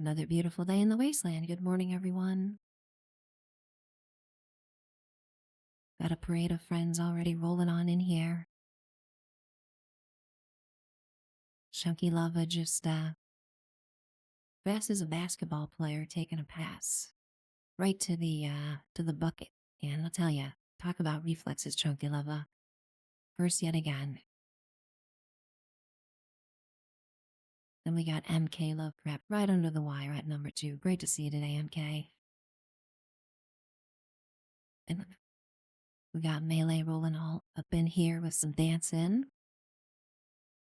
Another beautiful day in the wasteland. Good morning, everyone. Got a parade of friends already rolling on in here. Chunky Lava just, fast as a basketball player taking a pass. Right to the bucket. And I'll tell ya, talk about reflexes, Chunky Lava. First yet again. Then we got MK Lovecraft right under the wire at number 2. Great to see you today, MK. And we got Melee rolling all up in here with some dancing.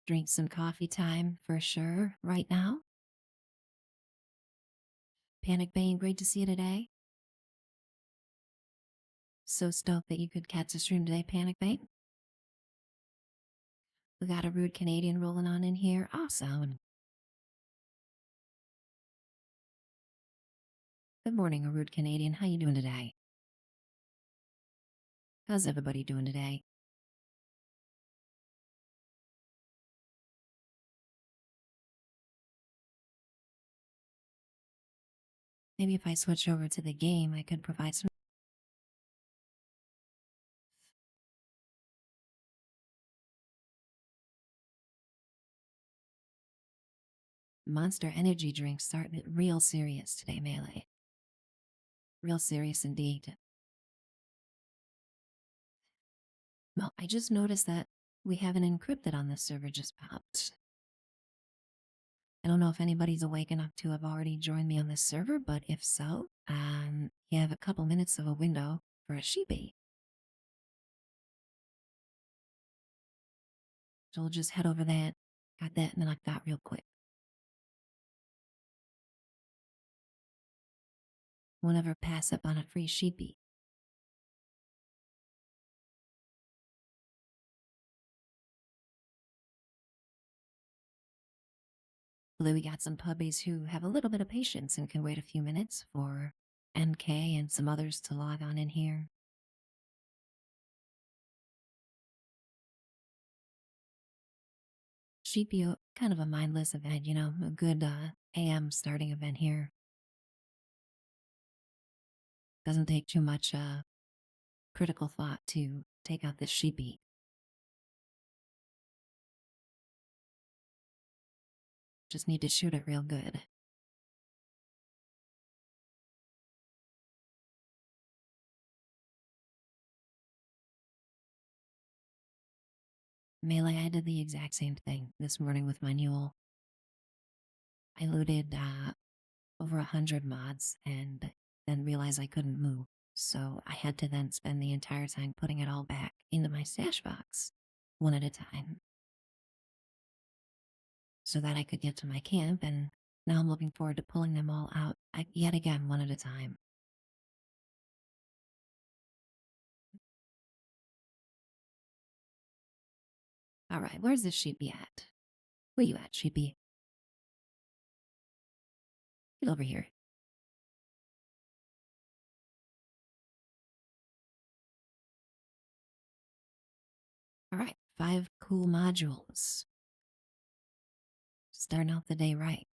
Drink some coffee time for sure right now. Panic Bane, great to see you today. So stoked that you could catch the stream today, Panic Bane. We got a rude Canadian rolling on in here. Awesome. Good morning, a rude Canadian. How you doing today? How's everybody doing today? Maybe if I switch over to the game, I could provide some Monster energy drinks. Starting it real serious today, Melee. Real serious indeed. Well, I just noticed that we have an encrypted on this server just popped. I don't know if anybody's awake enough to have already joined me on this server, but if so, you have a couple minutes of a window for a sheepy. So we'll just head over there. Got that and then like that real quick. Won't ever pass up on a free sheepy. Although we got some puppies who have a little bit of patience and can wait a few minutes for NK and some others to log on in here. Sheepy, kind of a mindless event, you know, a good AM starting event here. Doesn't take too much critical thought to take out this sheepy. Just need to shoot it real good. Melee, I did the exact same thing this morning with my mule. I looted over 100 mods and then realized I couldn't move. So I had to then spend the entire time putting it all back into my stash box, one at a time, so that I could get to my camp, and now I'm looking forward to pulling them all out yet again, one at a time. Alright, where's this sheepy at? Where you at, sheepy? Get over here. Alright, 5 cool modules. Starting out the day right.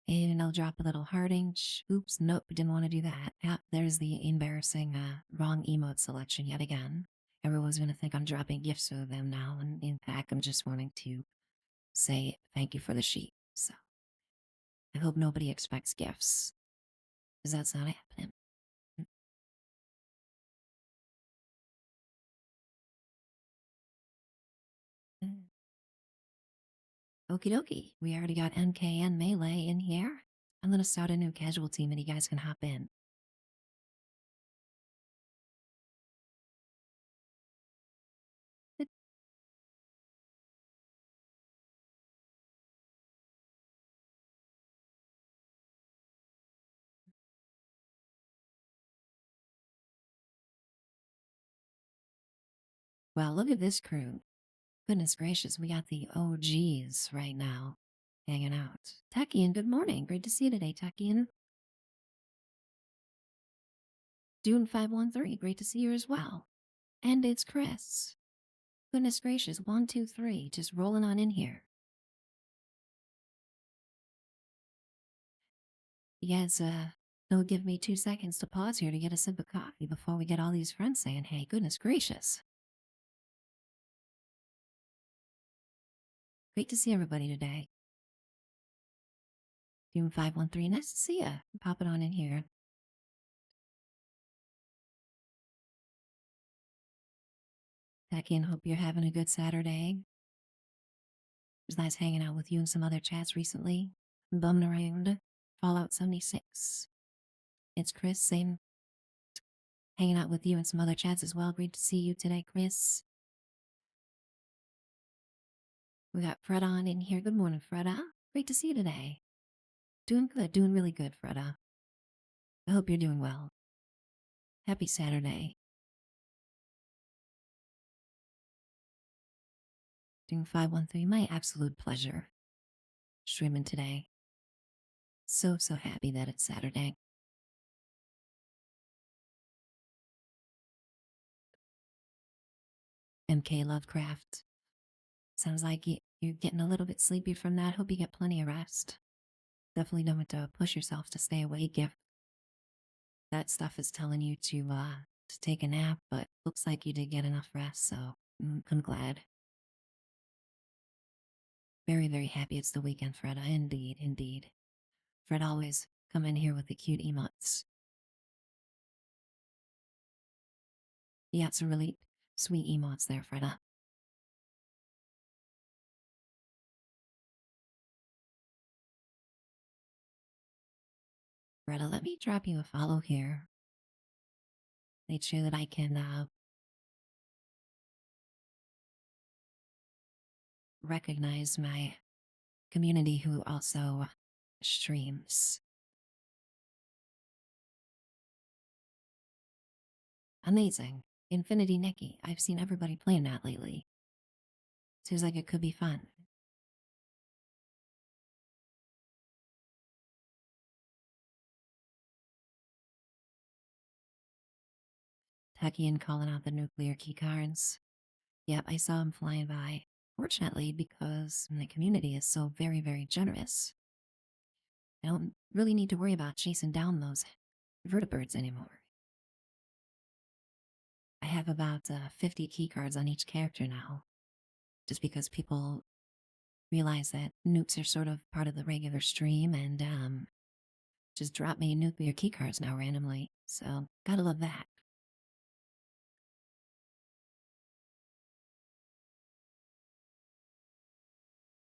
And I'll drop a little hearting. Oops, nope, didn't want to do that. Yep, there's the embarrassing wrong emote selection yet again. Everyone's gonna think I'm dropping gifts to them now, and in fact, I'm just wanting to say thank you for the sheep. So I hope nobody expects gifts, because that's not happening. Okie dokie, we already got MK and Melee in here. I'm gonna start a new casual team and you guys can hop in. Well, look at this crew. Goodness gracious, we got the OGs right now hanging out. Takian, good morning. Great to see you today, Takian. June 513, great to see you as well. And it's Chris. Goodness gracious, 123, just rolling on in here. Yes, it'll give me 2 seconds to pause here to get a sip of coffee before we get all these friends saying, hey, goodness gracious. Great to see everybody today. June 513, nice to see ya. Pop it on in here. Tack in, hope you're having a good Saturday. It was nice hanging out with you and some other chats recently. Bumming around Fallout 76. It's Chris, same hanging out with you and some other chats as well. Great to see you today, Chris. We got Fred on in here. Good morning, Freda. Great to see you today. Doing good, doing really good, Freda. I hope you're doing well. Happy Saturday. Doing 513, my absolute pleasure. Streaming today. So happy that it's Saturday. MK Lovecraft. Sounds like you're getting a little bit sleepy from that. Hope you get plenty of rest. Definitely don't push yourself to stay awake if that stuff is telling you to take a nap, but looks like you did get enough rest, so I'm glad. Very happy it's the weekend, Fred. Indeed. Fred always come in here with the cute emotes. Yeah, it's a really sweet emotes there, Freda. Freda, let me drop you a follow here. Make sure that I can recognize my community who also streams. Amazing. Infinity Nikki. I've seen everybody playing that lately. Seems like it could be fun. Techian calling out the nuclear keycards. Yep, I saw him flying by. Fortunately, because the community is so very generous, I don't really need to worry about chasing down those vertibirds anymore. I have about 50 keycards on each character now, just because people realize that nukes are sort of part of the regular stream and just drop me nuclear keycards now randomly, so gotta love that.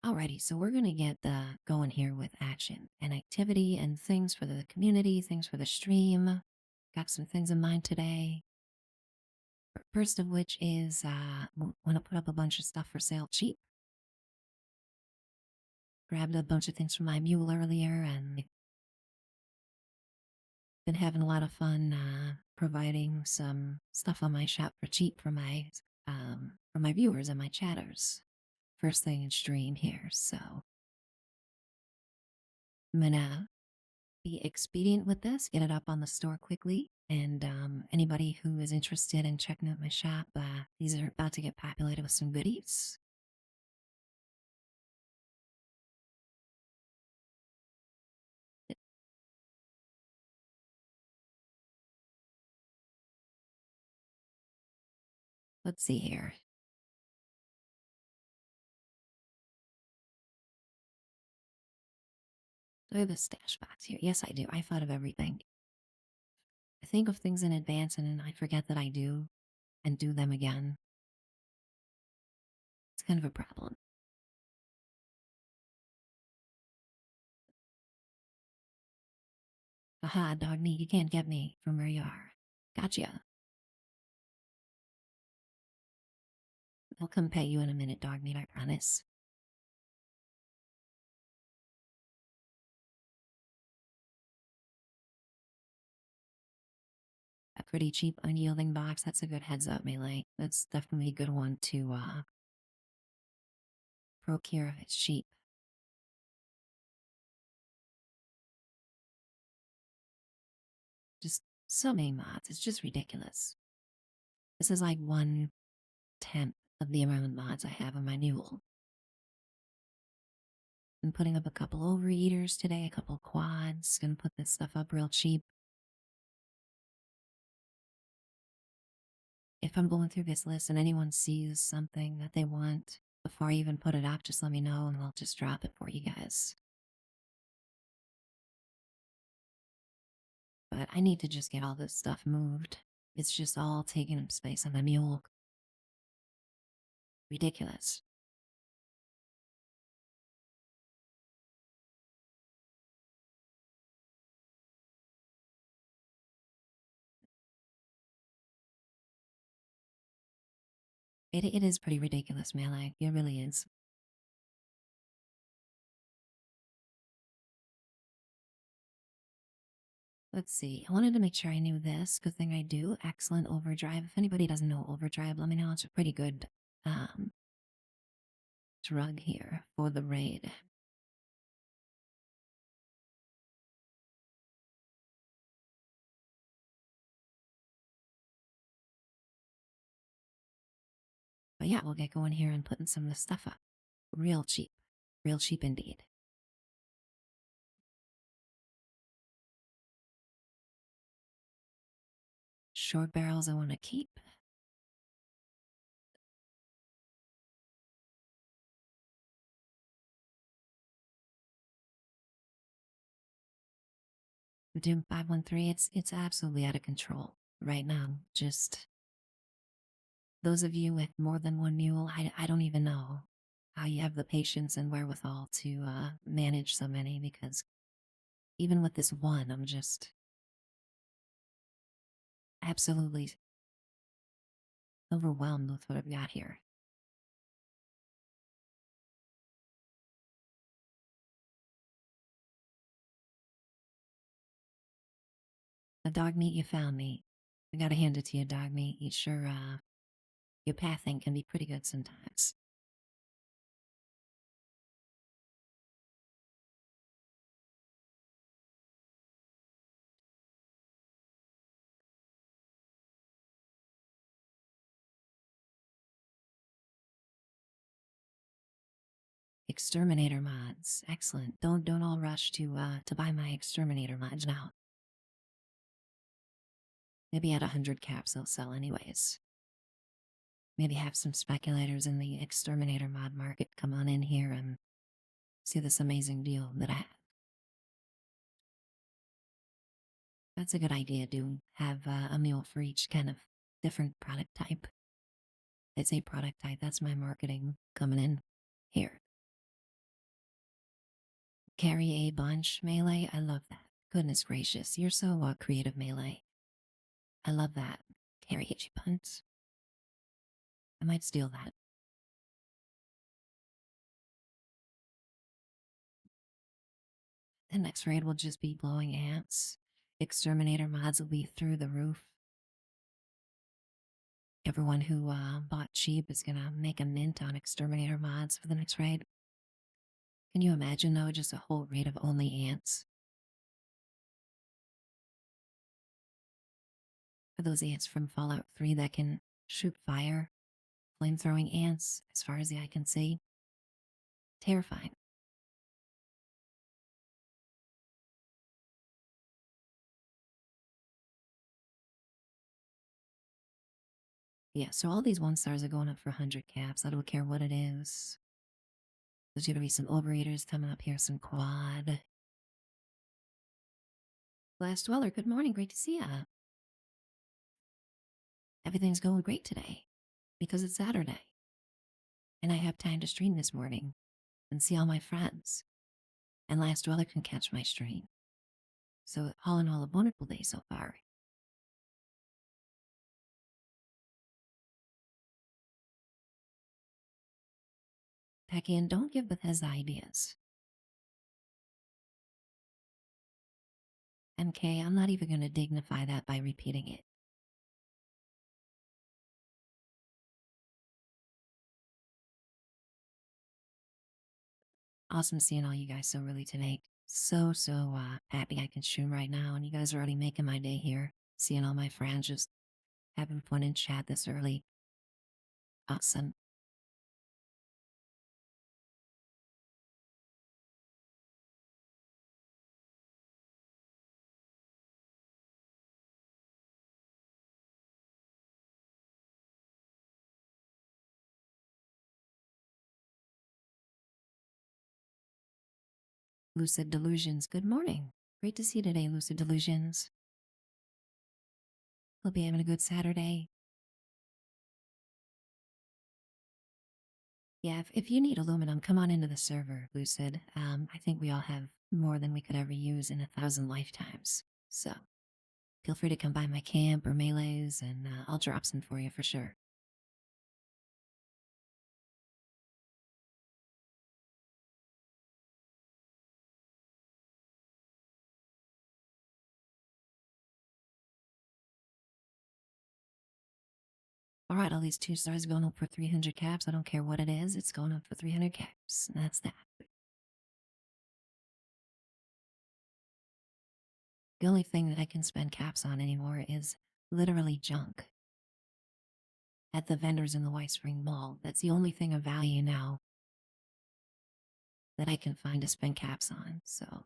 Alrighty, so we're gonna get going here with action and activity and things for the community, things for the stream. Got some things in mind today. First of which is want to put up a bunch of stuff for sale cheap. Grabbed a bunch of things from my mule earlier and been having a lot of fun providing some stuff on my shop for cheap for my viewers and my chatters. First thing in stream here, so I'm gonna be expedient with this, get it up on the store quickly, and anybody who is interested in checking out my shop, these are about to get populated with some goodies. Let's see here. Do I have a stash box here? Yes, I do. I thought of everything. I think of things in advance and then I forget that I do and do them again. It's kind of a problem. Aha, dog meat, you can't get me from where you are. Gotcha. I'll come pay you in a minute, dog meat, I promise. A pretty cheap, unyielding box. That's a good heads up, Melee. That's definitely a good one to procure if it's cheap. Just So many mods, it's just ridiculous. This is like 1/10 of the amount of mods I have on my mule. I'm putting up a couple overeaters today, a couple quads. Gonna put this stuff up real cheap. If I'm going through this list and anyone sees something that they want before I even put it up, just let me know and I'll just drop it for you guys. But I need to just get all this stuff moved. It's just all taking up space on my mule. Ridiculous. It is pretty ridiculous, Melee. It really is. Let's see. I wanted to make sure I knew this. Good thing I do. Excellent overdrive. If anybody doesn't know overdrive, let me know. It's a pretty good drug here for the raid. But yeah, we'll get going here and putting some of the stuff up. Real cheap. Real cheap indeed. Short barrels I want to keep. Doom 513, it's absolutely out of control right now. Just those of you with more than one mule, I don't even know how you have the patience and wherewithal to manage so many, because even with this one, I'm just absolutely overwhelmed with what I've got here. The dog meat, you found me. I gotta hand it to you, dog meat. You sure, your pathing can be pretty good sometimes. Exterminator mods, excellent. Don't all rush to buy my exterminator mods now. Maybe at 100 caps they'll sell anyways. Maybe have some speculators in the exterminator mod market come on in here and see this amazing deal that I have. That's a good idea, to have a mule for each kind of different product type. It's a product type, that's my marketing coming in here. Carry a bunch, Melee, I love that. Goodness gracious, you're so creative, Melee. I love that. Carry a bunch. I might steal that. The next raid will just be blowing ants. Exterminator mods will be through the roof. Everyone who bought cheap is gonna make a mint on exterminator mods for the next raid. Can you imagine though, just a whole raid of only ants? For those ants from Fallout 3 that can shoot fire, flamethrowing ants as far as the eye can see. Terrifying. Yeah, so all these 1 stars are going up for 100 caps. I don't care what it is. There's gonna be some overeaters coming up here, some quad. Glass Dweller, good morning, great to see ya. Everything's going great today because it's Saturday and I have time to stream this morning and see all my friends. And Last Dweller can catch my stream. So, all in all, a wonderful day so far. Pack in, don't give Bethesda ideas. MK, I'm not even going to dignify that by repeating it. Awesome seeing all you guys so early today. So happy I can stream right now, and you guys are already making my day here. Seeing all my friends just having fun in chat this early. Awesome. Lucid Delusions, good morning. Great to see you today, Lucid Delusions. Hope you're having a good Saturday. Yeah, if you need aluminum, come on into the server, Lucid. I think we all have more than we could ever use in 1,000 lifetimes. So feel free to come by my camp or melees, and I'll drop some for you for sure. All right, all these 2 stars going up for 300 caps. I don't care what it is. It's going up for 300 caps. That's that. The only thing that I can spend caps on anymore is literally junk. At the vendors in the White Spring Mall, that's the only thing of value now that I can find to spend caps on. So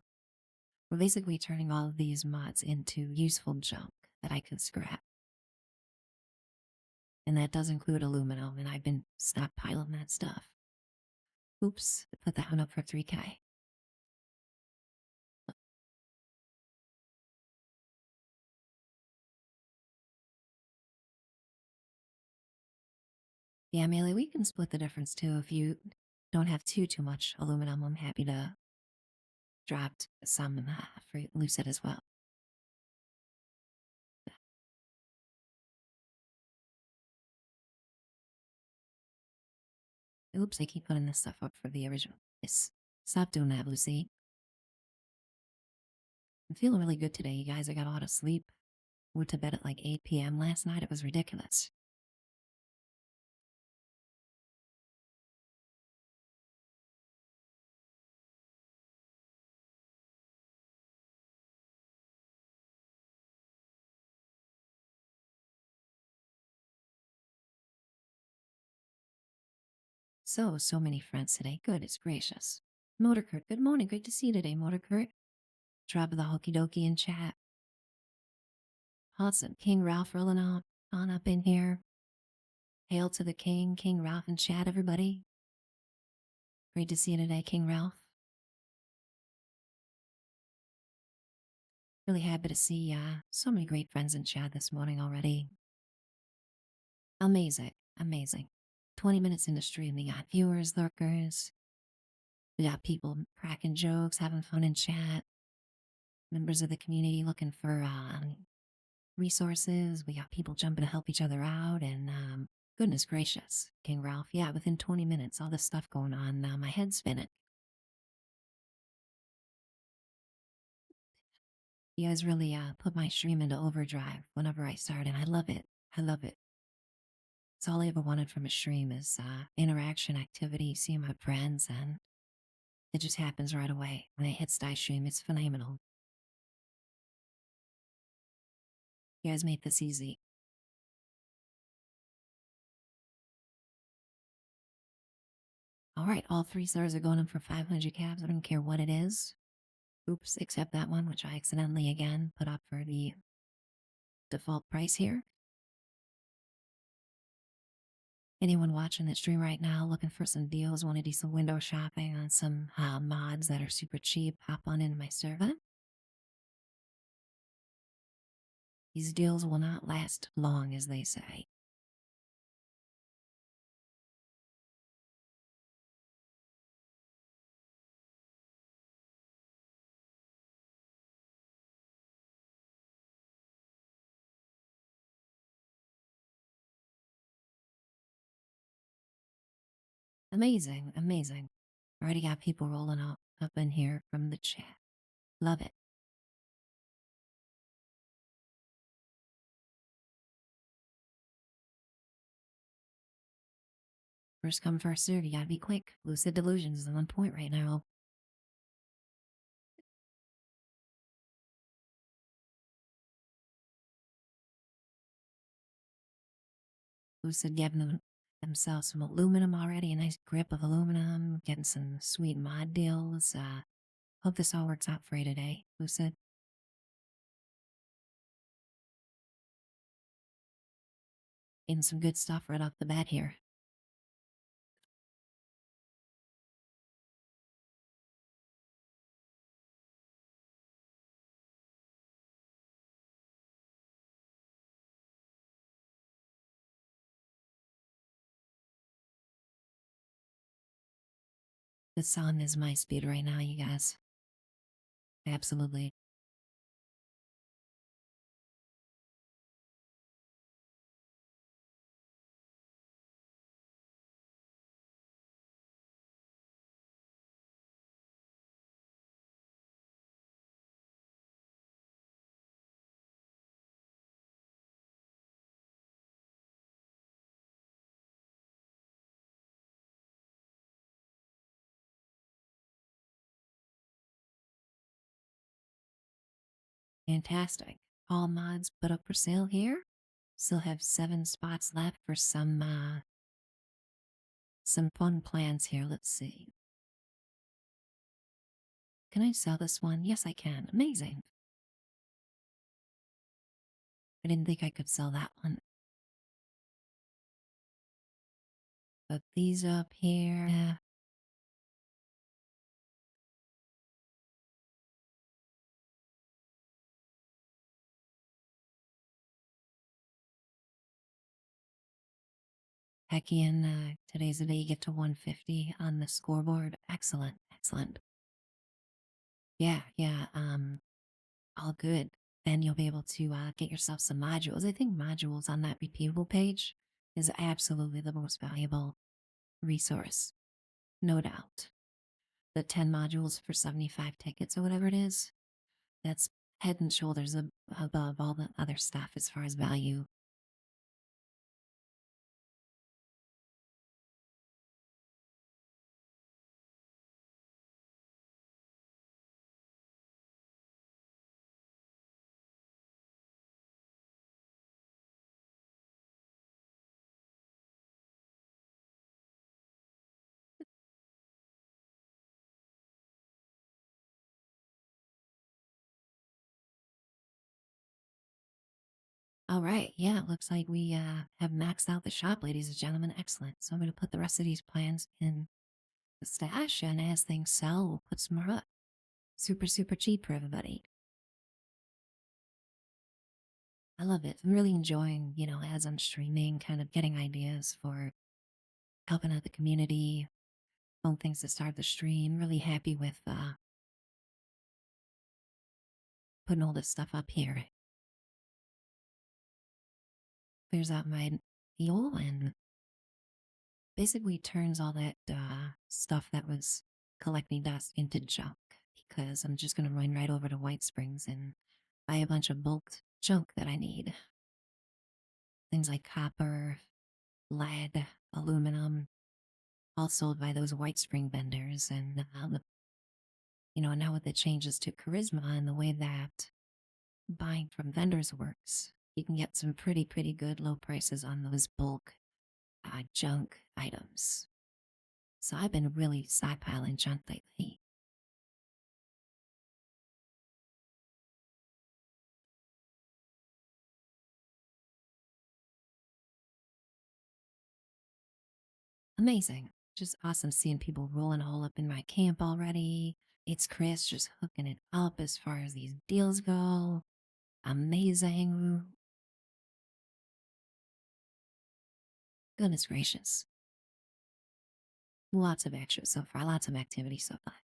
we're basically turning all of these mods into useful junk that I can scrap. And that does include aluminum, and I've been stockpiling that stuff. Oops, I put that one up for 3K. Yeah, Melee, we can split the difference too. If you don't have too much aluminum, I'm happy to drop some for Lucid as well. Oops, I keep putting this stuff up for the original. Yes, stop doing that, Lucy. I'm feeling really good today, you guys. I got a lot of sleep. Went to bed at like 8 p.m. last night. It was ridiculous. So many friends today. Goodness gracious. Motor Kurt, good morning. Great to see you today, Motor Kurt. Drop the hokey dokey in chat. Awesome. King Ralph rolling on up in here. Hail to the king, King Ralph in chat, everybody. Great to see you today, King Ralph. Really happy to see so many great friends in chat this morning already. Amazing, amazing. 20 minutes into stream, we got viewers, lurkers. We got people cracking jokes, having fun in chat. Members of the community looking for resources. We got people jumping to help each other out, and goodness gracious, King Ralph. Yeah, within 20 minutes, all this stuff going on. My head's spinning. You guys really put my stream into overdrive whenever I start, and I love it. I love it. It's all I ever wanted from a stream is interaction, activity, seeing my friends, and it just happens right away. When it hits die stream, it's phenomenal. You guys make this easy. All right, all 3 stars are going up for 500 caps. I don't care what it is. Oops, except that one, which I accidentally again put up for the default price here. Anyone watching the stream right now looking for some deals, want to do some window shopping on some mods that are super cheap, hop on into my server. These deals will not last long, as they say. Amazing, amazing. Already got people rolling up in here from the chat. Love it. First come, first serve. You gotta be quick. Lucid Delusions is on point right now. who said giving themselves some aluminum already, a nice grip of aluminum, getting some sweet mod deals. Hope this all works out for you today. Who said? In some good stuff right off the bat here. The sun is my speed right now, you guys. Absolutely. Fantastic. All mods put up for sale here. Still have 7 spots left for some fun plans here. Let's see. Can I sell this one? Yes, I can. Amazing. I didn't think I could sell that one. But these up here. Heck, Ian, today's the day you get to 150 on the scoreboard. Excellent, excellent. Yeah, all good. Then you'll be able to get yourself some modules. I think modules on that repeatable page is absolutely the most valuable resource, no doubt. The 10 modules for 75 tickets or whatever it is, that's head and shoulders above all the other stuff as far as value. All right, yeah, it looks like we have maxed out the shop, ladies and gentlemen. Excellent. So I'm going to put the rest of these plans in the stash, and as things sell, we'll put some more up. Super, super cheap for everybody. I love it. I'm really enjoying, as I'm streaming, kind of getting ideas for helping out the community, fun things to start the stream. Really happy with putting all this stuff up here. Clears out my fuel and basically turns all that stuff that was collecting dust into junk, because I'm just going to run right over to White Springs and buy a bunch of bulk junk that I need. Things like copper, lead, aluminum, all sold by those White Spring vendors. And, now with the changes to Charisma and the way that buying from vendors works, you can get some pretty good low prices on those bulk junk items. So I've been really stockpiling junk lately. Amazing. Just awesome seeing people rolling all up in my camp already. It's Chris just hooking it up as far as these deals go. Amazing. Goodness gracious. Lots of extras so far, lots of activity so far.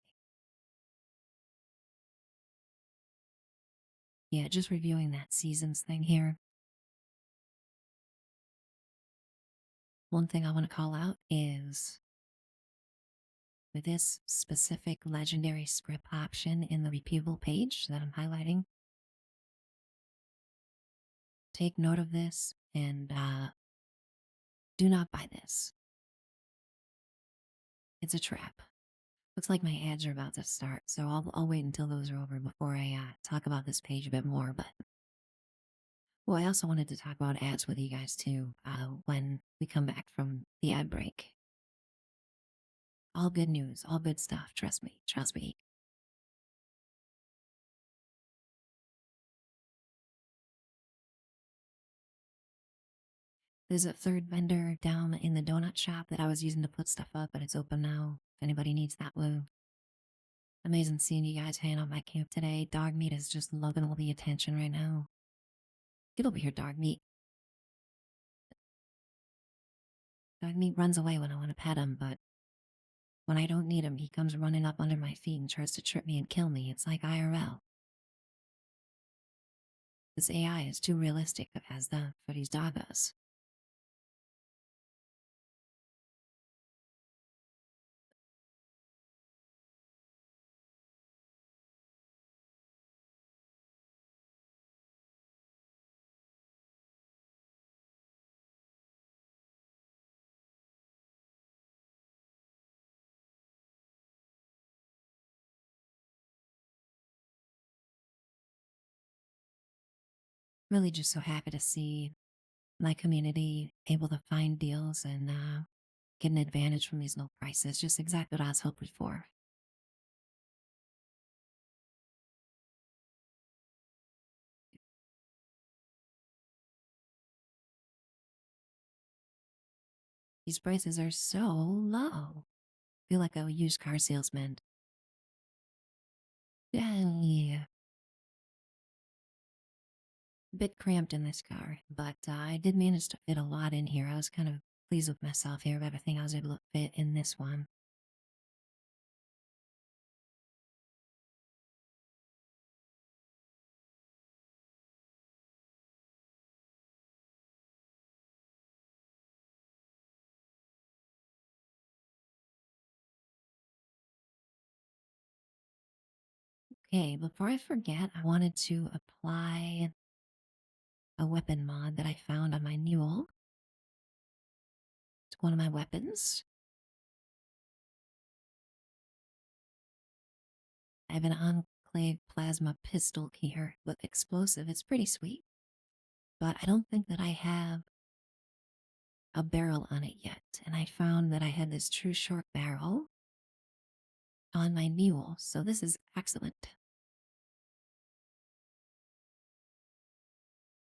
Yeah, just reviewing that seasons thing here. One thing I want to call out is with this specific legendary script option in the repeatable page that I'm highlighting, take note of this and do not buy this. It's a trap. Looks like my ads are about to start, so I'll wait until those are over before I talk about this page a bit more, but Well, I also wanted to talk about ads with you guys too when we come back from the ad break. All good news, all good stuff. Trust me, trust me. There's a third vendor down in the donut shop that I was using to put stuff up, but it's open now. If anybody needs that blue. Amazing seeing you guys hanging out my camp today. Dog meat is just loving all the attention right now. Get over here, dog meat. Dog meat runs away when I want to pet him, but when I don't need him, he comes running up under my feet and tries to trip me and kill me. It's like IRL. This AI is too realistic as the for these doggos. Really just so happy to see my community able to find deals and get an advantage from these low prices. Just exactly what I was hoping for. These prices are so low. Feel like a used car salesman. Yeah, a bit cramped in this car, but I did manage to fit a lot in here. I was kind of pleased with myself here of everything I was able to fit in this one. Okay, before I forget, I wanted to apply a weapon mod that I found on my mule to one of my weapons. I have an Enclave plasma pistol here with explosive. It's pretty sweet, but I don't think that I have a barrel on it yet. And I found that I had this true short barrel on my mule, so this is excellent.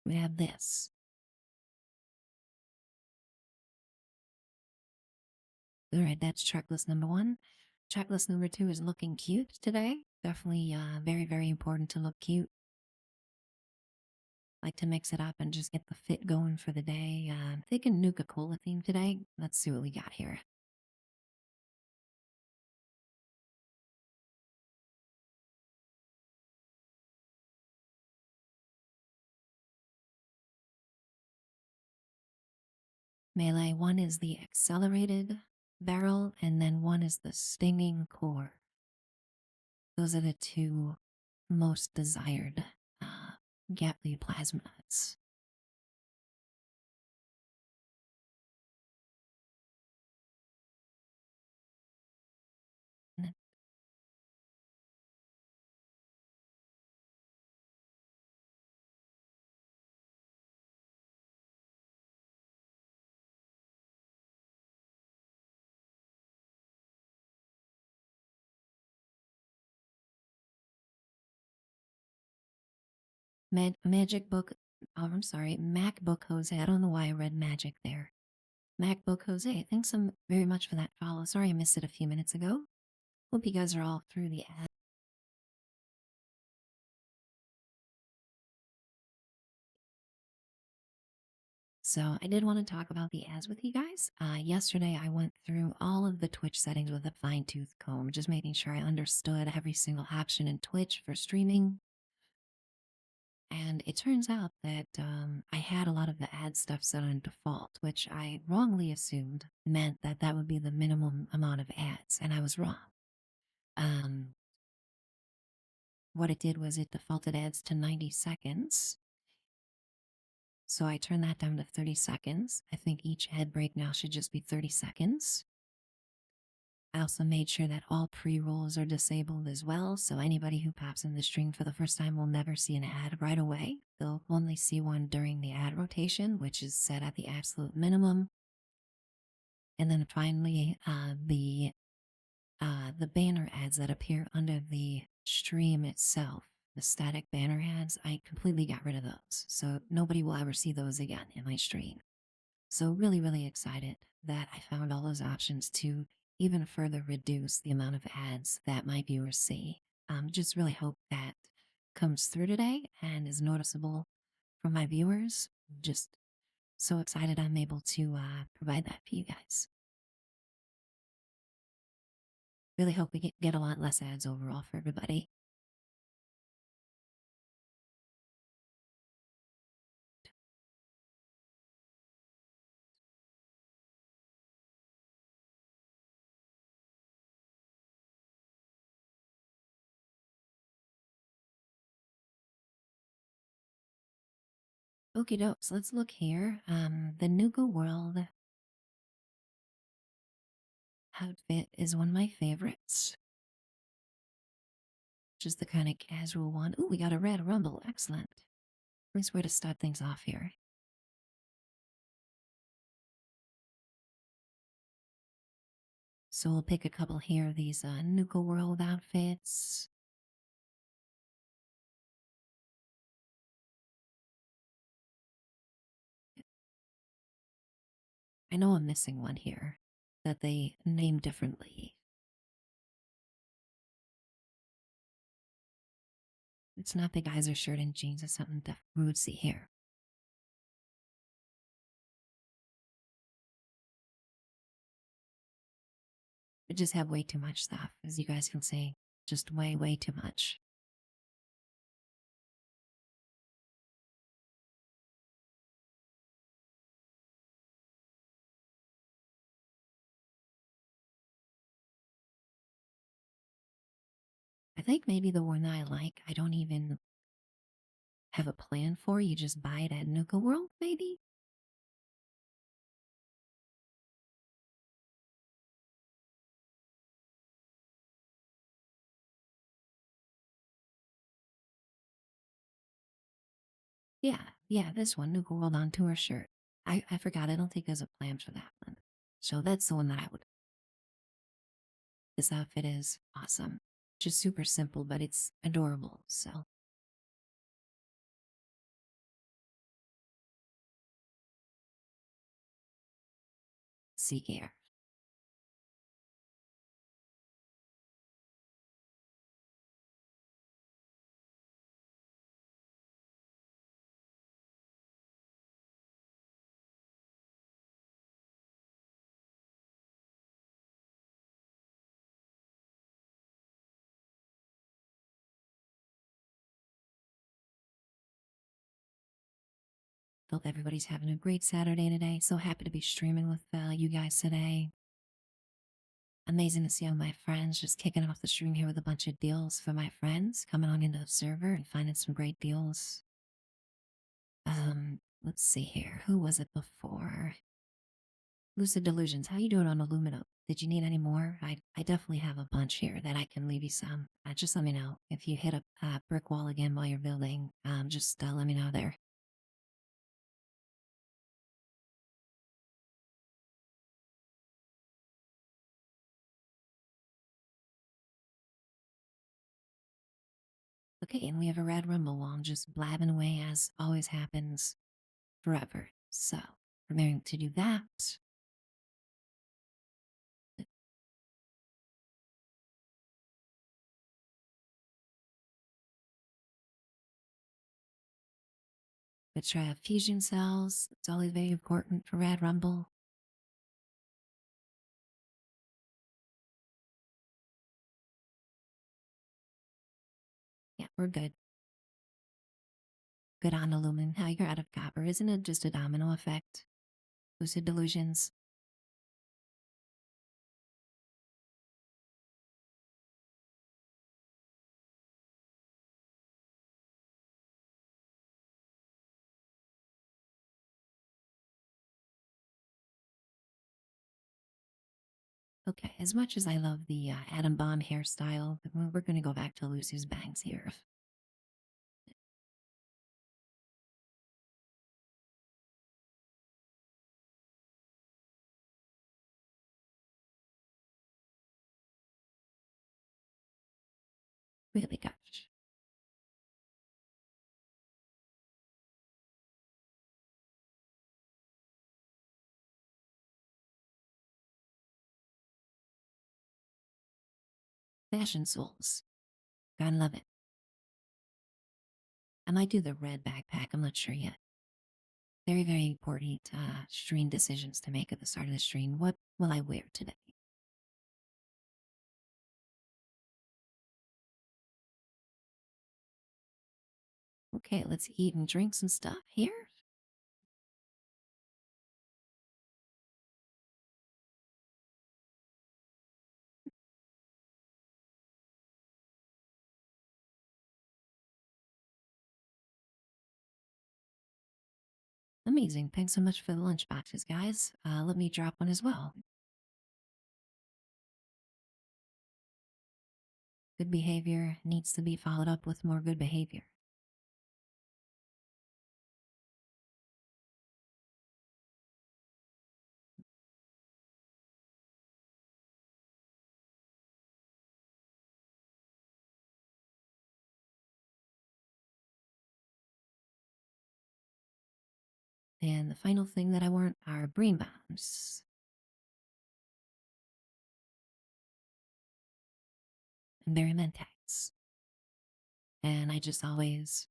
We have this. All right, that's checklist number one. Checklist number two is looking cute today. Definitely very, very important to look cute. Like to mix it up and just get the fit going for the day. I'm thinking Nuka-Cola theme today. Let's see what we got here. Melee, one is the accelerated barrel, and then one is the stinging core. Those are the two most desired Gatly plasmas. Magic book. Oh, I'm sorry, MacBook Jose. I don't know why I read magic there. MacBook Jose. Thanks so very much for that follow. Sorry I missed it a few minutes ago. Hope you guys are all through the ad. So I did want to talk about the ads with you guys. Yesterday I went through all of the Twitch settings with a fine tooth comb, just making sure I understood every single option in Twitch for streaming. And it turns out that I had a lot of the ad stuff set on default, which I wrongly assumed meant that that would be the minimum amount of ads, and I was wrong. Um, what it did was it defaulted ads to 90 seconds. So I turned that down to 30 seconds. I think each ad break now should just be 30 seconds. I also made sure that all pre-rolls are disabled as well, so anybody who pops in the stream for the first time will never see an ad right away. They'll only see one during the ad rotation, which is set at the absolute minimum. And then finally, the banner ads that appear under the stream itself, the static banner ads, I completely got rid of those. So nobody will ever see those again in my stream. So really, really excited that I found all those options to even further reduce the amount of ads that my viewers see. Just really hope that comes through today and is noticeable for my viewers. Just so excited I'm able to provide that for you guys. Really hope we get a lot less ads overall for everybody. Okie dokes, let's look here. The Nuka World outfit is one of my favorites. Just the kind of casual one. Ooh, we got a red rumble. Excellent. Nice way to start things off here. So we'll pick a couple here of these Nuka World outfits. I know I'm missing one here that they name differently. It's not the geyser shirt and jeans, it's something we would see here. We just have way too much stuff, as you guys can see. Just way, way too much. I think maybe the one I like, I don't even have a plan for. You just buy it at Nuka World, maybe? Yeah, this one, Nuka World on Tour shirt. I forgot, I don't think there's a plan for that one. So that's the one that I would. This outfit is awesome. Just super simple, but it's adorable, so. Sea gear. Hope everybody's having a great Saturday today. So happy to be streaming with you guys today. Amazing to see all my friends just kicking off the stream here with a bunch of deals for my friends, coming on into the server and finding some great deals. Let's see here. Who was it before? Lucid Delusions, how you doing on aluminum? Did you need any more? I definitely have a bunch here that I can leave you some. Just let me know. If you hit a brick wall again while you're building, just let me know there. Okay, and we have a red rumble while I'm just blabbing away as always happens forever. So, preparing to do that. But try out fusion cells. It's always very important for Rad Rumble. Yeah, we're good. Good on aluminum. How you're out of copper. Isn't it just a domino effect? Lucid delusions. Okay, as much as I love the atom bomb hairstyle, we're gonna go back to Lucy's bangs here. Really, gosh. Fashion souls. Gotta love it. I might do the red backpack, I'm not sure yet. Very, very important stream decisions to make at the start of the stream. What will I wear today? Okay, let's eat and drink some stuff here. Amazing. Thanks so much for the lunch boxes, guys. Let me drop one as well. Good behavior needs to be followed up with more good behavior. And the final thing that I want are brain bombs and Berrymentex. And I just always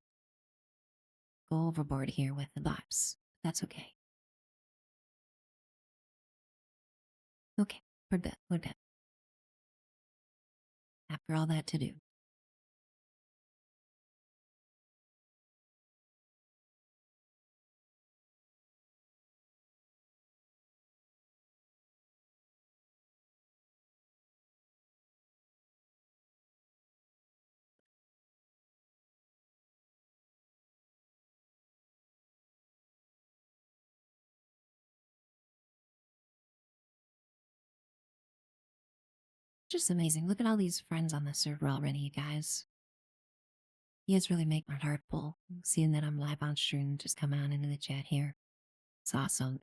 go overboard here with the box. That's okay. Okay, we're good. We're good. After all that to do. Just amazing. Look at all these friends on the server already, you guys. You guys really make my heart full. Seeing that I'm live on stream, just come on into the chat here. It's awesome.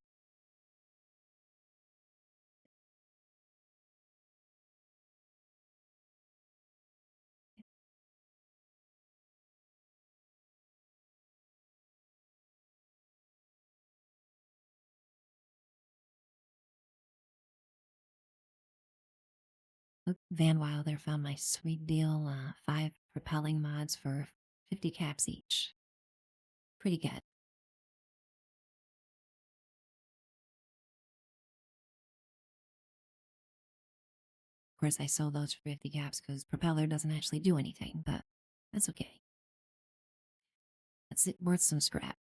Look, Van Wilder found my sweet deal, 5 propelling mods for 50 caps each. Pretty good. Of course, I sold those for 50 caps because propeller doesn't actually do anything, but that's okay. That's it, worth some scrap.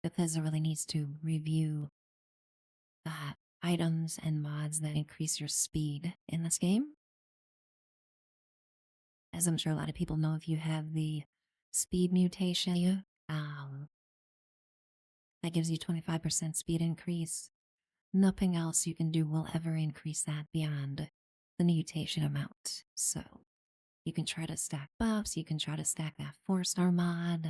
Bethesda really needs to review items and mods that increase your speed in this game. As I'm sure a lot of people know, if you have the speed mutation, that gives you 25% speed increase. Nothing else you can do will ever increase that beyond the mutation amount. So you can try to stack buffs, you can try to stack that 4-star mod,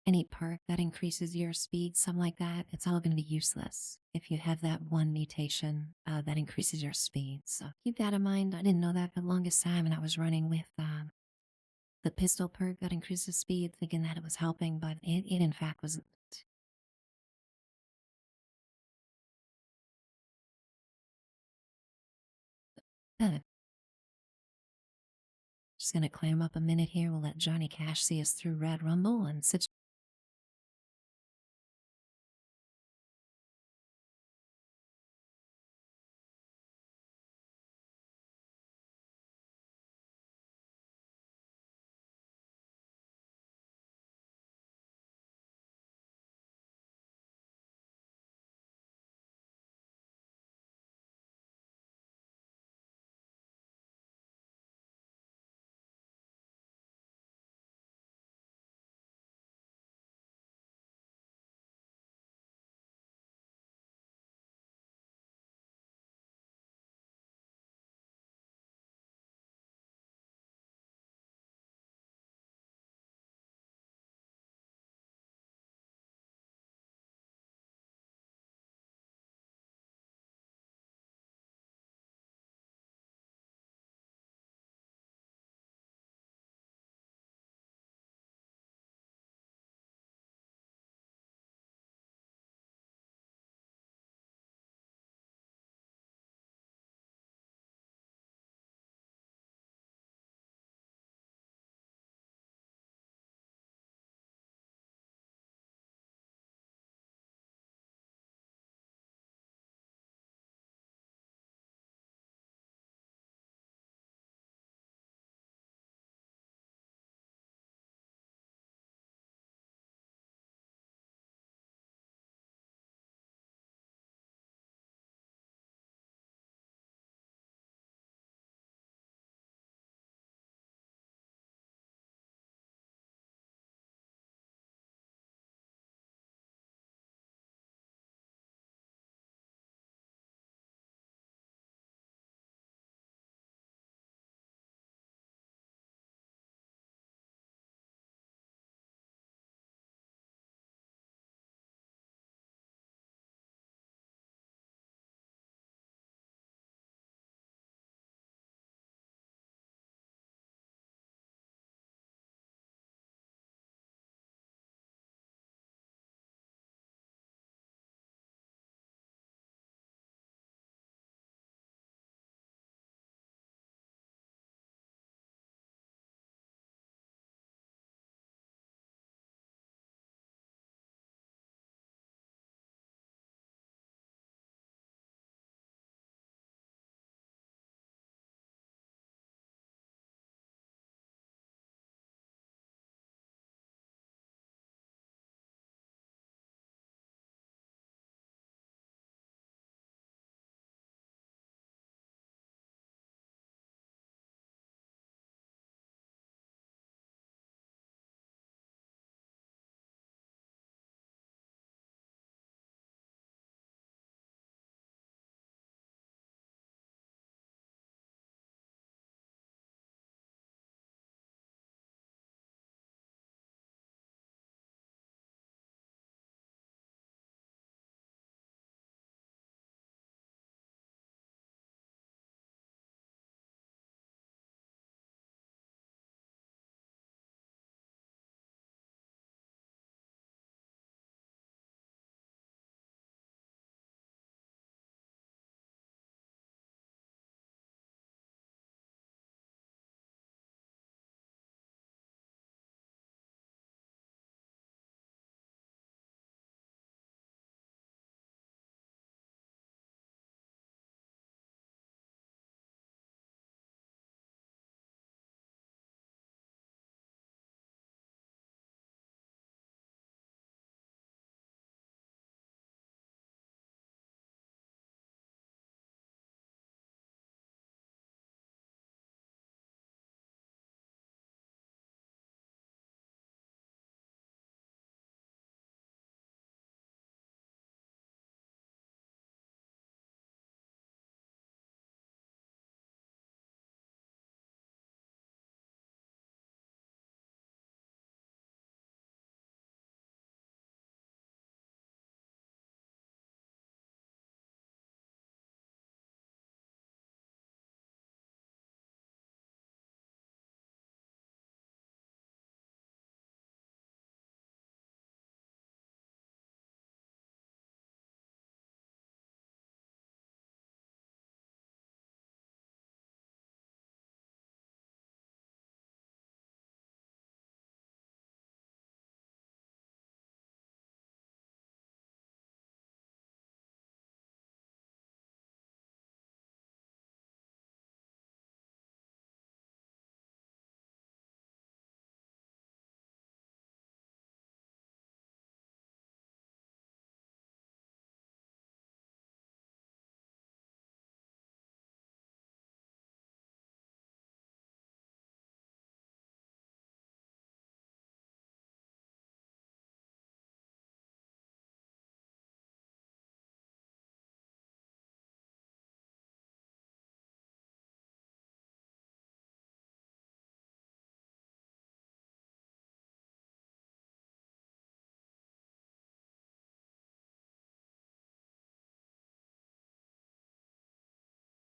any perk that increases your speed, something like that, it's all going to be useless if you have that one mutation that increases your speed. So keep that in mind. I didn't know that for the longest time, and I was running with the pistol perk that increases speed, thinking that it was helping, but it in fact wasn't. Uh, just gonna clam up a minute here. We'll let Johnny Cash see us through Red Rumble and sit.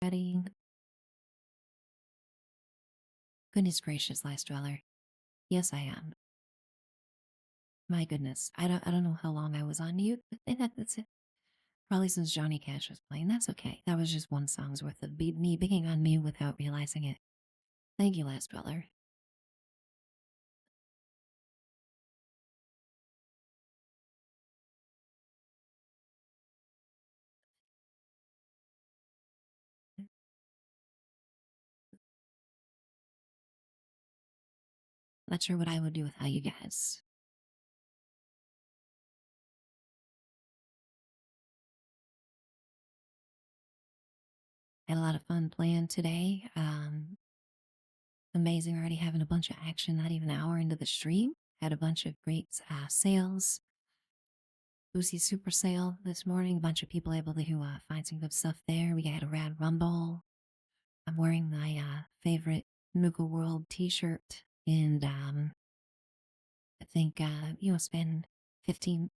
already? Goodness gracious, Last Dweller. Yes, I am. My goodness. I don't know how long I was on mute, but that's it. Probably since Johnny Cash was playing. That's okay. That was just one song's worth of me being on mute without realizing it. Thank you, Last Dweller. Not sure what I would do without you guys. Had a lot of fun playing today. Amazing already having a bunch of action, not even an hour into the stream. Had a bunch of great sales. Lucy Super Sale this morning. A bunch of people able to find some good stuff there. We got a rad rumble. I'm wearing my favorite Nuka World t-shirt. And I think, spend 15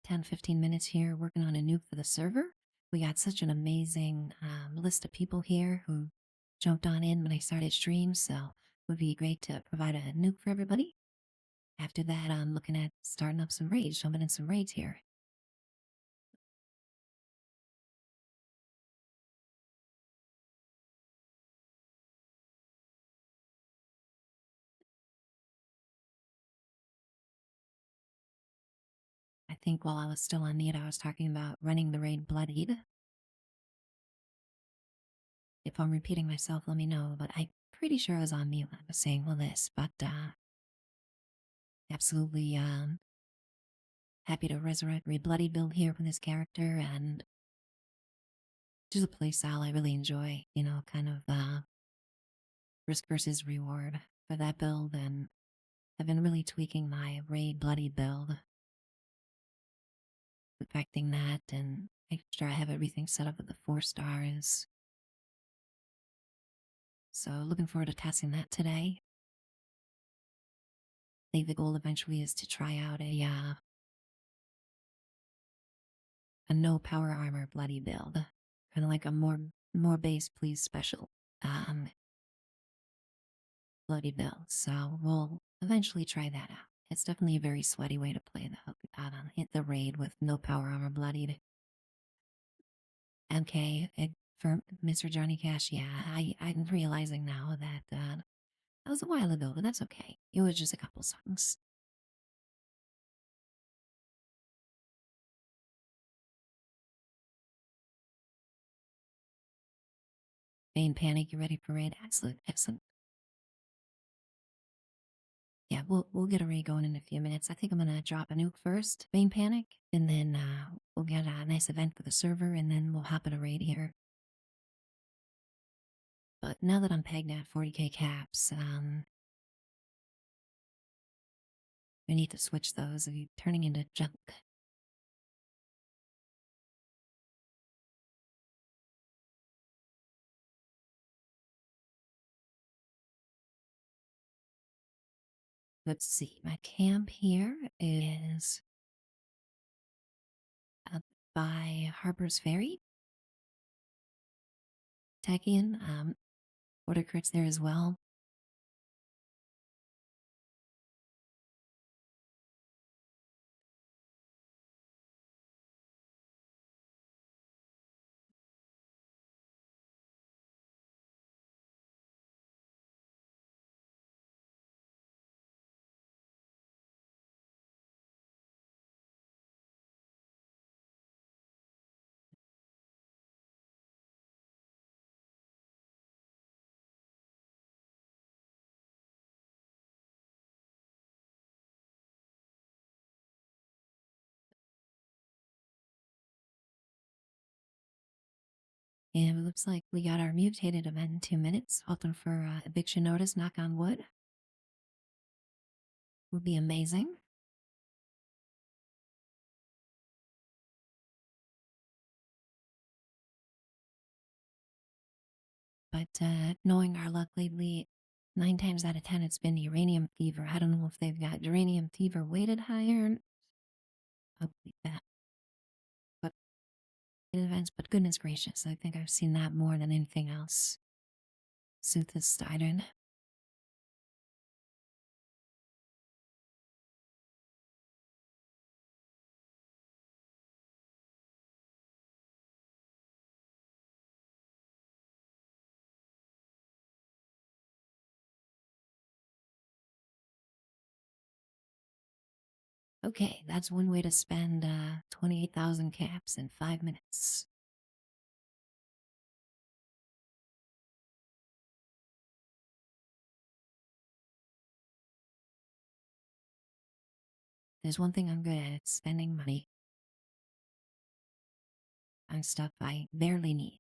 minutes here working on a nuke for the server. We got such an amazing list of people here who jumped on in when I started stream, so it would be great to provide a nuke for everybody. After that, I'm looking at starting up some raids, jumping in some raids here. I think while I was still on mute, I was talking about running the raid Bloodied. If I'm repeating myself, let me know, but I'm pretty sure I was on mute when I was saying all this, but absolutely happy to resurrect Red Bloody build here for this character, and just a playstyle I really enjoy, kind of risk versus reward for that build, and I've been really tweaking my Raid Bloody build, perfecting that, and making sure I have everything set up with the 4 stars. So looking forward to testing that today. I think the goal eventually is to try out a no power armor bloody build, kind of like a more base please special bloody build. So we'll eventually try that out. It's definitely a very sweaty way to play hit the raid with no power armor bloodied. MK for Mr. Johnny Cash. Yeah, I'm realizing now that that was a while ago, but that's okay. It was just a couple songs. Bane Panic, you ready for raid? Excellent, excellent. Yeah, we'll get a raid going in a few minutes. I think I'm gonna drop a nuke first, Bane Panic, and then we'll get a nice event for the server, and then we'll hop in a raid here. But now that I'm pegged at 40k caps, I need to switch those. Are turning into junk? Let's see. My camp here is up by Harper's Ferry. Techian, order crits there as well. And it looks like we got our mutated event in 2 minutes. Hoping for eviction notice, knock on wood. Would be amazing. But knowing our luck lately, 9 times out of 10 it's been uranium fever. I don't know if they've got uranium fever weighted higher. Probably that. But events, but goodness gracious, I think I've seen that more than anything else. Sooth is Steinen. Okay, that's one way to spend 28,000 caps in 5 minutes. There's one thing I'm good at, it's spending money on stuff I barely need.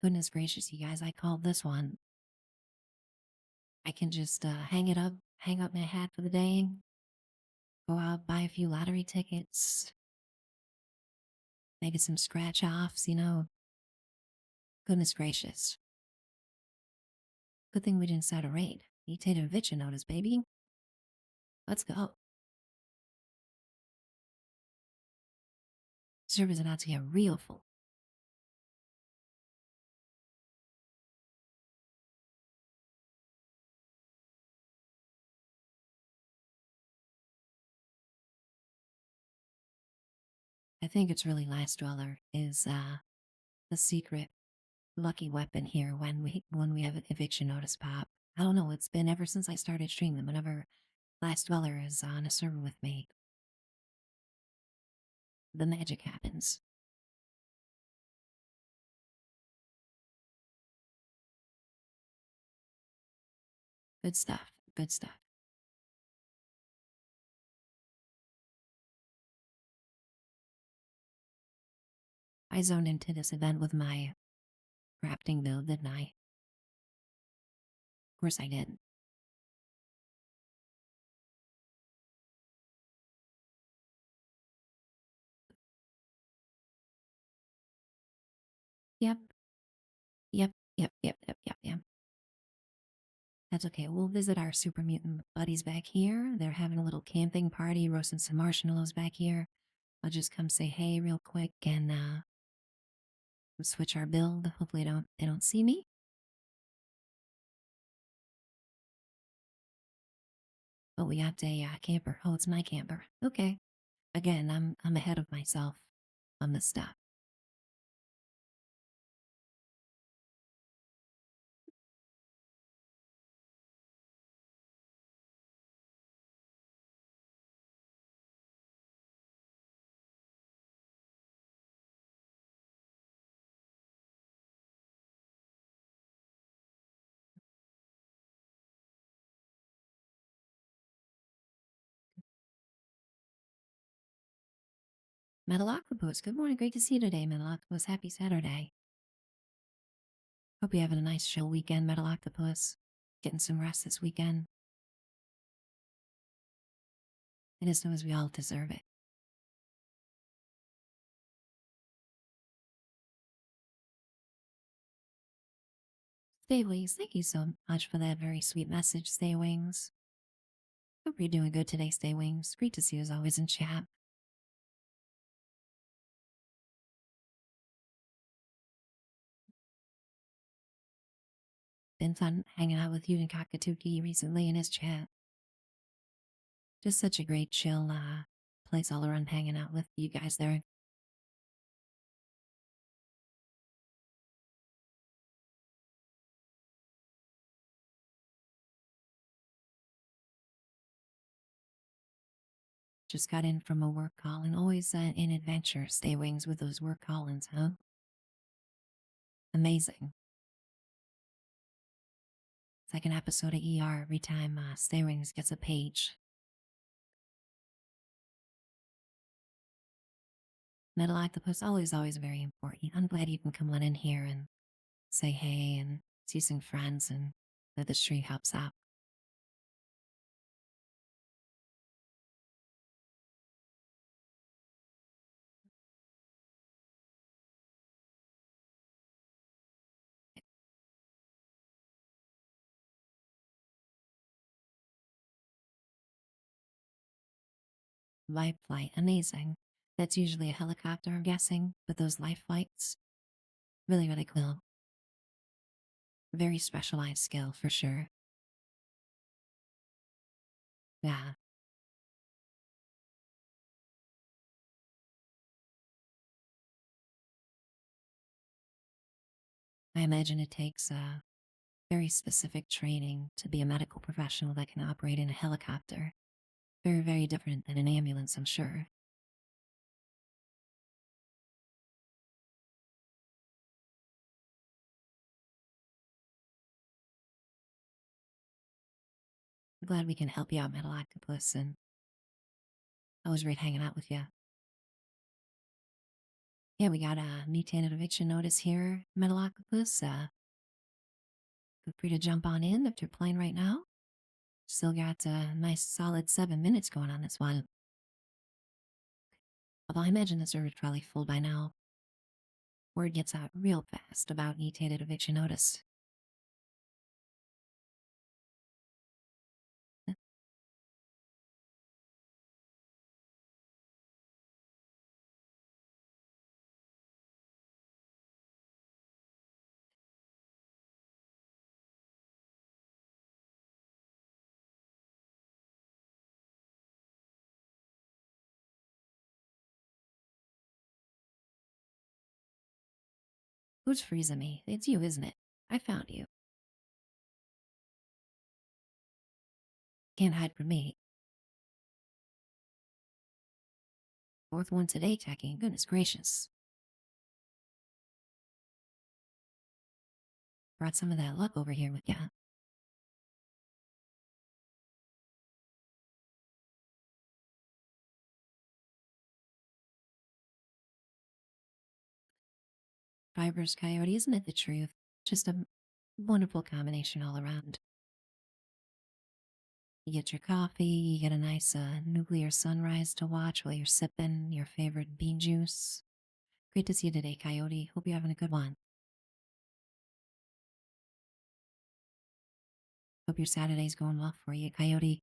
Goodness gracious, you guys, I called this one. I can just hang it up, hang up my hat for the day, go out, buy a few lottery tickets, maybe some scratch offs, you know. Goodness gracious. Good thing we didn't start a raid. You take a eviction notice, baby. Let's go. Servers about to get real full. I think it's really Last Dweller is the secret lucky weapon here when we have an eviction notice pop. I don't know, it's been ever since I started streaming. Whenever Last Dweller is on a server with me, the magic happens. Good stuff. Good stuff. I zoned into this event with my crafting build, didn't I? Of course I did. Yep. Yep. Yep. Yep. Yep. Yep. Yep. That's okay. We'll visit our super mutant buddies back here. They're having a little camping party, roasting some marshmallows back here. I'll just come say hey real quick and switch our build. Hopefully they don't see me. Oh, we got a camper. Oh, it's my camper. Okay. Again, I'm ahead of myself on this stuff. Metal Octopus, good morning. Great to see you today, Metal Octopus. Happy Saturday. Hope you're having a nice chill weekend, Metal Octopus. Getting some rest this weekend. And as soon as we all deserve it. Stay Wings, thank you so much for that very sweet message, Stay Wings. Hope you're doing good today, Stay Wings. Great to see you as always in chat. Been fun hanging out with you and Kakatuki recently in his chat. Just such a great chill place all around hanging out with you guys there. Just got in from a work call and always in adventure, Stay Wings with those work call-ins, huh? Amazing. It's like an episode of ER every time Stay Wings gets a page. Metal Octopus, always very important. I'm glad you can come on in here and say hey and see some friends and that the stream helps out. life flight, amazing. That's usually a helicopter, I'm guessing, but those life flights, really, really cool. Very specialized skill for sure. Yeah, I imagine it takes very specific training to be a medical professional that can operate in a helicopter. Very, very different than an ambulance, I'm sure. I'm glad we can help you out, Metal Octopus, and I was great hanging out with you. Yeah, we got a mutated eviction notice here, Metal Octopus. Feel free to jump on in if you're playing right now. Still got a nice solid 7 minutes going on this one. Although I imagine the server's probably full by now. Word gets out real fast about mutated eviction notice. Who's freezing me? It's you, isn't it? I found you. Can't hide from me. Fourth one today, checking. Goodness gracious. Brought some of that luck over here with ya. Fibers, coyote, isn't it the truth? Just a wonderful combination all around. You get your coffee, you get a nice nuclear sunrise to watch while you're sipping your favorite bean juice. Great to see you today, Coyote. Hope you're having a good one. Hope your Saturday's going well for you, Coyote.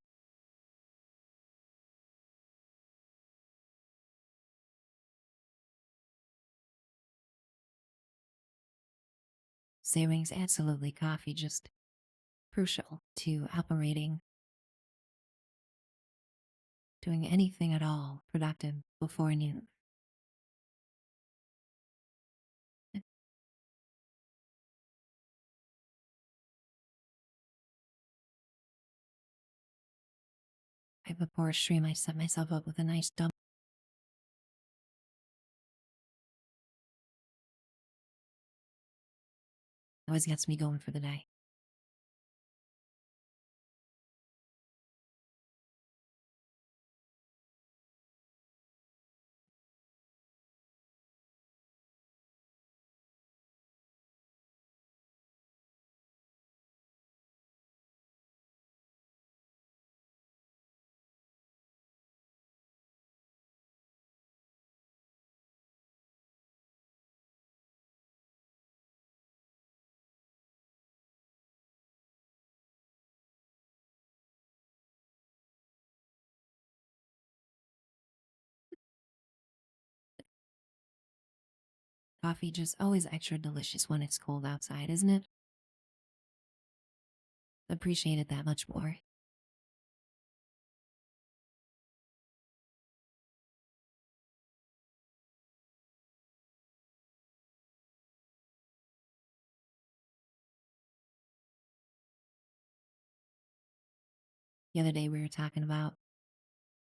Savings, absolutely. Coffee, just crucial to operating, doing anything at all productive before noon. I have a poor stream. I set myself up with a nice dump. Always gets me going for the day. Coffee just always extra delicious when it's cold outside, isn't it? Appreciate it that much more. The other day we were talking about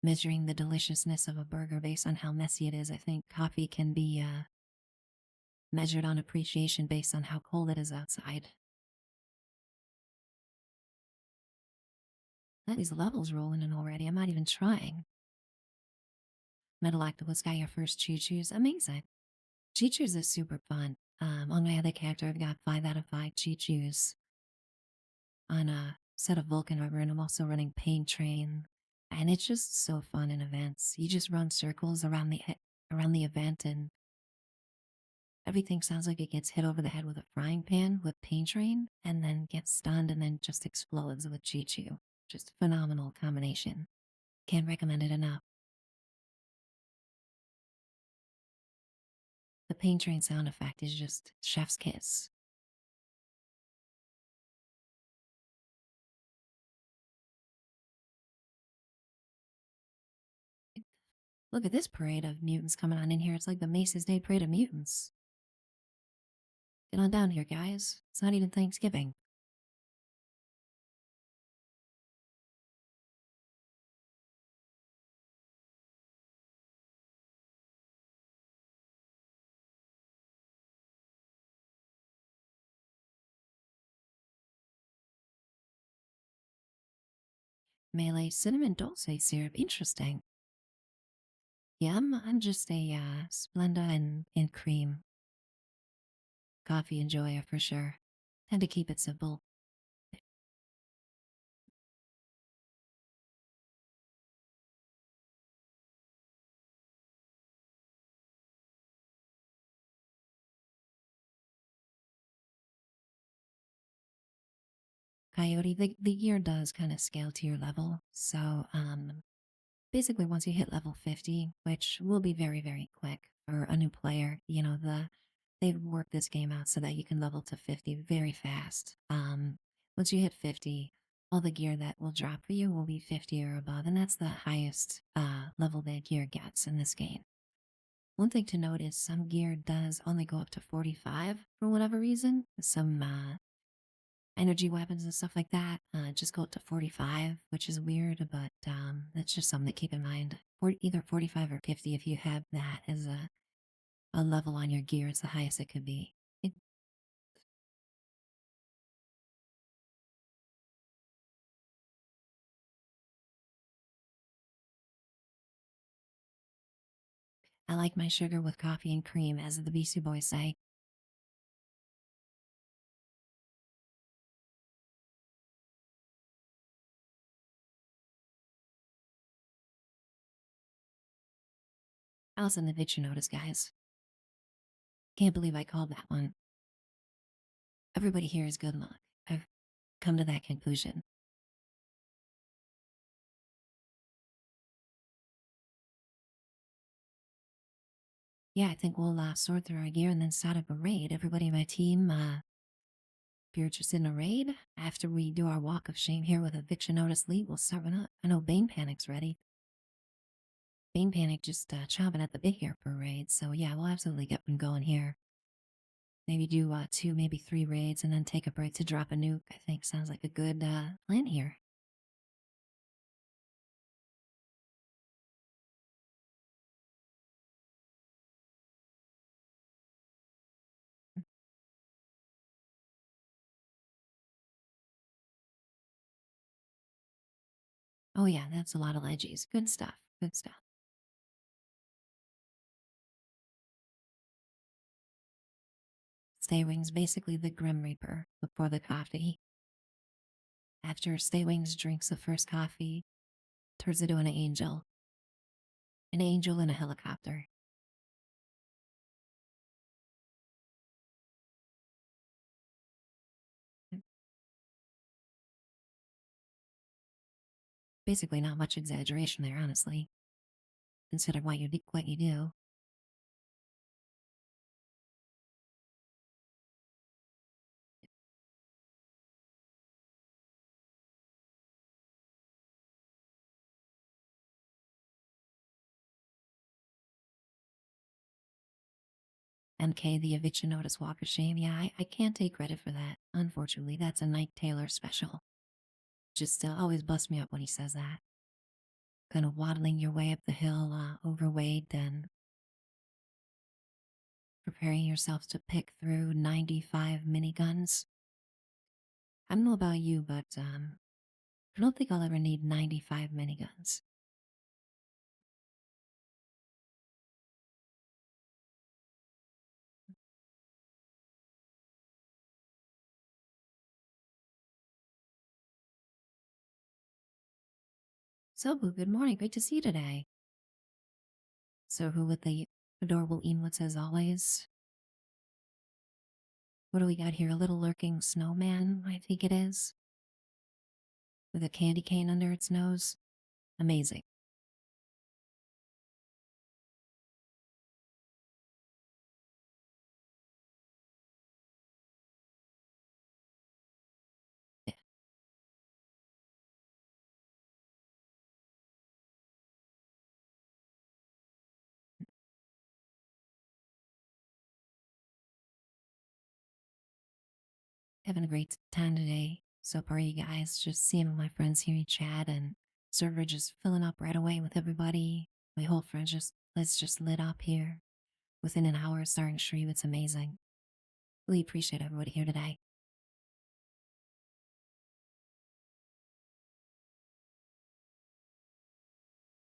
measuring the deliciousness of a burger based on how messy it is. I think coffee can be measured on appreciation based on how cold it is outside. These levels rolling in already. I'm not even trying. Metal Octopus got your first choo choos. Amazing. Choo choos is super fun. On my other character, I've got 5 out of 5 choo choos on a set of Vulcan rubber, and I'm also running Pain Train. And it's just so fun in events. You just run circles around the event, and everything sounds like it gets hit over the head with a frying pan with Pain Train, and then gets stunned, and then just explodes with Choo Choo. Just phenomenal combination. Can't recommend it enough. The pain train sound effect is just chef's kiss. Look at this parade of mutants coming on in here. It's like the Macy's Day Parade of Mutants. Get on down here, guys. It's not even Thanksgiving. Melee cinnamon dulce syrup. Interesting. Yeah, I'm just a Splenda and cream coffee enjoyer for sure. Tend to keep it simple. Coyote, the gear does kind of scale to your level. So, basically once you hit level 50, which will be very, very quick for a new player, they've worked this game out so that you can level to 50 very fast. Once you hit 50, all the gear that will drop for you will be 50 or above, and that's the highest level that gear gets in this game. One thing to note is some gear does only go up to 45 for whatever reason. Some energy weapons and stuff like that just go up to 45, which is weird, but that's just something to keep in mind. Either 45 or 50 if you have that as a level on your gear. It's the highest it could be. I like my sugar with coffee and cream, as the Beastie Boys say. I'll send the picture notice, guys. Can't believe I called that one. Everybody here is good luck. I've come to that conclusion. Yeah, I think we'll sort through our gear and then start up a raid. Everybody in my team, if you're interested in a raid, after we do our walk of shame here with eviction notice lead, we'll start one up. I know Bane Panic's ready. Bane Panic just chomping at the bit here for a raid, so yeah, we'll absolutely get one going here. Maybe do 2, maybe 3 raids and then take a break to drop a nuke. I think sounds like a good plan here. Oh yeah, that's a lot of leggies. Good stuff. Good stuff. Stay Wings, basically the Grim Reaper before the coffee. After Stay Wings drinks the first coffee, turns into an angel. An angel in a helicopter. Basically, not much exaggeration there, honestly. Consider what you do. MK, the eviction notice walk of shame. Yeah, I can't take credit for that. Unfortunately, that's a Night Taylor special. Just always busts me up when he says that. Kind of waddling your way up the hill, overweight, and preparing yourself to pick through 95 miniguns. I don't know about you, but I don't think I'll ever need 95 miniguns. So, Boo, good morning. Great to see you today. So, who with the adorable emotes as always? What do we got here? A little lurking snowman, I think it is, with a candy cane under its nose. Amazing. Having a great time today. So far, you guys, just seeing my friends here in chat and server just filling up right away with everybody. My whole friends just lit up here. Within an hour of starting stream, it's amazing. Really appreciate everybody here today.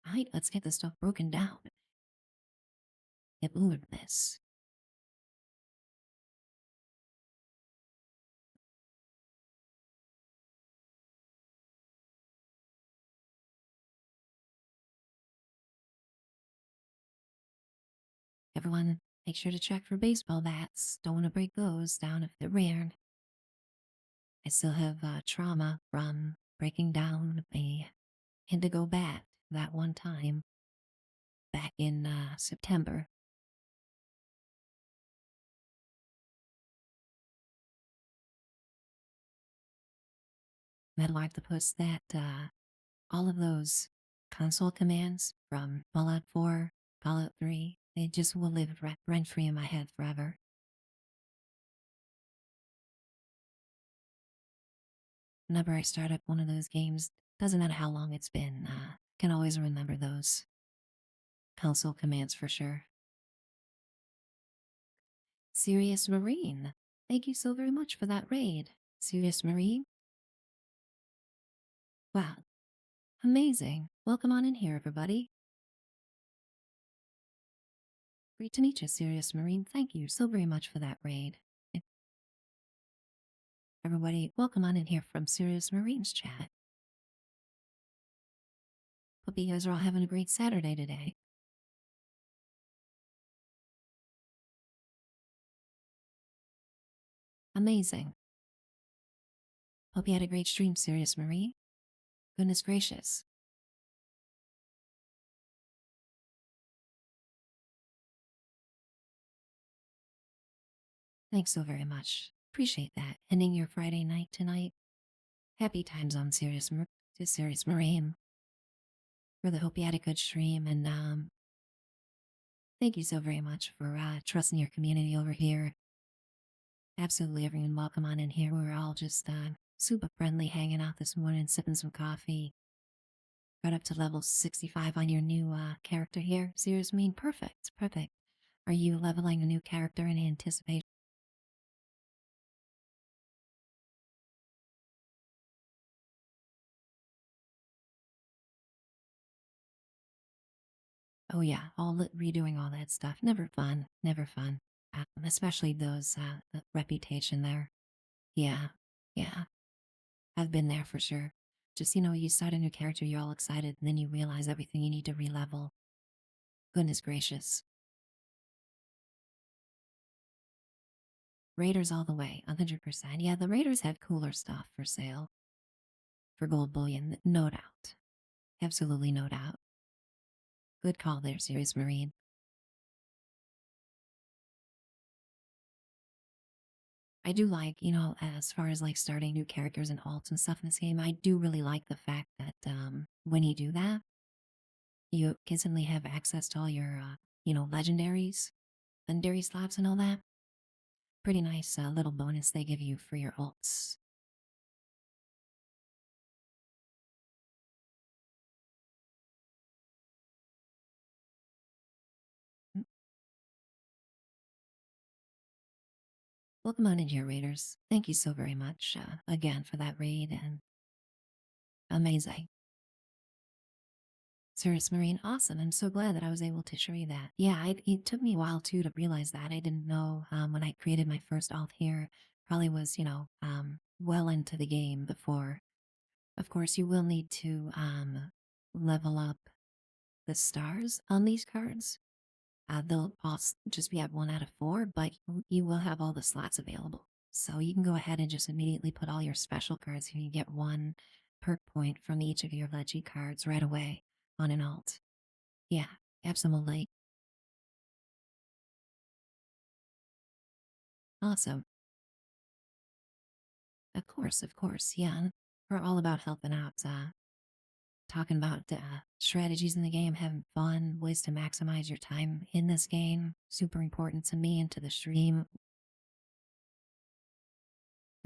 Alright, let's get this stuff broken down. Get moving this. Everyone, make sure to check for baseball bats. Don't want to break those down if they're rare. I still have trauma from breaking down a indigo bat that one time back in September. Metal Octopus, that all of those console commands from Fallout 4, Fallout 3, they just will live rent free in my head forever. Whenever I start up one of those games, doesn't matter how long it's been, can always remember those console commands for sure. Serious Marine, thank you so very much for that raid. Serious Marine? Wow, amazing. Welcome on in here, everybody. Great to meet you, Serious Marine. Thank you so very much for that raid. Everybody, welcome on in here from Serious Marines chat. Hope you guys are all having a great Saturday today. Amazing. Hope you had a great stream, Serious Marie. Goodness gracious. Thanks so very much. Appreciate that. Ending your Friday night tonight. Happy times on Serious Marine. Really hope you had a good stream, and thank you so very much for trusting your community over here. Absolutely everyone welcome on in here. We're all just super friendly, hanging out this morning, sipping some coffee. Got up to level 65 on your new character here. Serious Mean, perfect. Are you leveling a new character in anticipation? Oh yeah, redoing all that stuff. Never fun. Especially those the reputation there. Yeah, yeah. I've been there for sure. Just you start a new character, you're all excited, and then you realize everything you need to relevel. Goodness gracious. Raiders all the way, 100%. Yeah, the Raiders have cooler stuff for sale. For gold bullion, no doubt. Absolutely no doubt. Good call there, Serious Marine. I do like, as far as like starting new characters and alts and stuff in this game, I do really like the fact that when you do that, you instantly have access to all your, legendaries, legendary slots and all that. Pretty nice little bonus they give you for your alts. Mm. Welcome on in here, Raiders. Thank you so very much again for that raid, and amazing. Cirrus Marine, awesome. I'm so glad that I was able to show you that. Yeah, it took me a while too to realize that. I didn't know when I created my first alt here, probably was, well into the game before. Of course, you will need to level up the stars on these cards. They'll all just be at 1 out of 4, but you will have all the slots available. So you can go ahead and just immediately put all your special cards here. You get 1 perk point from each of your Legi cards right away on an alt. Yeah, absolutely. Awesome. Of course, yeah. We're all about helping out, talking about strategies in the game, having fun, ways to maximize your time in this game. Super important to me and to the stream.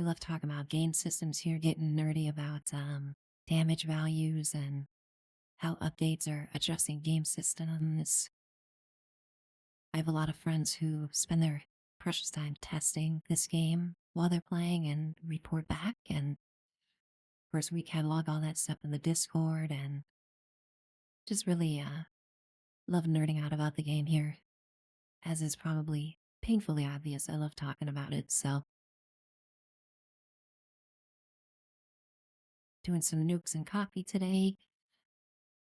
We love talking about game systems here, getting nerdy about damage values and how updates are adjusting game systems. I have a lot of friends who spend their precious time testing this game while they're playing and report back. And of course, we catalog all that stuff in the Discord and just really love nerding out about the game here, as is probably painfully obvious. I love talking about it. So, doing some nukes and coffee today.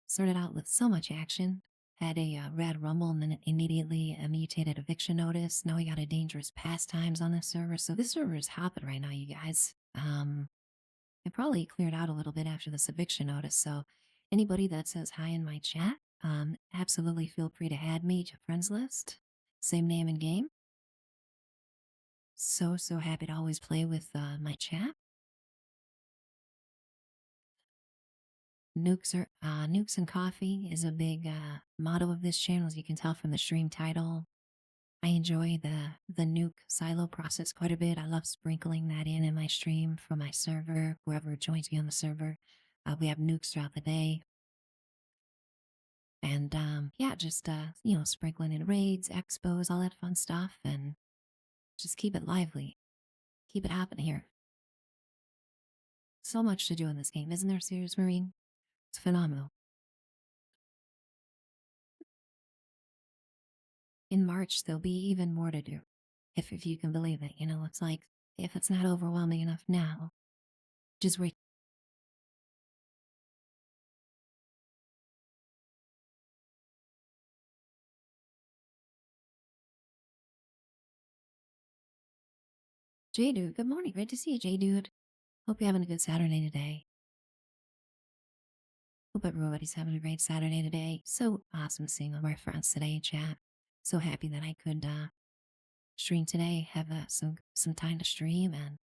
Started out with so much action. Had a rad rumble and then it immediately a mutated eviction notice. Now we got a dangerous pastimes on this server. So this server is hopping right now, you guys. It probably cleared out a little bit after this eviction notice. So anybody that says hi in my chat, absolutely feel free to add me to friends list. Same name and game. So happy to always play with my chat. Nukes and coffee is a big motto of this channel, as you can tell from the stream title. I enjoy the nuke silo process quite a bit. I love sprinkling that in my stream from my server, whoever joins me on the server. We have nukes throughout the day. And yeah, just sprinkling in raids, expos, all that fun stuff, and just keep it lively. Keep it happening here. So much to do in this game, isn't there, Serious Marine? It's phenomenal. In March, there'll be even more to do. If you can believe it, it's like, if it's not overwhelming enough now, just wait. J-Dude, good morning. Great to see you, J-Dude. Hope you're having a good Saturday today. Hope everybody's having a great Saturday today. So awesome seeing all my friends today in chat. So happy that I could stream today, have some time to stream. And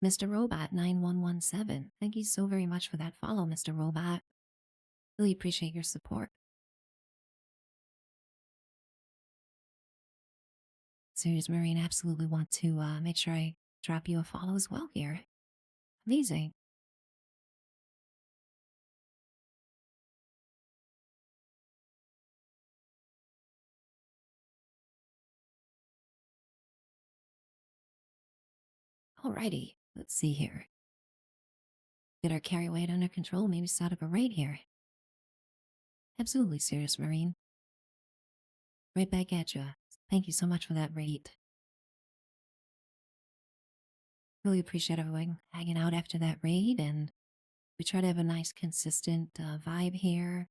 Mr. Robot 9117, thank you so very much for that follow, Mr. Robot. Really appreciate your support. Serious Marine, absolutely want to make sure I drop you a follow as well here. Amazing. Alrighty, let's see here. Get our carry weight under control, maybe start up a raid here. Absolutely, Serious Marine. Right back at you. Thank you so much for that raid. Really appreciate everyone hanging out after that raid, and we try to have a nice, consistent vibe here.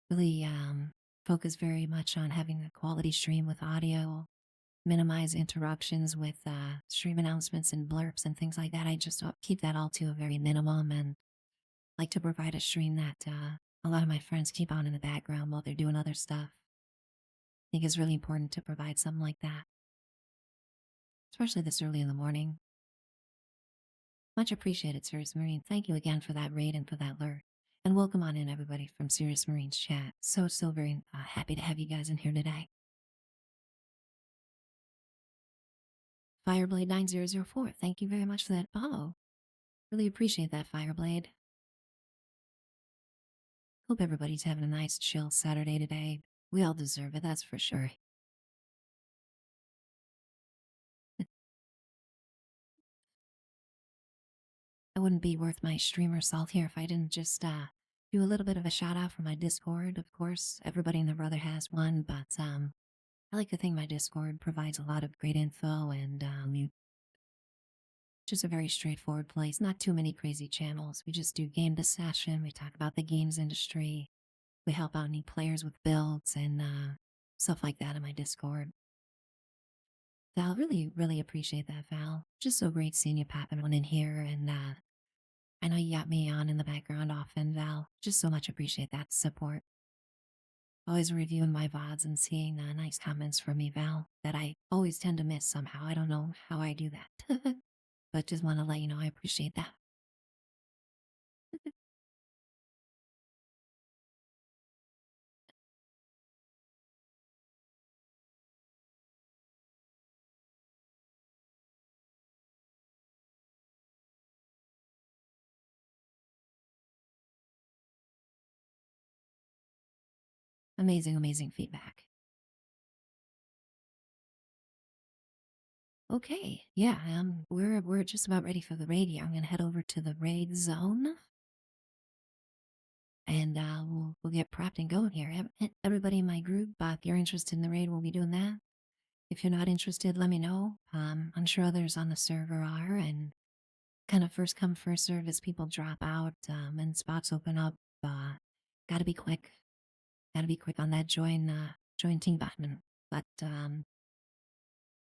Really focus very much on having a quality stream with audio, minimize interruptions with stream announcements and blurps and things like that. I just keep that all to a very minimum and like to provide a stream that a lot of my friends keep on in the background while they're doing other stuff. I think it's really important to provide something like that, especially this early in the morning. Much appreciated, Serious Marine. Thank you again for that raid and for that lure. And welcome on in, everybody, from Serious Marine's chat. So very happy to have you guys in here today. Fireblade 9004, thank you very much for that follow. Really appreciate that, Fireblade. Hope everybody's having a nice, chill Saturday today. We all deserve it, that's for sure. It wouldn't be worth my streamer salt here if I didn't just do a little bit of a shout out for my Discord. Of course, everybody and their brother has one, but I like to think my Discord provides a lot of great info and just a very straightforward place. Not too many crazy channels. We just do game discussion. We talk about the games industry. We help out new players with builds and stuff like that in my Discord. Val, really appreciate that, Val. Just so great seeing you popping one in here. And I know you got me on in the background often, Val. Just so much appreciate that support. Always reviewing my VODs and seeing nice comments from me, Val, that I always tend to miss somehow. I don't know how I do that. But just want to let you know I appreciate that. Amazing, amazing feedback. Okay, yeah, we're just about ready for the raid here. I'm gonna head over to the raid zone, and we'll get prepped and going here. Everybody in my group, if you're interested in the raid, we'll be doing that. If you're not interested, let me know. I'm sure others on the server are, and kind of first come first serve as people drop out and spots open up. Gotta be quick. Gotta be quick on that join team button. But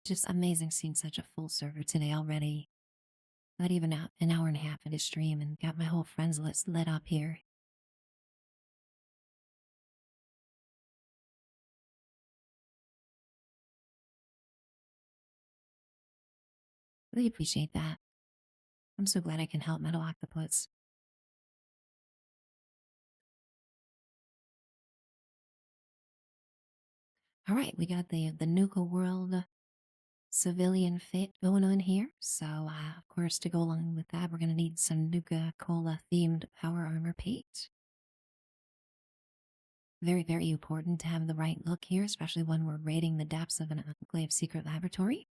just amazing seeing such a full server today already. Not even out an hour and a half into stream, and got my whole friends list lit up here. Really appreciate that. I'm so glad I can help Metal Octopus. All right, we got the Nuka World civilian fit going on here. So, of course, to go along with that, we're gonna need some Nuka Cola themed power armor paint. Very, very important to have the right look here, especially when we're raiding the depths of an enclave secret laboratory.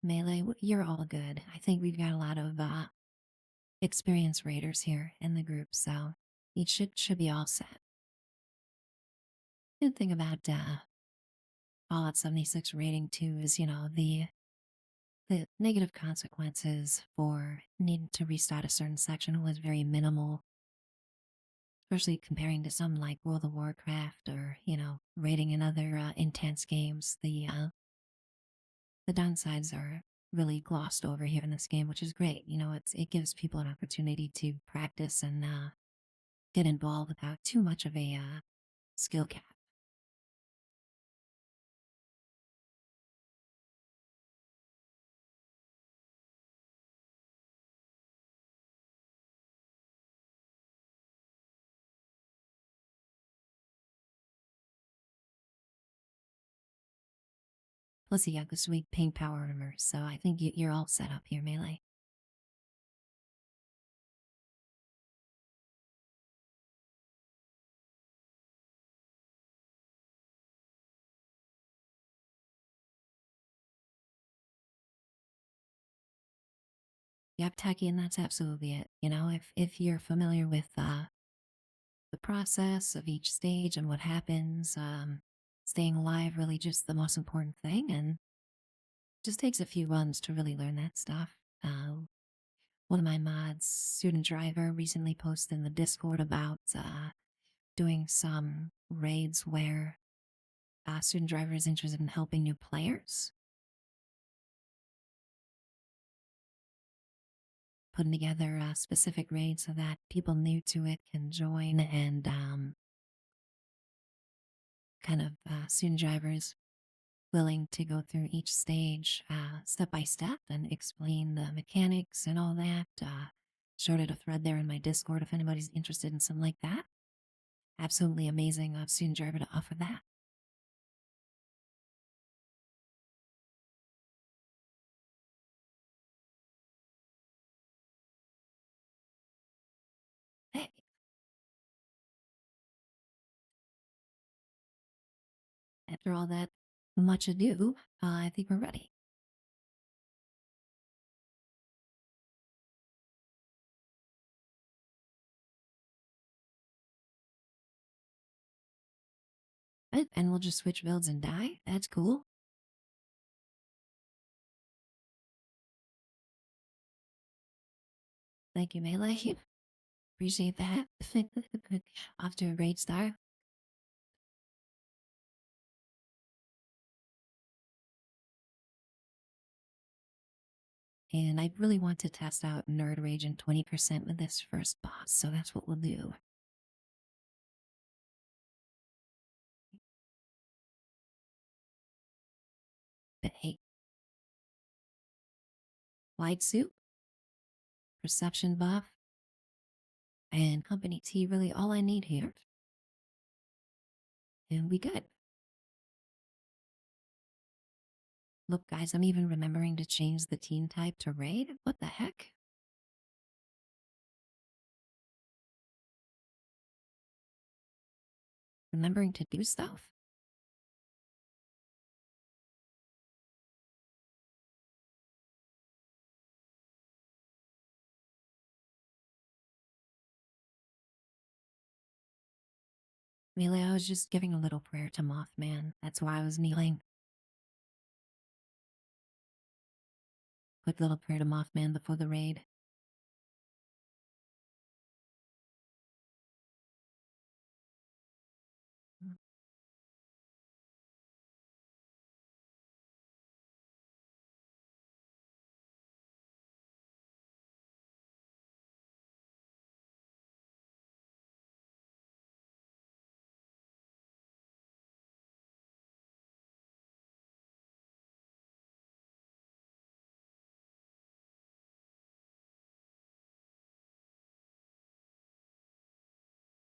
Melee, you're all good. I think we've got a lot of experienced raiders here in the group, so you should be all set. Good thing about Fallout 76 rating too is, the negative consequences for needing to restart a certain section was very minimal, especially comparing to some like World of Warcraft or, raiding in other intense games. The downsides are really glossed over here in this game, which is great. It gives people an opportunity to practice and get involved without too much of a skill cap. Plus, you got the sweet pink power armor, so I think you're all set up here, Melee. Yep, Techie, and that's absolutely it. If you're familiar with the process of each stage and what happens, staying alive really just the most important thing, and just takes a few runs to really learn that stuff. One of my mods, Student Driver, recently posted in the Discord about doing some raids where Student Driver is interested in helping new players, putting together specific raids so that people new to it can join, and kind of student drivers willing to go through each stage step by step and explain the mechanics and all that. Started a thread there in my Discord if anybody's interested in something like that. Absolutely amazing student driver to offer that. Hey, after all that much ado, I think we're ready. And we'll just switch builds and die. That's cool. Thank you, Melee. Appreciate that. Off to a great start. And I really want to test out Nerd Rage in 20% with this first boss, so that's what we'll do. But hey, Wide soup, perception buff, and company tea. Really all I need here. And we good. Look, guys, I'm even remembering to change the team type to raid. What the heck? Remembering to do stuff? Really, I was just giving a little prayer to Mothman. That's why I was kneeling. Quick little prayer to Mothman before the raid.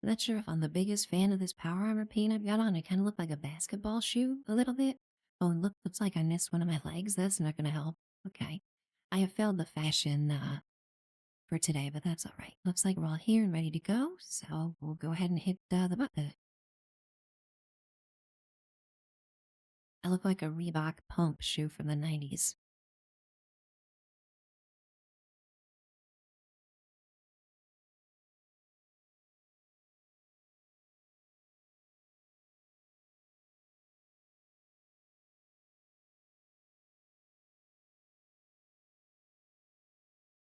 Not sure if I'm the biggest fan of this power armor paint I've got on. It kind of looked like a basketball shoe a little bit. Oh, and look, looks like I missed one of my legs. That's not going to help. Okay. I have failed the fashion for today, but that's all right. Looks like we're all here and ready to go, so we'll go ahead and hit the button. I look like a Reebok pump shoe from the 90s.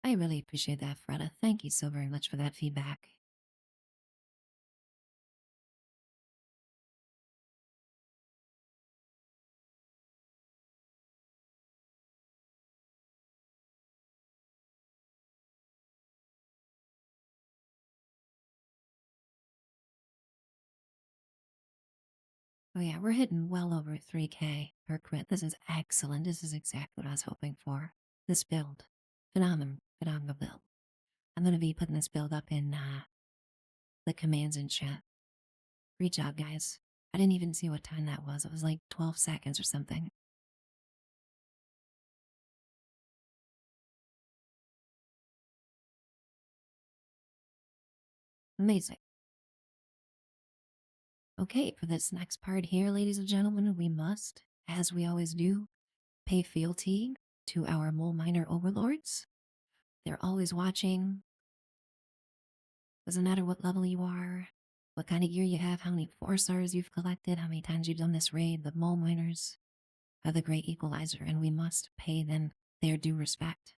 I really appreciate that, Freda. Thank you so very much for that feedback. Oh yeah, we're hitting well over 3K per crit. This is excellent. This is exactly what I was hoping for. This build. Phenomenal build. I'm gonna be putting this build up in the commands in chat. Great job, guys. I didn't even see what time that was. It was like 12 seconds or something. Amazing. Okay, for this next part here, ladies and gentlemen, we must, as we always do, pay fealty to our mole miner overlords. They're always watching. Doesn't matter what level you are, what kind of gear you have, how many 4 stars you've collected, how many times you've done this raid. The mole miners are the great equalizer, and we must pay them their due respect.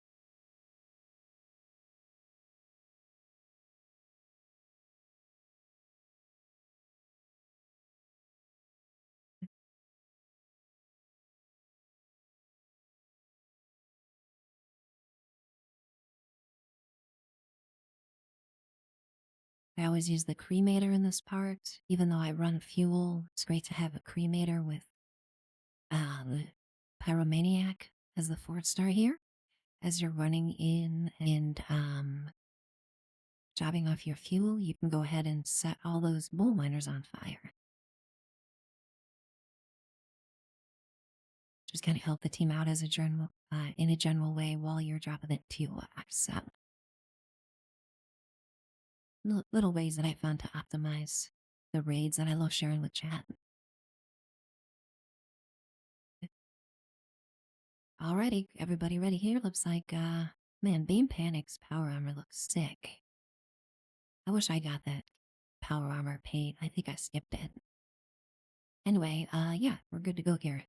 I always use the cremator in this part. Even though I run fuel, it's great to have a cremator with the pyromaniac as the 4th star here. As you're running in and jobbing off your fuel, you can go ahead and set all those mole miners on fire. Just kind of help the team out as a general, in a general way while you're dropping it to wax. Little ways that I found to optimize the raids that I love sharing with chat. Alrighty, everybody ready here? Looks like, man, Beam Panic's power armor looks sick. I wish I got that power armor paint. I think I skipped it. Anyway, yeah, we're good to go here.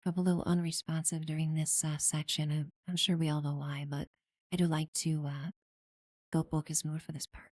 I'm a little unresponsive during this section. I'm sure we all know why, but I do like to go focus more for this part.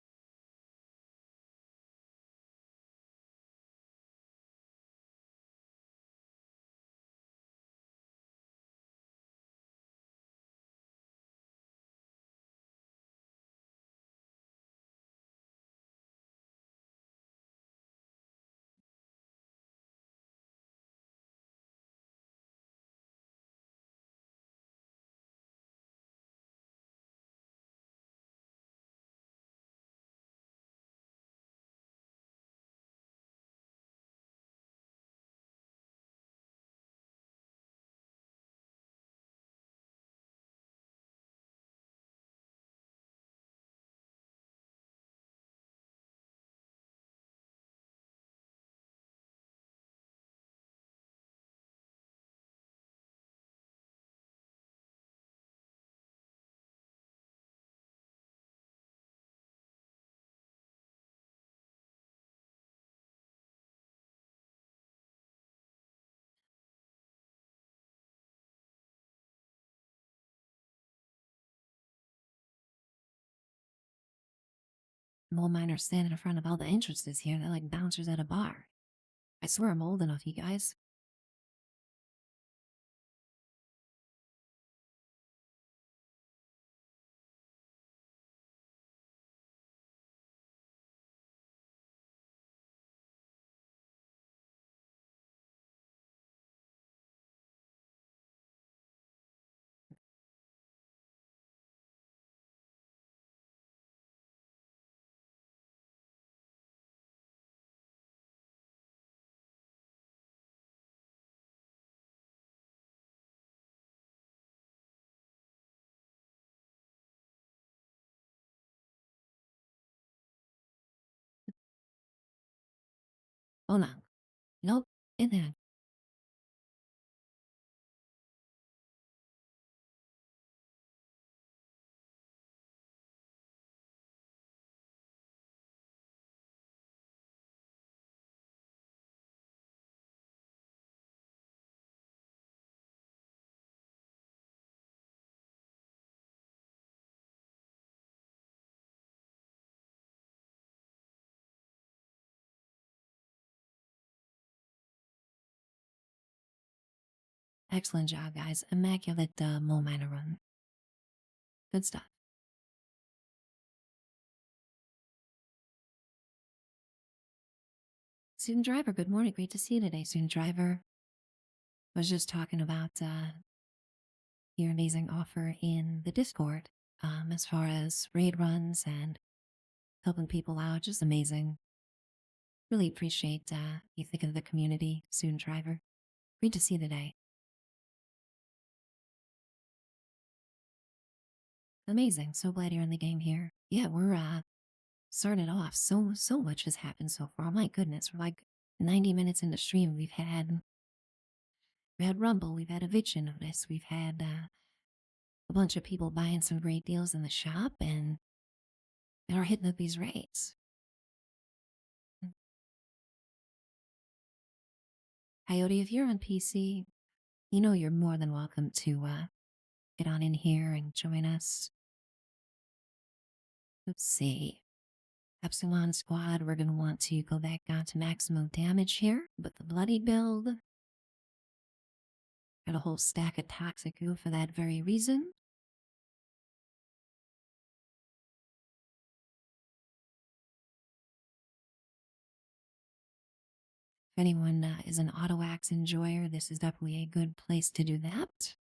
Mole miners standing in front of all the entrances here. They're like bouncers at a bar. I swear I'm old enough, you guys. Hold on. Nope. In there. Excellent job, guys. Immaculate mole miner run. Good stuff. Student driver, good morning. Great to see you today, student driver. Was just talking about your amazing offer in the Discord as far as raid runs and helping people out. Just amazing. Really appreciate you thinking of the community, student driver. Great to see you today. Amazing. So glad you're in the game here. Yeah, we're started off. So much has happened so far. My goodness, we're like 90 minutes into stream. We've had Rumble, we've had eviction notice, we've had a bunch of people buying some great deals in the shop and are hitting up these raids. Coyote, if you're on PC, you know you're more than welcome to get on in here and join us. Let's see. Epsilon Squad, we're going to want to go back down to maximum damage here, but the bloody build. Got a whole stack of toxic goo for that very reason. If anyone is an auto axe enjoyer, this is definitely a good place to do that.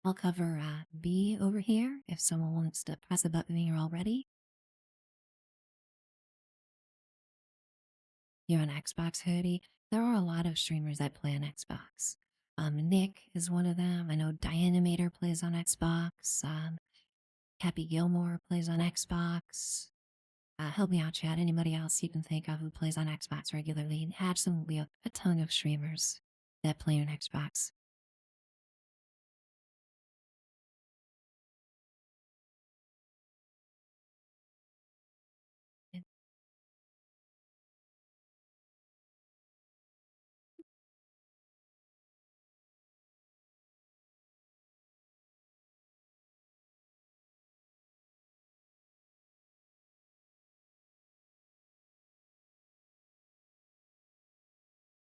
I'll cover B over here if someone wants to press a button here already. You're on Xbox Hoodie. There are a lot of streamers that play on Xbox. Nick is one of them. I know Dianimator plays on Xbox. Happy Gilmore plays on Xbox. Help me out, chat. Anybody else you can think of who plays on Xbox regularly? Absolutely a ton of streamers that play on Xbox.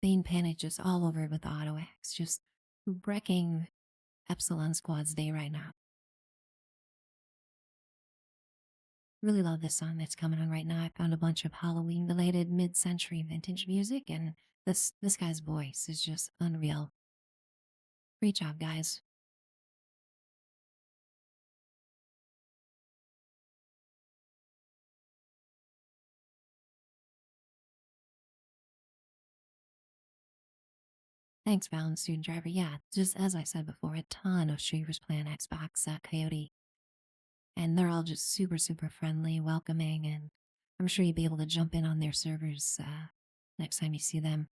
Bane Panic just all over it with the auto X, just wrecking Epsilon Squad's day right now. Really love this song that's coming on right now. I found a bunch of Halloween related mid-century vintage music, and this guy's voice is just unreal. Great job, guys. Thanks, Valen Student Driver. Yeah, just as I said before, a ton of streamers playing Xbox Coyote, and they're all just super, super friendly, welcoming, and I'm sure you'd be able to jump in on their servers next time you see them.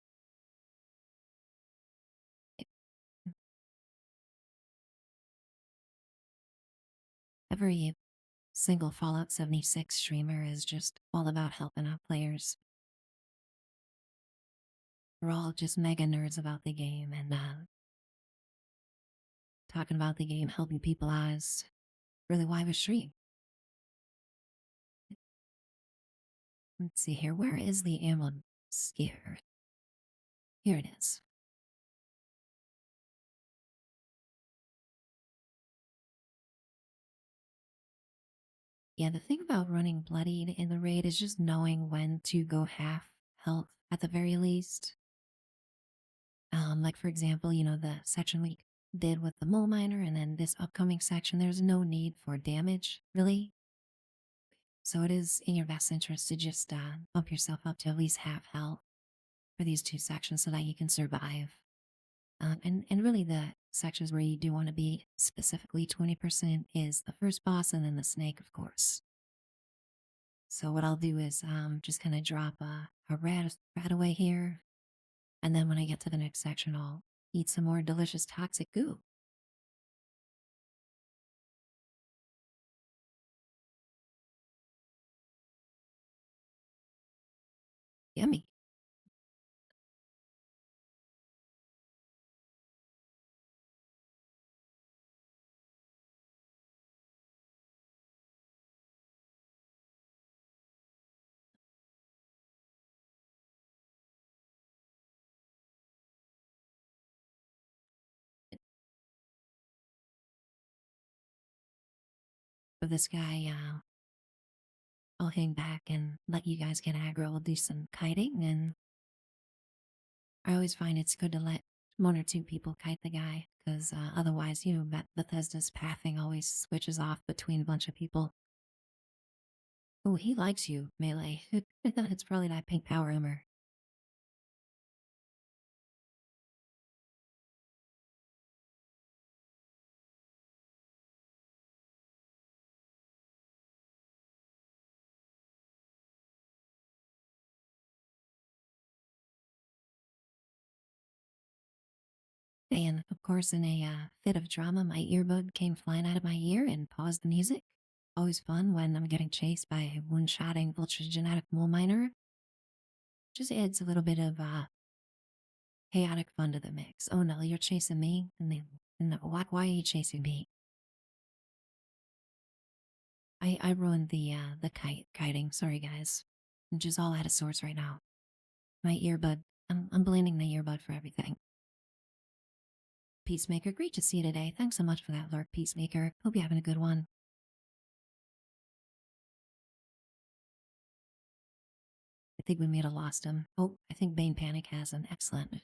Every single Fallout 76 streamer is just all about helping out players. We're all just mega nerds about the game, and talking about the game, helping people out is really why we stream. Let's see here. Where is the ammo scare? Here it is. Yeah, the thing about running bloodied in the raid is just knowing when to go half health at the very least. Like for example, the section we did with the mole miner, and then this upcoming section, there's no need for damage, really. So it is in your best interest to just bump yourself up to at least half health for these two sections so that you can survive. And really the sections where you do want to be specifically 20% is the first boss and then the snake, of course. So what I'll do is just kind of drop a rat away here, and then when I get to the next section, I'll eat some more delicious toxic goo. Yummy. For this guy, I'll hang back and let you guys get aggro. We'll do some kiting, and I always find it's good to let one or two people kite the guy, because otherwise, Bethesda's pathing always switches off between a bunch of people. Oh, he likes you, Melee. It's probably that pink power armor. And of course, in a fit of drama, my earbud came flying out of my ear and paused the music. Always fun when I'm getting chased by a one-shotting ultra genetic mole miner. Just adds a little bit of chaotic fun to the mix. Oh no, you're chasing me? No, why are you chasing me? I ruined the kiting. Sorry guys. I'm just all out of sorts right now. My earbud. I'm blaming the earbud for everything. Peacemaker, great to see you today. Thanks so much for that lurk, Peacemaker. Hope you're having a good one. I think we may have lost him. Oh, I think Bane Panic has him. Excellent.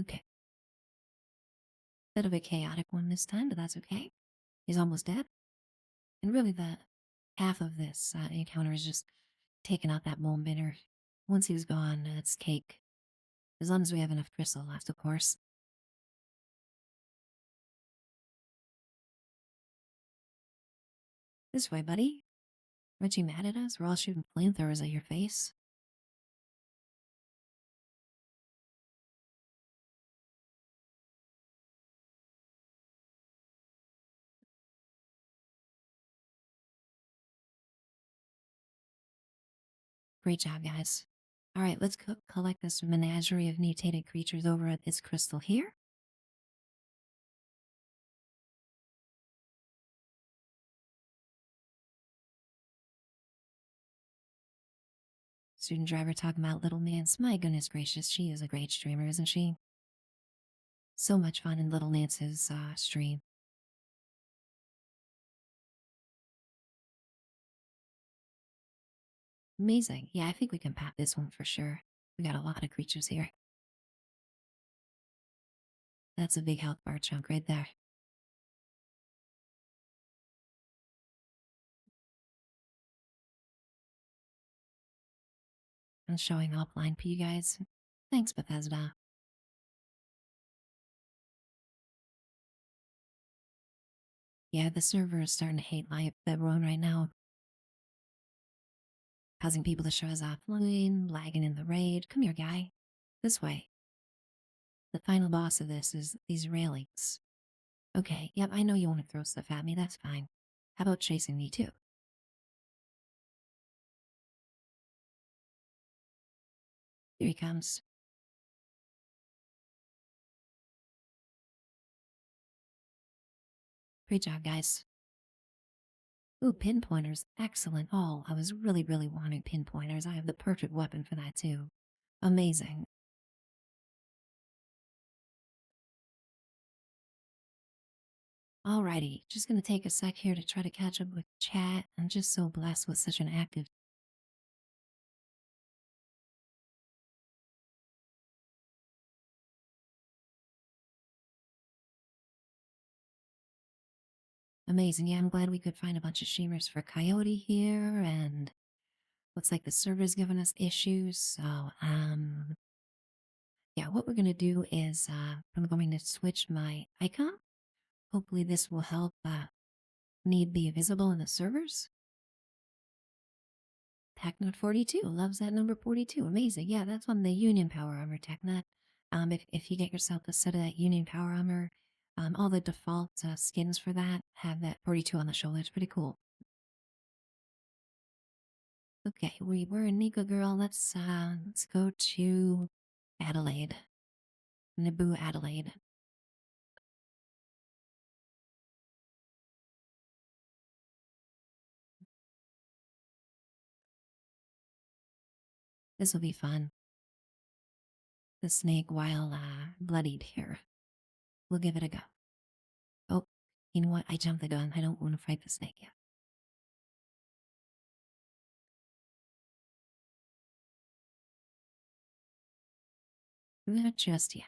Okay. Bit of a chaotic one this time, but that's okay. He's almost dead. And really, the half of this encounter is just taking out that mole bitter. Once he's gone, it's cake. As long as we have enough crystal left, of course. This way, buddy. Aren't you mad at us? We're all shooting flamethrowers at your face. Great job, guys. All right, let's collect this menagerie of mutated creatures over at this crystal here. Student driver talking about Little Nance. My goodness gracious, she is a great streamer, isn't she? So much fun in Little Nance's stream. Amazing. Yeah, I think we can pop this one for sure. We got a lot of creatures here. That's a big health bar chunk right there. I'm showing offline for you guys. Thanks, Bethesda. Yeah, the server is starting to hate live everyone right now. Causing people to show us offline, lagging in the raid. Come here, guy. This way. The final boss of this is these railings. Okay, yep, I know you want to throw stuff at me, that's fine. How about chasing me too? Here he comes. Great job, guys. Ooh, pinpointers. Excellent. Oh, I was really wanting pinpointers. I have the perfect weapon for that too. Amazing. Alrighty, just gonna take a sec here to try to catch up with chat. I'm just so blessed with such an active. Amazing. Yeah, I'm glad we could find a bunch of streamers for Coyote here, and looks like the server's giving us issues. So, yeah, what we're gonna do is, I'm going to switch my icon. Hopefully this will help, need be visible in the servers. TechNut 42 loves that number 42. Amazing. Yeah, that's on the Union Power Armor TechNut. If you get yourself a set of that Union Power Armor, all the default skins for that have that 42 on the shoulder. It's pretty cool. Okay, we were in Nika Girl. Let's go to Adelaide. Naboo, Adelaide. This will be fun. The snake while bloodied here. We'll give it a go. Oh, you know what? I jumped the gun. I don't want to fight the snake yet. Not just yet.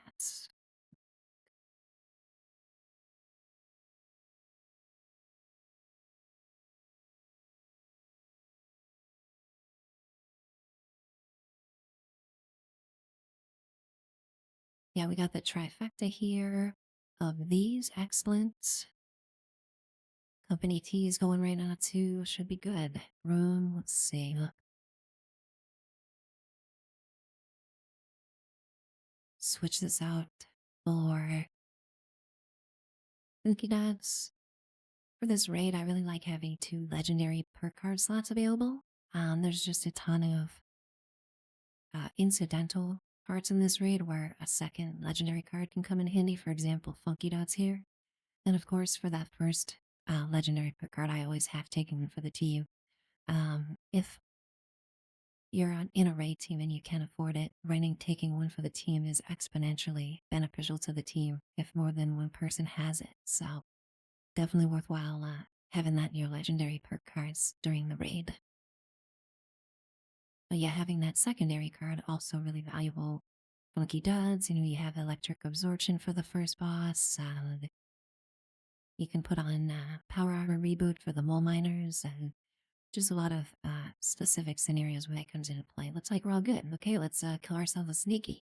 Yeah, we got the trifecta here of these. Excellent. Company T is going right now too. Should be good. Room, let's see. Switch this out for Ookie Dots. For this raid, I really like having 2 legendary perk card slots available. There's just a ton of incidental parts in this raid where a second legendary card can come in handy. For example, Funky Dots here. And of course, for that first legendary perk card, I always have taken for the team. If you're in a raid team and you can't afford it, taking one for the team is exponentially beneficial to the team if more than one person has it. So definitely worthwhile having that in your legendary perk cards during the raid. But yeah, having that secondary card also really valuable. Funky Duds, you have electric absorption for the first boss. You can put on Power Armor Reboot for the mole miners, and just a lot of specific scenarios where that comes into play. Looks like we're all good. Okay, let's kill ourselves a sneaky.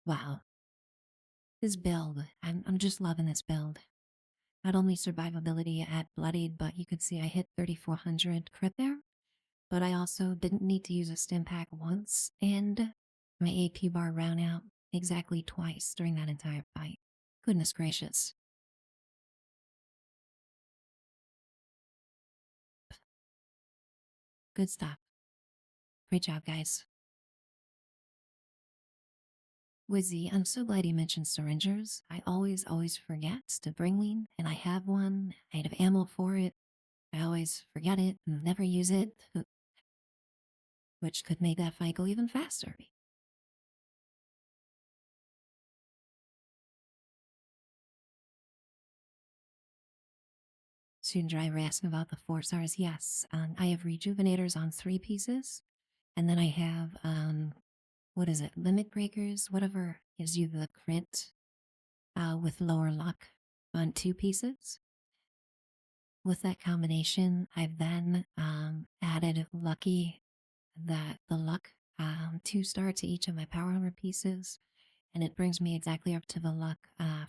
Wow. This build, I'm just loving this build. Not only survivability at Bloodied, but you could see I hit 3400 crit there. But I also didn't need to use a stim pack once, and my AP bar ran out exactly twice during that entire fight. Goodness gracious. Good stuff. Great job, guys. Wizzy, I'm so glad you mentioned syringers. I always forget to bring one, and I have one. I have ammo for it. I always forget it and never use it, which could make that fight go even faster. Student driver asking about the 4 stars. Yes, I have rejuvenators on 3 pieces, and then I have what is it? Limit breakers, whatever gives you the crit with lower luck on 2 pieces. With that combination, I've then added lucky the luck 2 star to each of my power armor pieces, and it brings me exactly up to the luck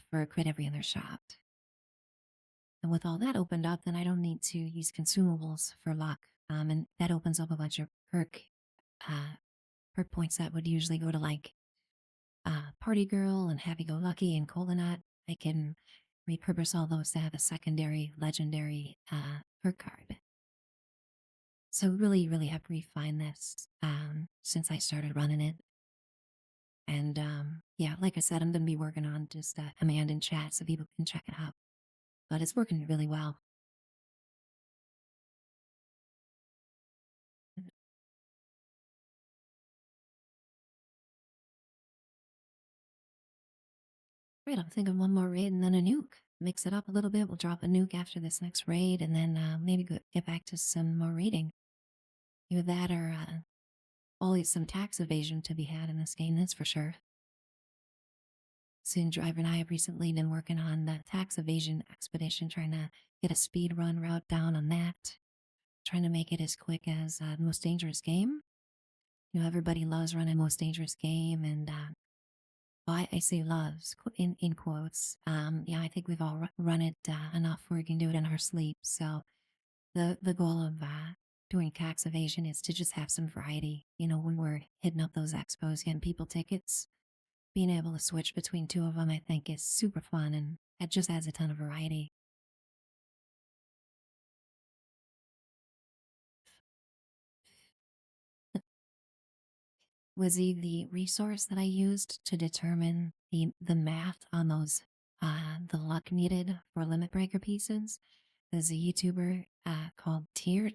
for a crit every other shot. And with all that opened up, then I don't need to use consumables for luck. And that opens up a bunch of uh, perk points that would usually go to like Party Girl and Happy Go Lucky and Cola Nut. I can repurpose all those to have a secondary legendary perk card. So really have refined this since I started running it. And yeah, like I said, I'm gonna be working on just command and chat so people can check it out. But it's working really well. Great, I'm thinking one more raid and then a nuke. Mix it up a little bit. We'll drop a nuke after this next raid, and then maybe get back to some more raiding. Either that or always some tax evasion to be had in this game, that's for sure. Sin Driver and I have recently been working on the tax evasion expedition, trying to get a speed run route down on that. Trying to make it as quick as Most Dangerous Game. You know, everybody loves running Most Dangerous Game, and well, I say loves in quotes. Yeah, I think we've all run it enough where we can do it in our sleep. So the goal of doing tax evasion is to just have some variety. You know, when we're hitting up those expos, getting people tickets, being able to switch between 2 of them, I think is super fun, and it just adds a ton of variety. Wizzy, the resource that I used to determine the math on those the luck needed for limit breaker pieces is a YouTuber called Tyr,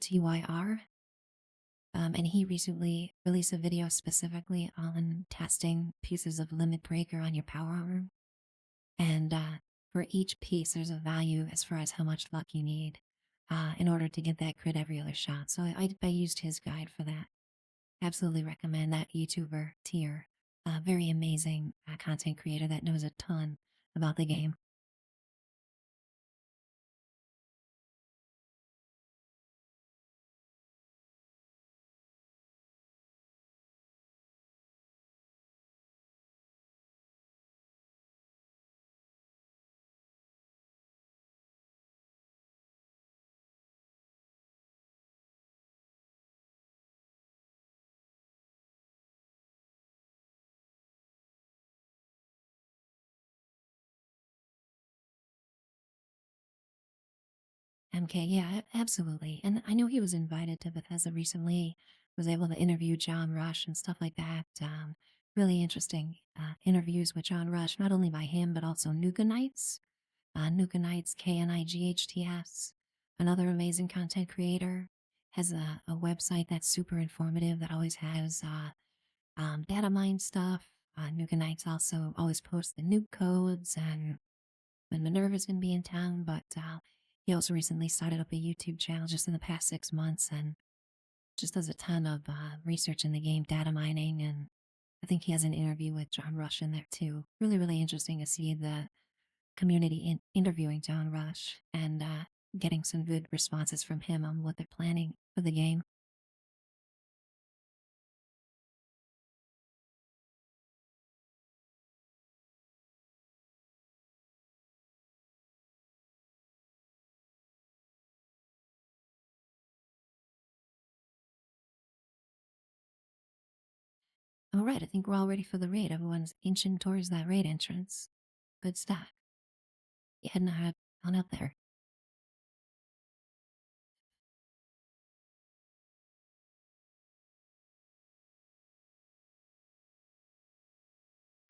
and he recently released a video specifically on testing pieces of limit breaker on your power armor. And for each piece, there's a value as far as how much luck you need in order to get that crit every other shot. So I used his guide for that. Absolutely recommend that YouTuber Tier. Very amazing content creator that knows a ton about the game. MK, yeah, absolutely. And I know he was invited to Bethesda recently, was able to interview John Rush and stuff like that. Really interesting interviews with John Rush, not only by him, but also Nukes, Nukenites, Knights, another amazing content creator, has a website that's super informative that always has data mine stuff. Nukenites also always posts the nuke codes and when Minerva's going to be in town, but he also recently started up a YouTube channel just in the past 6 months and just does a ton of research in the game, data mining, and I think he has an interview with John Rush in there too. Really interesting to see the community interviewing John Rush and getting some good responses from him on what they're planning for the game. right, I think we're all ready for the raid. Everyone's inching towards that raid entrance. Good stuff. You heading on up there.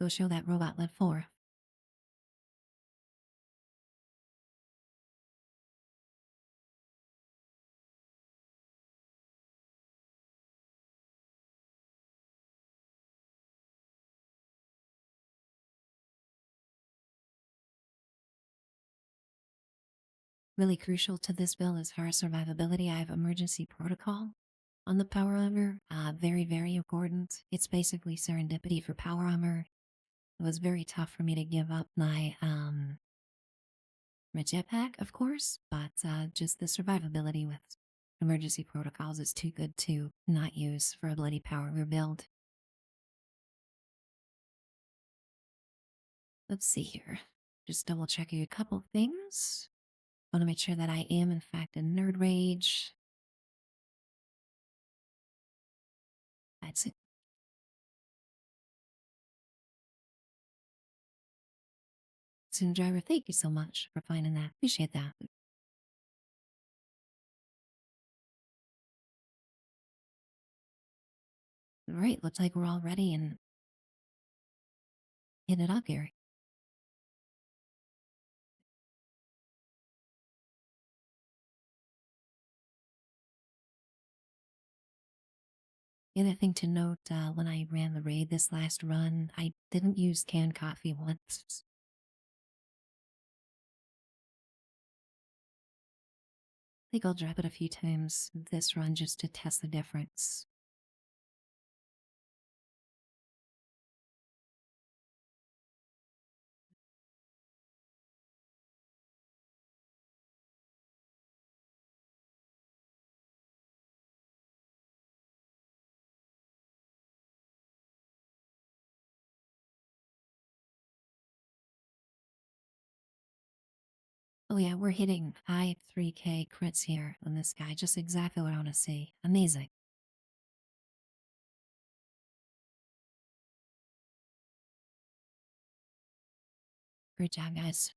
Go show that robot lead 4. Really crucial to this build as far as survivability, I have emergency protocol on the power armor. Very, very important. It's basically serendipity for power armor. It was very tough for me to give up my jetpack, of course, but just the survivability with emergency protocols is too good to not use for a bloody power rebuild. Let's see here. Just double checking a couple things. Want to make sure that I am in fact in nerd rage. That's it. Soon driver, thank you so much for finding that. Appreciate that. All right, looks like we're all ready and hit it up, Gary. The other thing to note, when I ran the raid this last run, I didn't use canned coffee once. I think I'll drop it a few times this run just to test the difference. Oh yeah, we're hitting high 3K crits here on this guy. Just exactly what I want to see. Amazing. Great job, guys.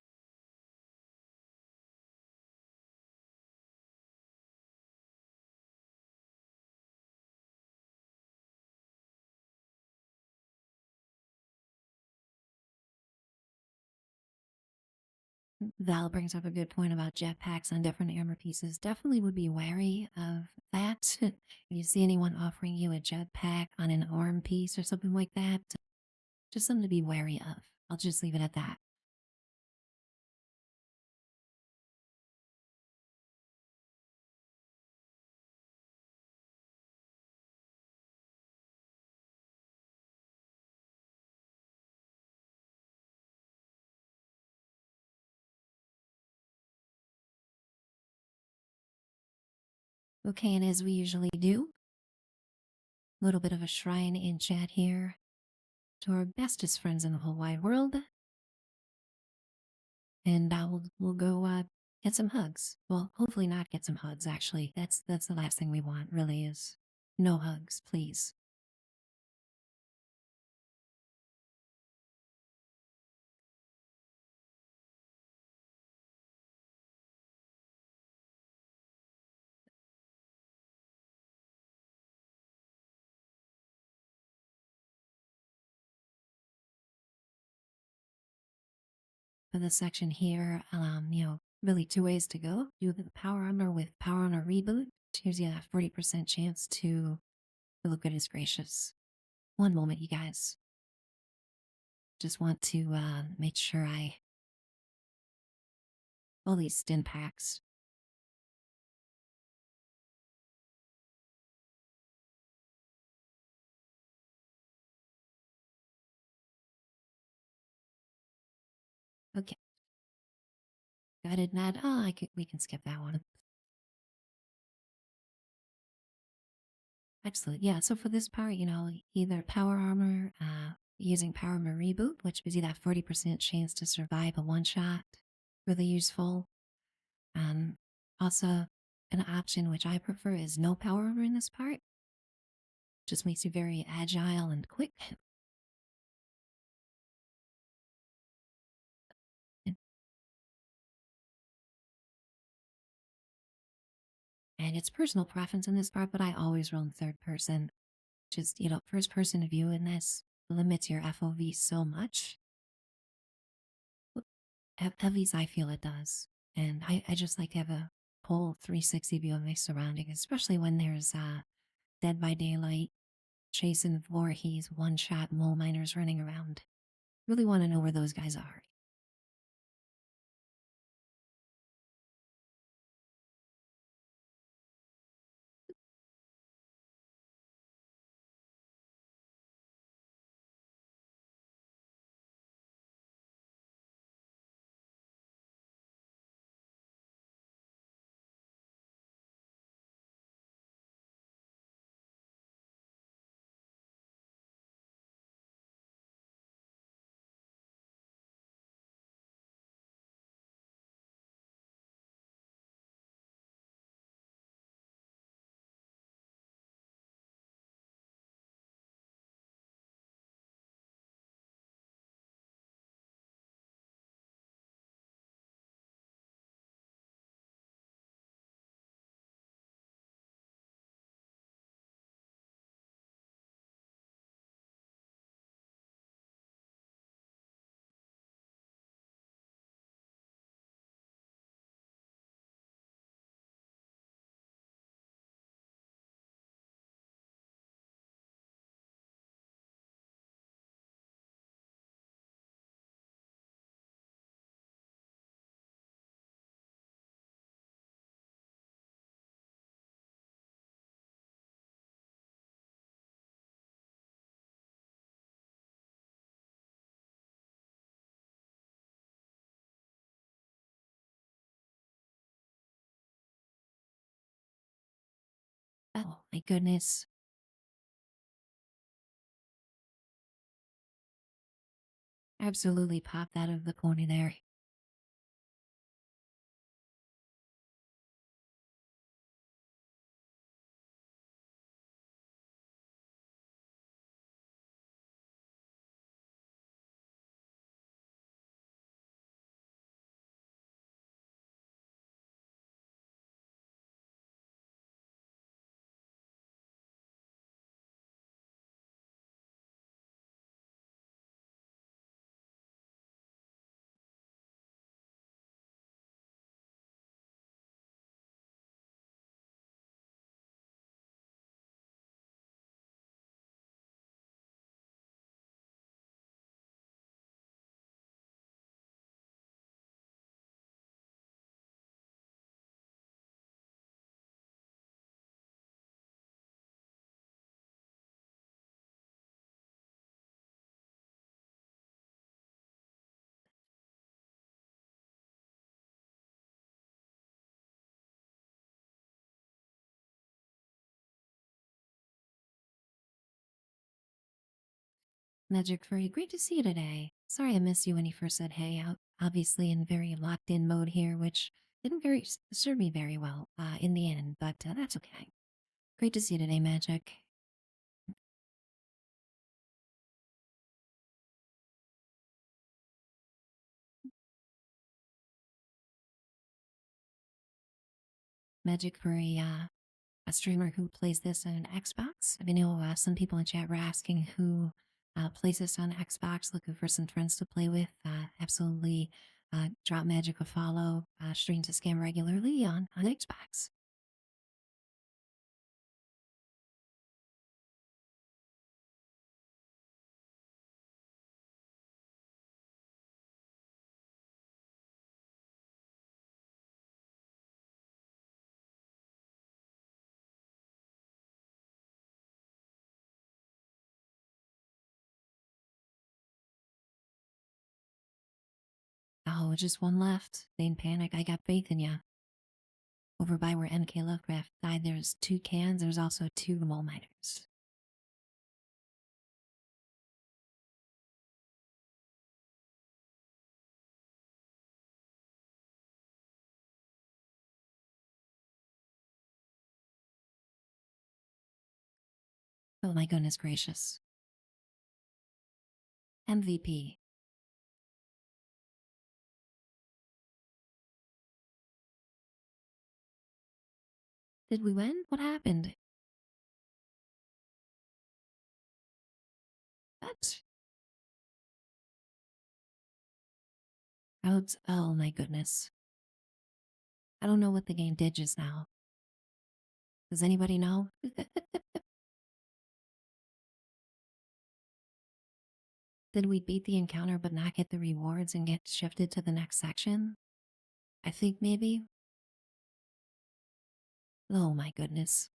Val brings up a good point about jetpacks on different armor pieces. Definitely would be wary of that. If you see anyone offering you a jetpack on an arm piece or something like that, just something to be wary of. I'll just leave it at that. Okay, and as we usually do, a little bit of a shrine in chat here to our bestest friends in the whole wide world. And we'll go get some hugs. Well, hopefully not get some hugs. Actually, that's the last thing we want. Really is no hugs, please. For this section here, really two ways to go. Do the power armor with power armor reboot. Gives you a 40% chance to look goodness gracious. One moment, you guys. Just want to make sure all these stin packs. Okay. Guided Nad. Oh, we can skip that one. Excellent. Yeah, so for this part, either power armor, using power armor reboot, which gives you that 40% chance to survive a one shot. Really useful. Also, an option which I prefer is no power armor in this part. just makes you very agile and quick. And and it's personal preference in this part, but I always roll in third person. Just, first person view in this limits your FOV so much. At least I feel it does. And I just like to have a whole 360 view of my surroundings, especially when there's Dead by Daylight, Jason Voorhees, one shot mole miners running around. Really want to know where those guys are. Oh my goodness. Absolutely popped out of the corner there. Magic Furry, great to see you today. Sorry I missed you when you first said hey. Obviously in very locked in mode here, which didn't very serve me very well in the end, but that's okay. Great to see you today, Magic. Magic Furry, a streamer who plays this on Xbox. I know some people in chat were asking who plays this on Xbox, looking for some friends to play with. Absolutely drop Magic a follow, streams a scam regularly on Xbox. Oh, just one left. Ain't panic. I got faith in ya. Over by where MK Lovecraft died, there's two cans. There's also two mole miners. Oh my goodness gracious. MVP. Did we win? What happened? What? Oh my goodness. I don't know what the game did just now. Does anybody know? Did we beat the encounter but not get the rewards and get shifted to the next section? I think maybe. Oh my goodness.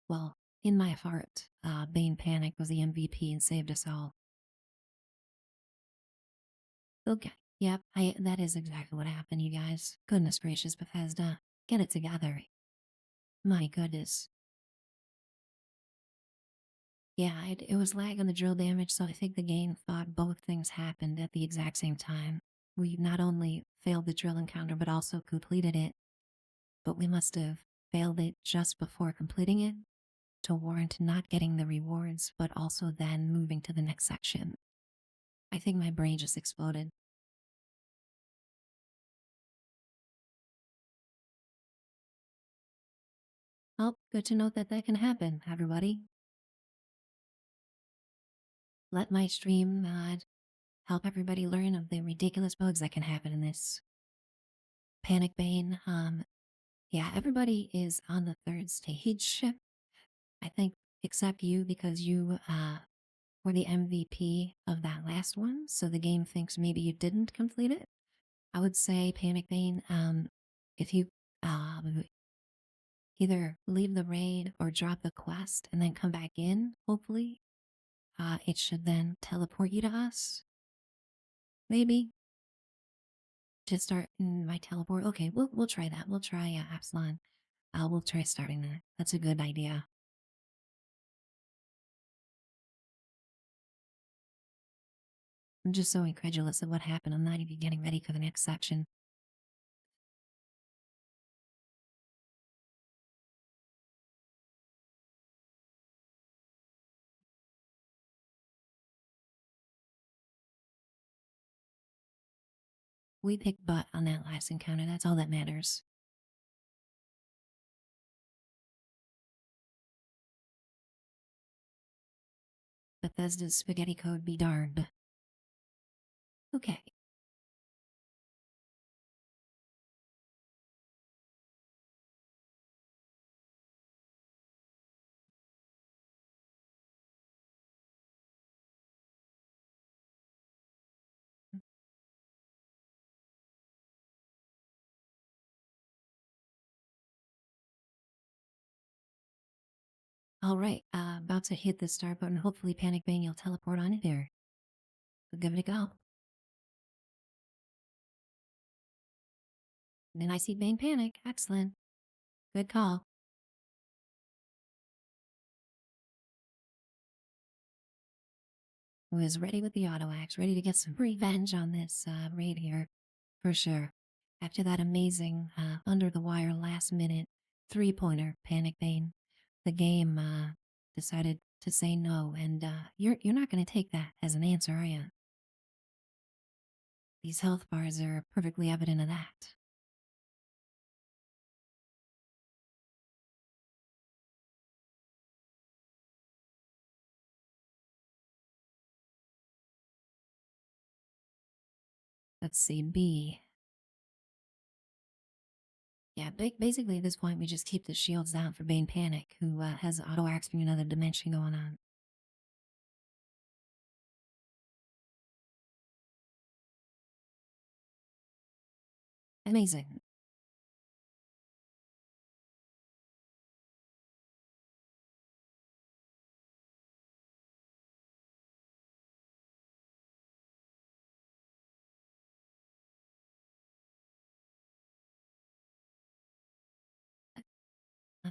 Well, in my heart, Bane Panic was the MVP and saved us all. Okay. Yep, that is exactly what happened, you guys. Goodness gracious, Bethesda. Get it together. My goodness. Yeah, it was lag on the drill damage, so I think the game thought both things happened at the exact same time. We not only failed the drill encounter, but also completed it. But we must have failed it just before completing it to warrant not getting the rewards, but also then moving to the next section. I think my brain just exploded. Oh, good to note that that can happen, everybody. Let my stream help everybody learn of the ridiculous bugs that can happen in this. Panic Bane, yeah, everybody is on the third stage. I think, except you, because you were the MVP of that last one, so the game thinks maybe you didn't complete it. I would say, Panic Bane, if you uh, either leave the raid or drop the quest and then come back in, hopefully, it should then teleport you to us. Maybe to start in my teleport. Okay, we'll try that. We'll try Absalon. We'll try starting that. That's a good idea. I'm just so incredulous at what happened. I'm not even getting ready for the next section. We picked butt on that last encounter. That's all that matters. Bethesda's spaghetti code be darned. Okay. All right. About to hit the start button. Hopefully, Panic Bang, you'll teleport on in there. We'll give it a go. Then I see Bang Panic. Excellent. Good call. Was ready with the auto axe, ready to get some revenge on this raid here, for sure. After that amazing under the wire last minute 3-pointer, Panic Bane, the game decided to say no, and you're not going to take that as an answer, are you? These health bars are perfectly evident of that. Let's see, B. Yeah, basically at this point we just keep the shields down for Bane Panic, who has auto axe from another dimension going on. Amazing. Uh,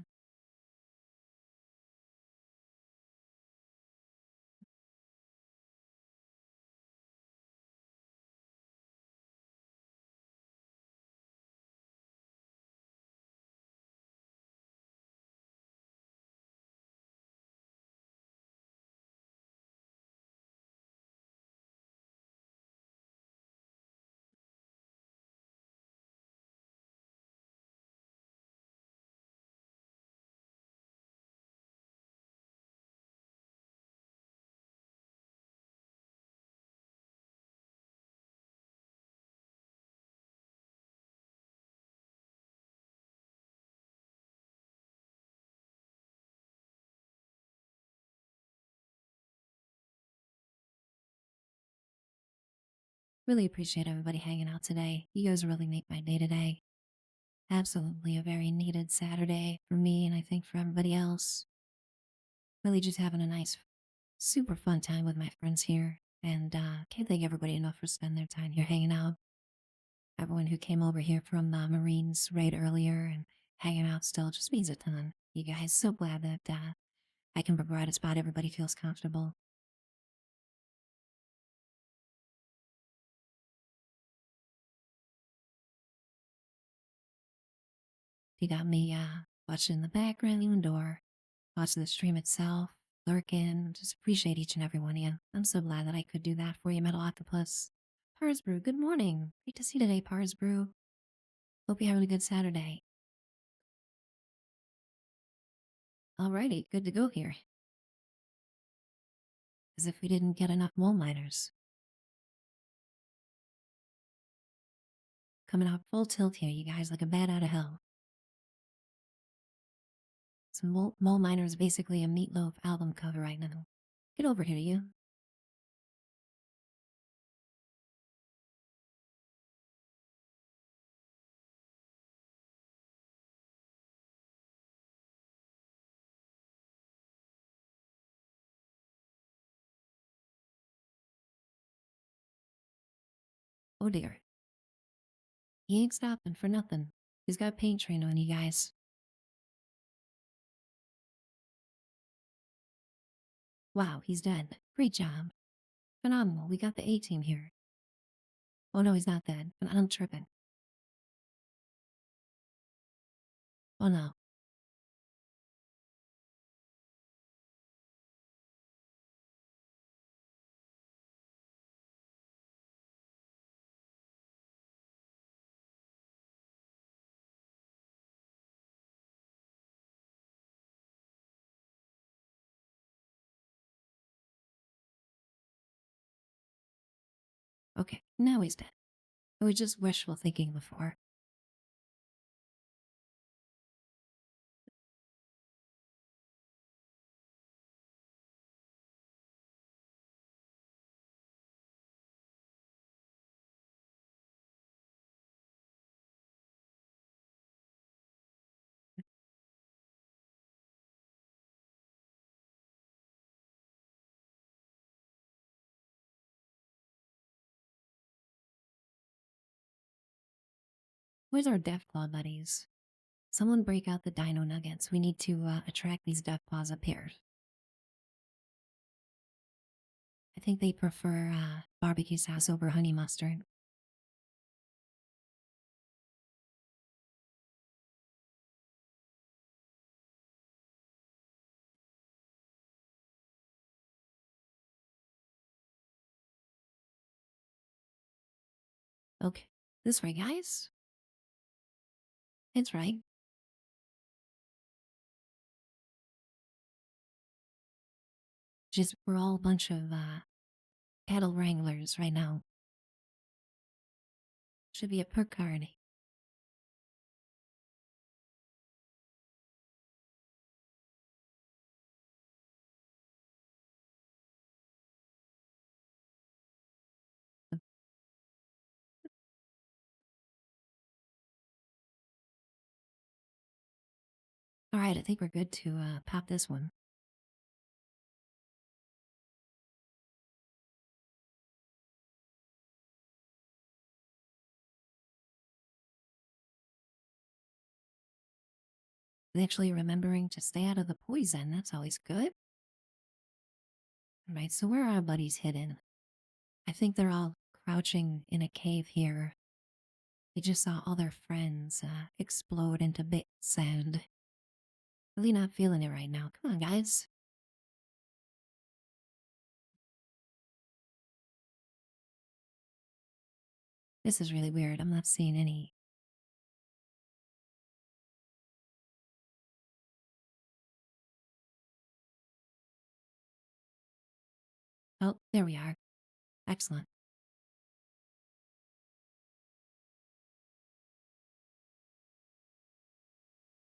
Really appreciate everybody hanging out today. You guys really make my day today. Absolutely a very needed Saturday for me and I think for everybody else. Really just having a nice, super fun time with my friends here. And can't thank everybody enough for spending their time here hanging out. Everyone who came over here from the Marines right earlier and hanging out still just means a ton. You guys, so glad that I can provide a spot everybody feels comfortable. You got me watching in the background or watching the stream itself, lurking. Just appreciate each and every one of you. I'm so glad that I could do that for you, Metal Octopus. Pars Brew, good morning. Great to see you today, Pars Brew. Hope you're having a good Saturday. Alrighty, good to go here. As if we didn't get enough mole miners. Coming out full tilt here, you guys, like a bat out of hell. Some mole miners basically a Meatloaf album cover right now. Get over here, you. Oh dear. He ain't stopping for nothing. He's got paint train on you guys. Wow, he's dead. Great job. Phenomenal. We got the A team here. Oh no, he's not dead. But I'm tripping. Oh no. Okay, now he's dead. It was just wishful thinking before. Where's our Deathclaw buddies? Someone break out the Dino Nuggets. We need to attract these Deathclaws up here. I think they prefer barbecue sauce over honey mustard. Okay, this way, guys. It's right. Just we're all a bunch of cattle wranglers right now. Should be a perk card. All right, I think we're good to pop this one. Actually remembering to stay out of the poison, that's always good. Right, so where are our buddies hidden? I think they're all crouching in a cave here. They just saw all their friends explode into bits and really not feeling it right now. Come on, guys. This is really weird. I'm not seeing any. Oh, there we are. Excellent.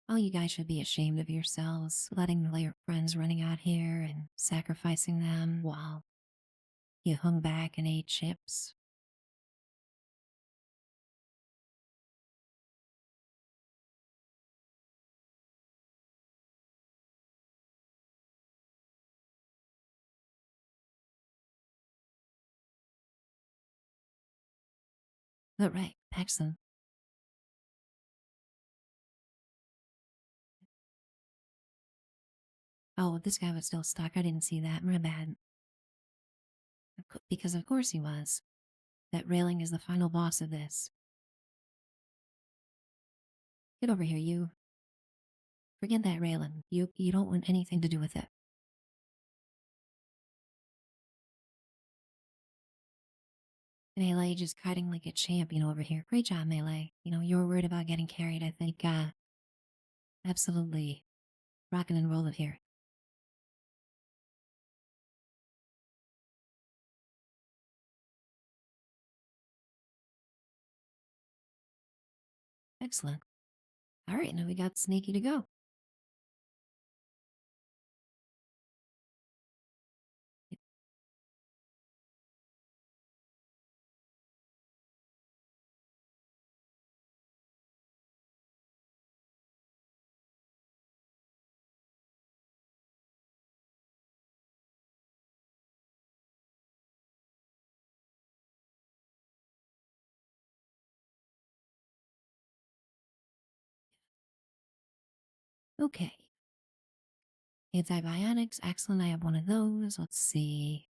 Oh, you guys should be ashamed of yourselves, letting your friends running out here and sacrificing them while you hung back and ate chips. Oh, right. Excellent. Oh, this guy was still stuck. I didn't see that. My bad. Because of course he was. That railing is the final boss of this. Get over here, you. Forget that railing. You don't want anything to do with it. Melee just kiting like a champion over here. Great job, Melee. You were worried about getting carried, I think. Absolutely rocking and rolling here. Excellent. All right, now we got Sneaky to go. Okay. Antibiotics. Excellent. I have one of those. Let's see.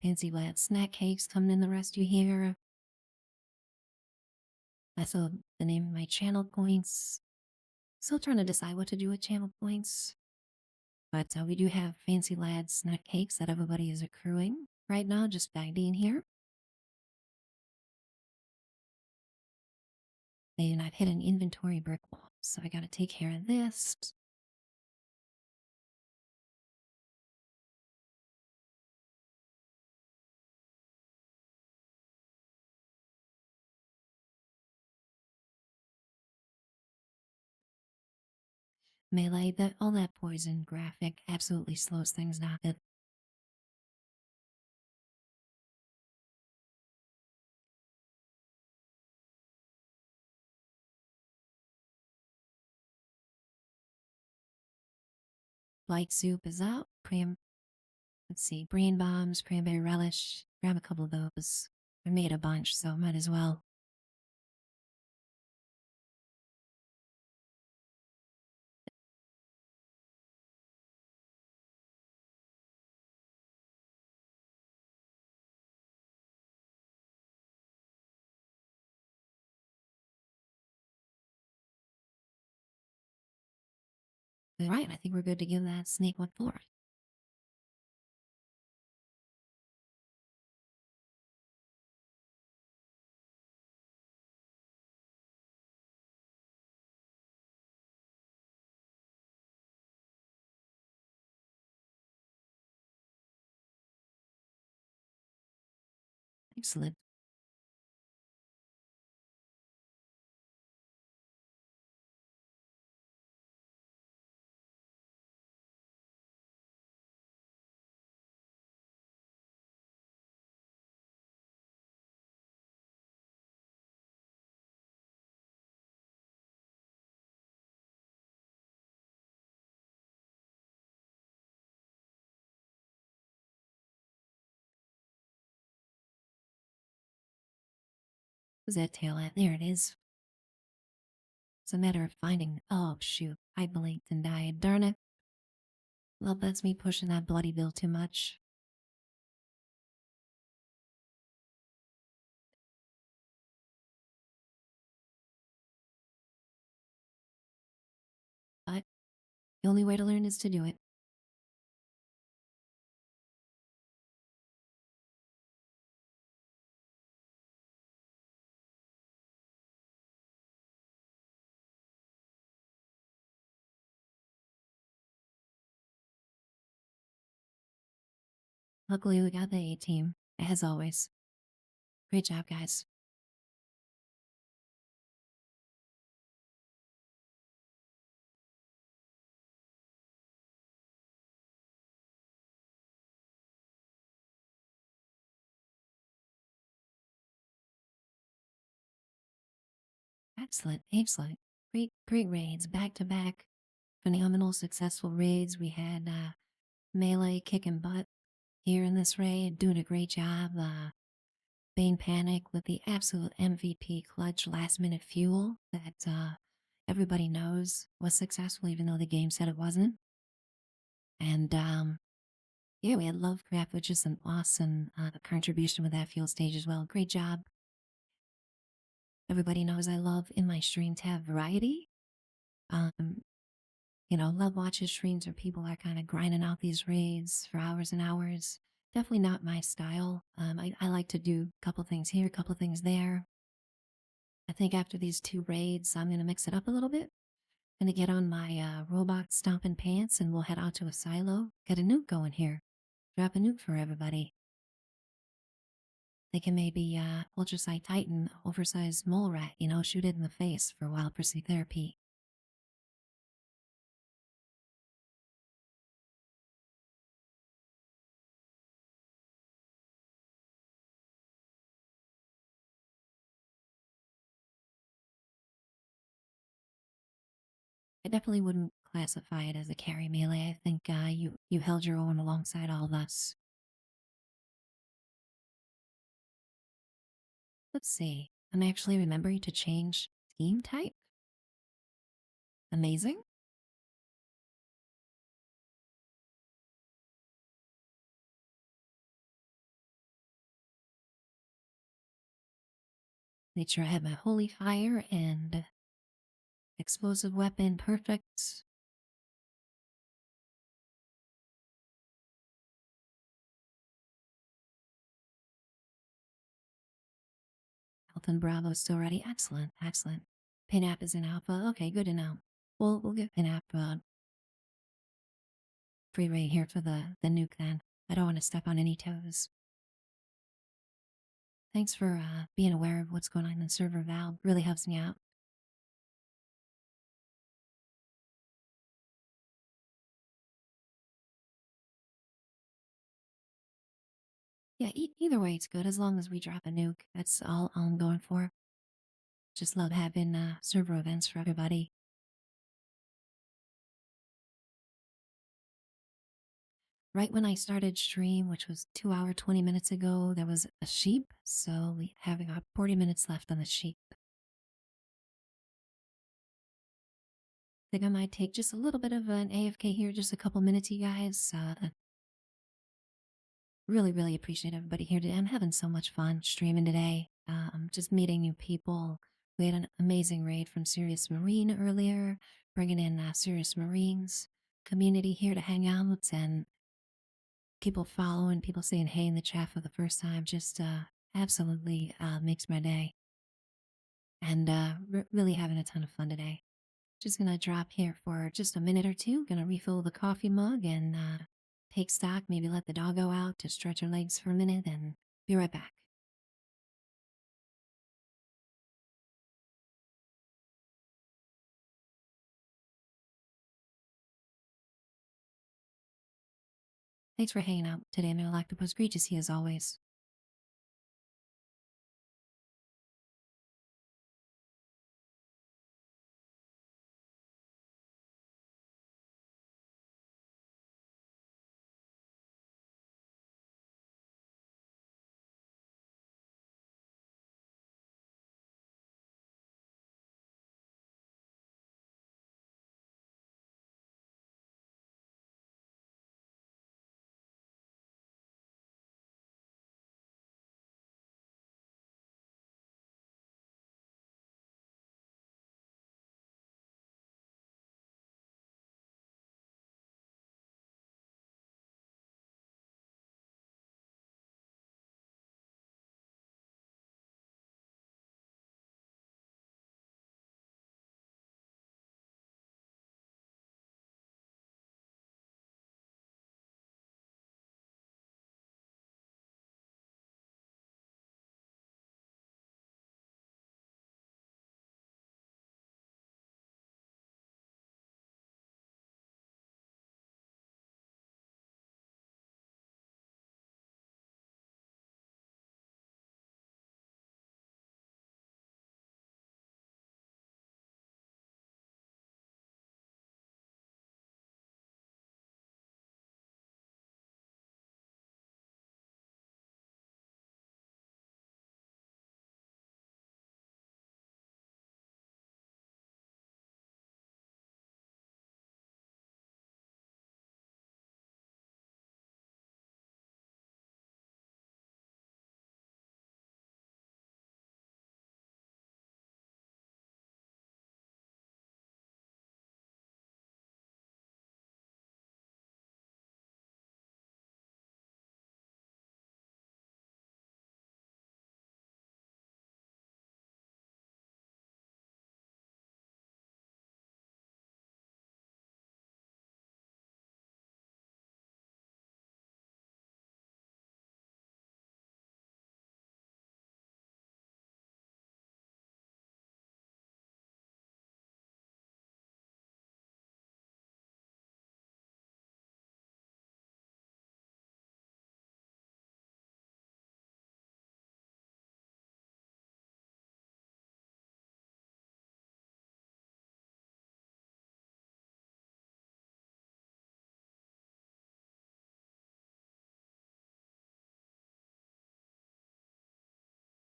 Fancy Glad snack cakes coming in the rescue here. I saw the name of my channel points. Still trying to decide what to do with channel points. But we do have Fancy Lad snack cakes that everybody is accruing right now, just bagged in here. And I've hit an inventory brick wall, so I gotta take care of this. Melee, all that poison graphic absolutely slows things down. Light soup is out. Let's see, brain bombs, cranberry relish. Grab a couple of those. I made a bunch, so might as well. All right, I think we're good to give that snake one for. Excellent. Where's that tail at? There it is. It's a matter of finding. Oh, shoot. I blinked and died. Darn it. Well, that's me pushing that bloody bill too much. But the only way to learn is to do it. Luckily, we got the A team, as always. Great job, guys. Excellent, excellent. Great raids, back to back. Phenomenal, successful raids. We had Melee kicking butt here in this raid, doing a great job. Bane Panic with the absolute MVP clutch last minute fuel that everybody knows was successful, even though the game said it wasn't. And yeah, we had Lovecraft, which is an awesome contribution with that fuel stage as well. Great job. Everybody knows I love in my stream to have variety. Um, love watches streams where people are kind of grinding out these raids for hours and hours. Definitely not my style. I like to do a couple things here, a couple things there. I think after these two raids, I'm going to mix it up a little bit. Gonna get on my robot stomping pants and we'll head out to a silo. Get a nuke going here. Drop a nuke for everybody. They can maybe ultrasite titan, oversized mole rat, shoot it in the face for wild pursuit therapy. I definitely wouldn't classify it as a carry melee. I think you held your own alongside all of us. Let's see. I'm actually remembering to change team type. Amazing. Made sure I had my holy fire and explosive weapon perfect. Health and Bravo still ready. Excellent, excellent. Pinap is in alpha. Okay, good to know. We'll give Pinap free reign here for the nuke then. I don't want to step on any toes. Thanks for being aware of what's going on in the server, Val. Really helps me out. Yeah, either way, it's good as long as we drop a nuke. That's all I'm going for. Just love having server events for everybody. Right when I started stream, which was 2 hours, 20 minutes ago, there was a sheep. So we have about 40 minutes left on the sheep. Think I might take just a little bit of an AFK here, just a couple minutes, you guys. Really, really appreciate everybody here today. I'm having so much fun streaming today. Just meeting new people. We had an amazing raid from Serious Marine earlier, bringing in Serious Marines community here to hang out, and people following, people saying hey in the chat for the first time. Just absolutely makes my day. And really having a ton of fun today. Just gonna drop here for just a minute or two. Gonna refill the coffee mug and take stock. Maybe let the dog go out to stretch her legs for a minute and be right back. Thanks for hanging out today, Male Octopus. Great to see you as always.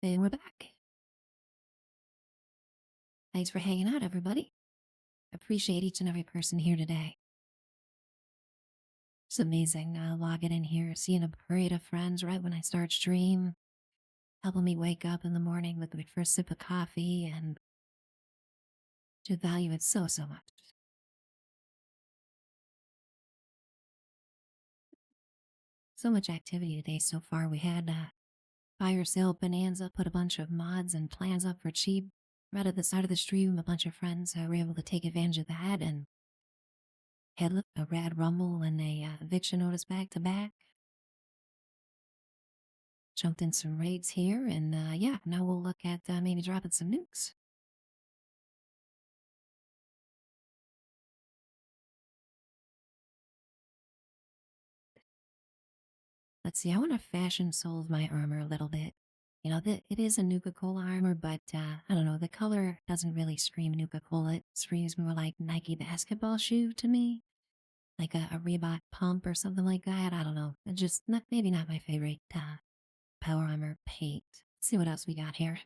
And we're back. Thanks for hanging out, everybody. Appreciate each and every person here today. It's amazing logging in here, seeing a parade of friends right when I start stream, helping me wake up in the morning with my first sip of coffee, and to value it so, so much. So much activity today so far. We had fire sale bonanza, put a bunch of mods and plans up for cheap. Right at the side of the stream, a bunch of friends were able to take advantage of that and had a rad rumble and a eviction notice back to back. Jumped in some raids here, and yeah, now we'll look at maybe dropping some nukes. Let's see, I want to fashion solve my armor a little bit. You know, it is a Nuka-Cola armor, but I don't know, the color doesn't really scream Nuka-Cola. It screams more like Nike basketball shoe to me. Like a Reebok pump or something like that. I don't know. Just not, maybe not my favorite power armor paint. Let's see what else we got here.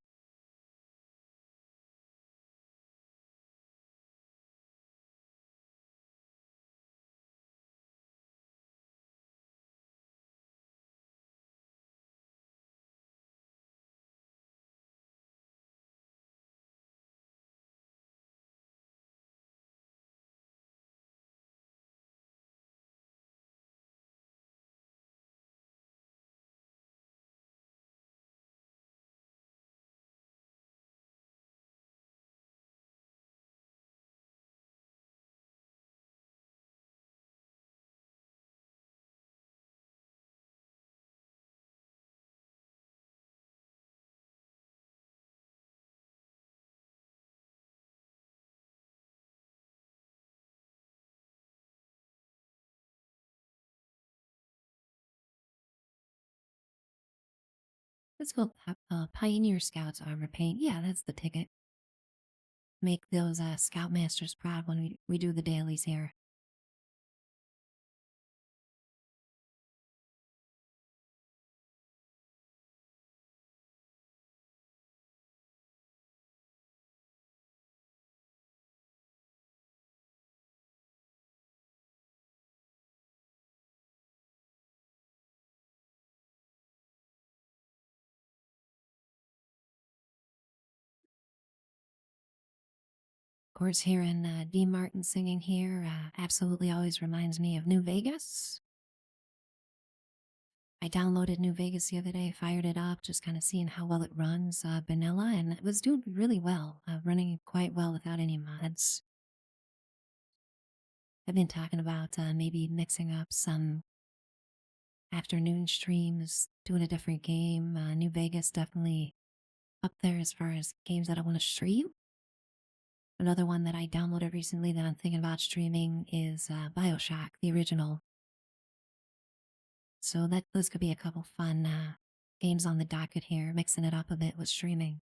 Let's go Pioneer Scouts armor paint. Yeah, that's the ticket. Make those Scoutmasters proud when we do the dailies here. Of course, hearing D. Martin singing here absolutely always reminds me of New Vegas. I downloaded New Vegas the other day, fired it up, just kind of seeing how well it runs vanilla, and it was doing really well, running quite well without any mods. I've been talking about maybe mixing up some afternoon streams, doing a different game. New Vegas definitely up there as far as games that I want to stream. Another one that I downloaded recently that I'm thinking about streaming is Bioshock, the original. So that those could be a couple fun games on the docket here, mixing it up a bit with streaming.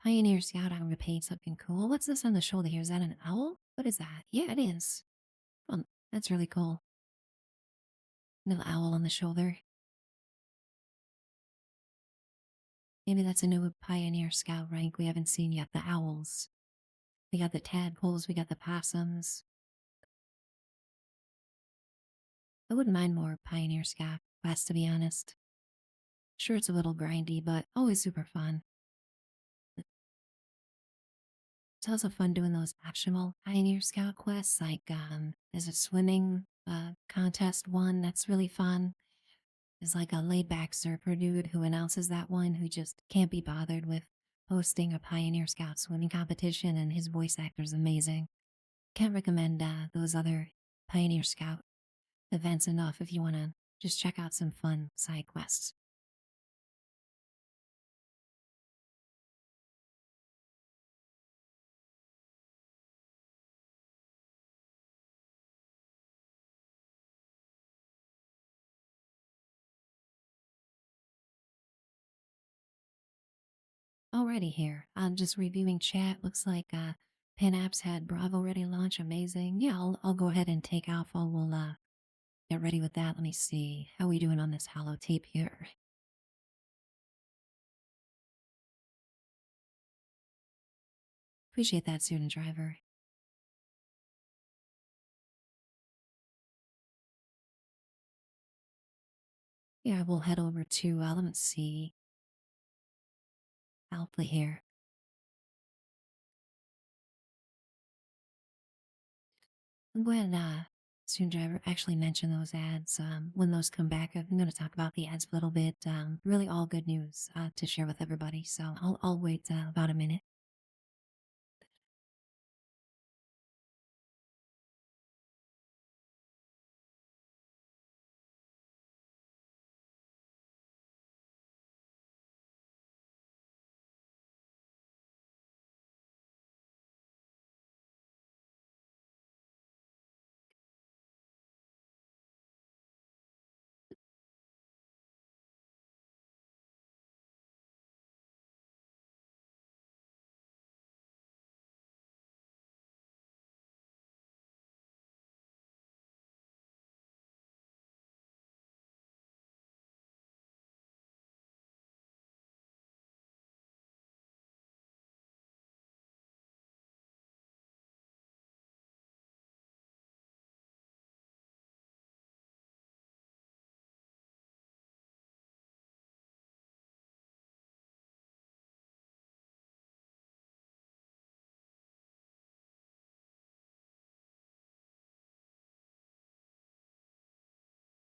Pioneer Scout armor paint something cool. What's this on the shoulder here? Is that an owl? What is that? Yeah, it is. Oh, that's really cool. Little owl on the shoulder. Maybe that's a new Pioneer Scout rank we haven't seen yet. The owls. We got the tadpoles, we got the possums. I wouldn't mind more Pioneer Scout quests, to be honest. Sure, it's a little grindy, but always super fun. It's also fun doing those optional Pioneer Scout quests, like there's a swimming contest one that's really fun. There's like a laid back surfer dude who announces that one who just can't be bothered with hosting a Pioneer Scout swimming competition, and his voice actor's amazing. Can't recommend those other Pioneer Scout events enough if you want to just check out some fun side quests. Already here. I'm just reviewing chat. Looks like Pin Apps had Bravo ready to launch. Amazing. Yeah, I'll go ahead and take off. We'll get ready with that. Let me see. How we doing on this hollow tape here? Appreciate that, student driver. Yeah, we'll head over to, let me see, Alpha here. I'm going to, student driver, actually mention those ads. When those come back, I'm going to talk about the ads a little bit. Really all good news to share with everybody. So I'll wait about a minute.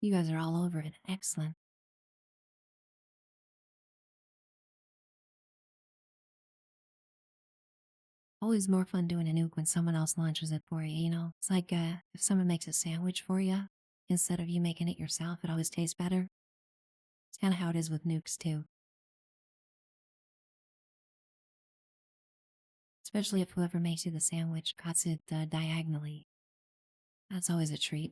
You guys are all over it. Excellent. Always more fun doing a nuke when someone else launches it for you, you know? It's like if someone makes a sandwich for you, instead of you making it yourself, it always tastes better. It's kind of how it is with nukes, too. Especially if whoever makes you the sandwich cuts it diagonally. That's always a treat.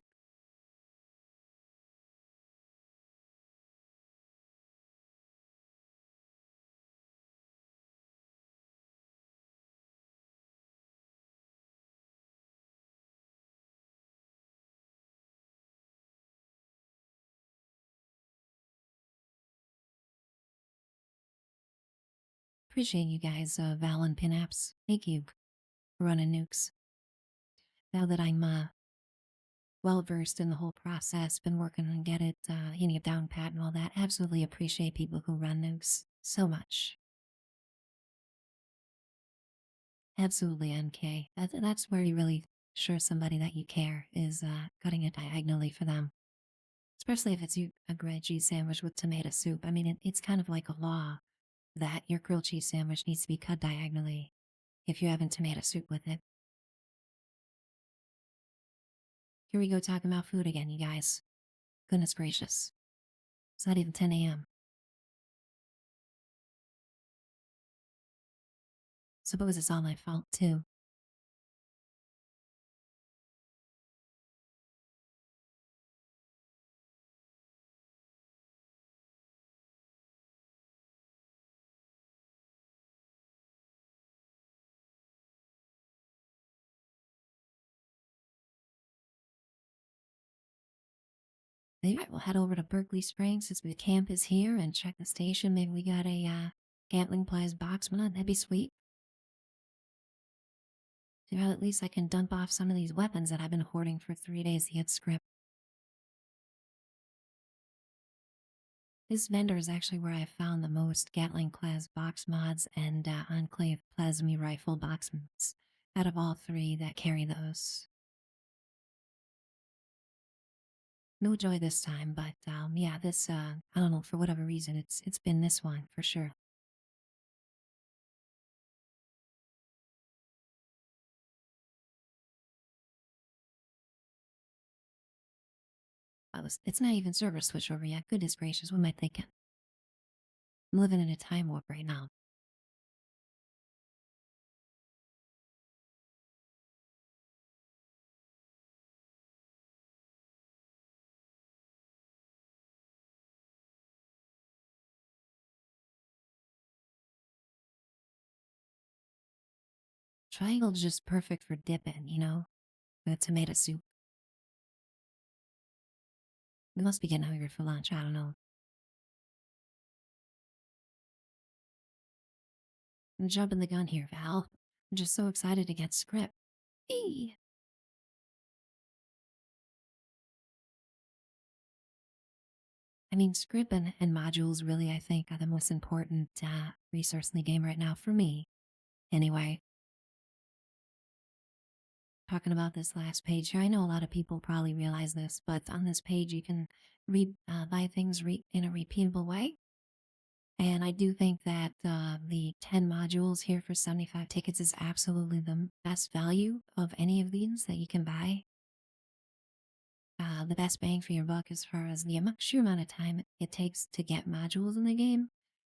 Appreciate you guys, Val and Pinaps. Thank you for running nukes. Now that I'm well versed in the whole process, been working on get it, getting it down pat and all that, absolutely appreciate people who run nukes so much. Absolutely, MK. That's where you really show somebody that you care is cutting it diagonally for them. Especially if it's a grilled cheese sandwich with tomato soup. I mean, it's kind of like a law that your grilled cheese sandwich needs to be cut diagonally if you're having tomato soup with it. Here we go talking about food again, you guys. Goodness gracious. It's not even 10 a.m. Suppose it's all my fault, too. Maybe we'll head over to Berkeley Springs since the camp is here and check the station. Maybe we got a Gatling Plies boxman. That'd be sweet. Well, at least I can dump off some of these weapons that I've been hoarding for 3 days to get script. This vendor is actually where I found the most Gatling class box mods and Enclave plasma rifle box mods out of all three that carry those. No joy this time, but yeah, this I don't know, for whatever reason it's been this one for sure. knows? It's not even server switch over yet. Goodness gracious, what am I thinking? I'm living in a time warp right now. Triangle's just perfect for dipping, you know? With tomato soup. We must be getting hungry for lunch, I don't know. I'm jumping the gun here, Val. I'm just so excited to get script. Eee! I mean, script and modules really, I think, are the most important resource in the game right now for me. Anyway, talking about this last page here, I know a lot of people probably realize this, but on this page you can buy things in a repeatable way. And I do think that the 10 modules here for 75 tickets is absolutely the best value of any of these that you can buy. The best bang for your buck as far as the sheer amount of time it takes to get modules in the game.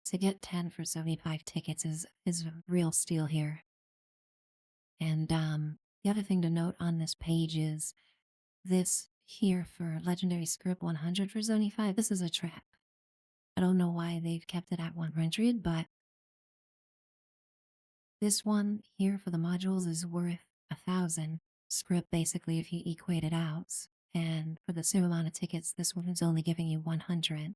To get 10 for 75 tickets is a real steal here. And the other thing to note on this page is this here for Legendary Script 100 for 75. This is a trap. I don't know why they've kept it at 100, but this one here for the modules is worth 1,000 script basically if you equate it out. And for the same amount of tickets, this one is only giving you 100.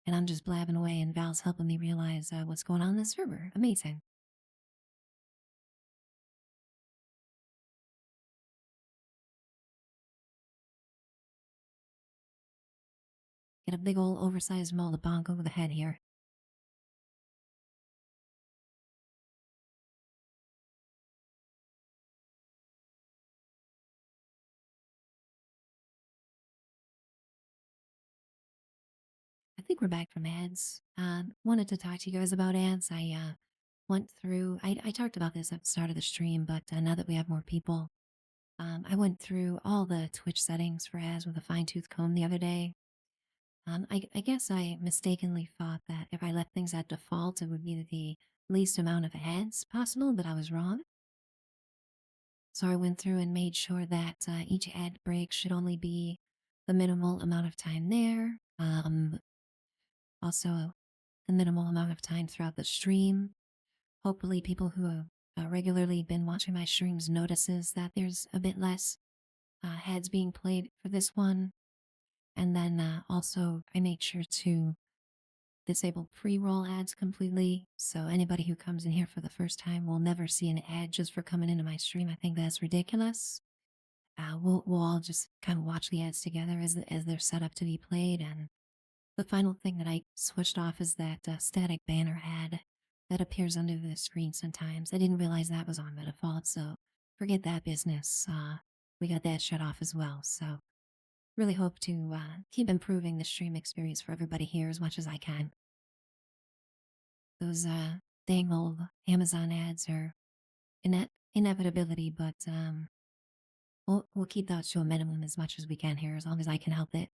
And I'm just blabbing away, and Val's helping me realize what's going on in this server. Amazing. Get a big old oversized mold of bonk over the head here. I think we're back from ads. Wanted to talk to you guys about ads. I went through, I talked about this at the start of the stream, but now that we have more people, I went through all the Twitch settings for ads with a fine tooth comb the other day. I guess I mistakenly thought that if I left things at default, it would be the least amount of ads possible, but I was wrong. So I went through and made sure that each ad break should only be the minimal amount of time there. Also, the minimal amount of time throughout the stream. Hopefully, people who have regularly been watching my streams notices that there's a bit less heads being played for this one. And then also, I make sure to disable pre-roll ads completely, so anybody who comes in here for the first time will never see an ad just for coming into my stream. I think that's ridiculous. We'll all just kind of watch the ads together as they're set up to be played. And the final thing that I switched off is that static banner ad that appears under the screen sometimes. I didn't realize that was on by default, so forget that business. We got that shut off as well. So really hope to keep improving the stream experience for everybody here as much as I can. Those dang old Amazon ads are inevitability, but we'll keep that to a minimum as much as we can here, as long as I can help it.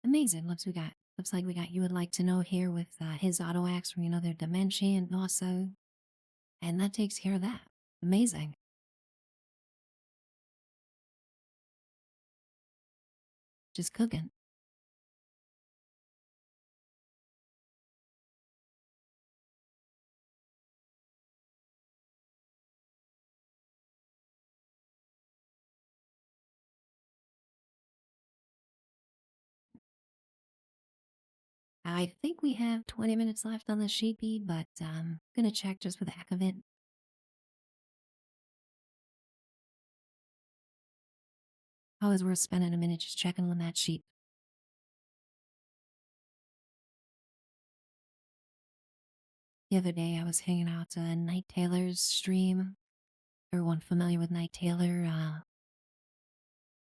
Amazing. Looks like we got you would like to know here with his auto axe for another dimension also, and that takes care of that. Amazing. just cooking. I think we have 20 minutes left on the sheepy, but gonna check just for the heck of it. Always worth spending a minute just checking on that sheep. The other day I was hanging out Night Taylor's stream. Everyone familiar with Night Taylor?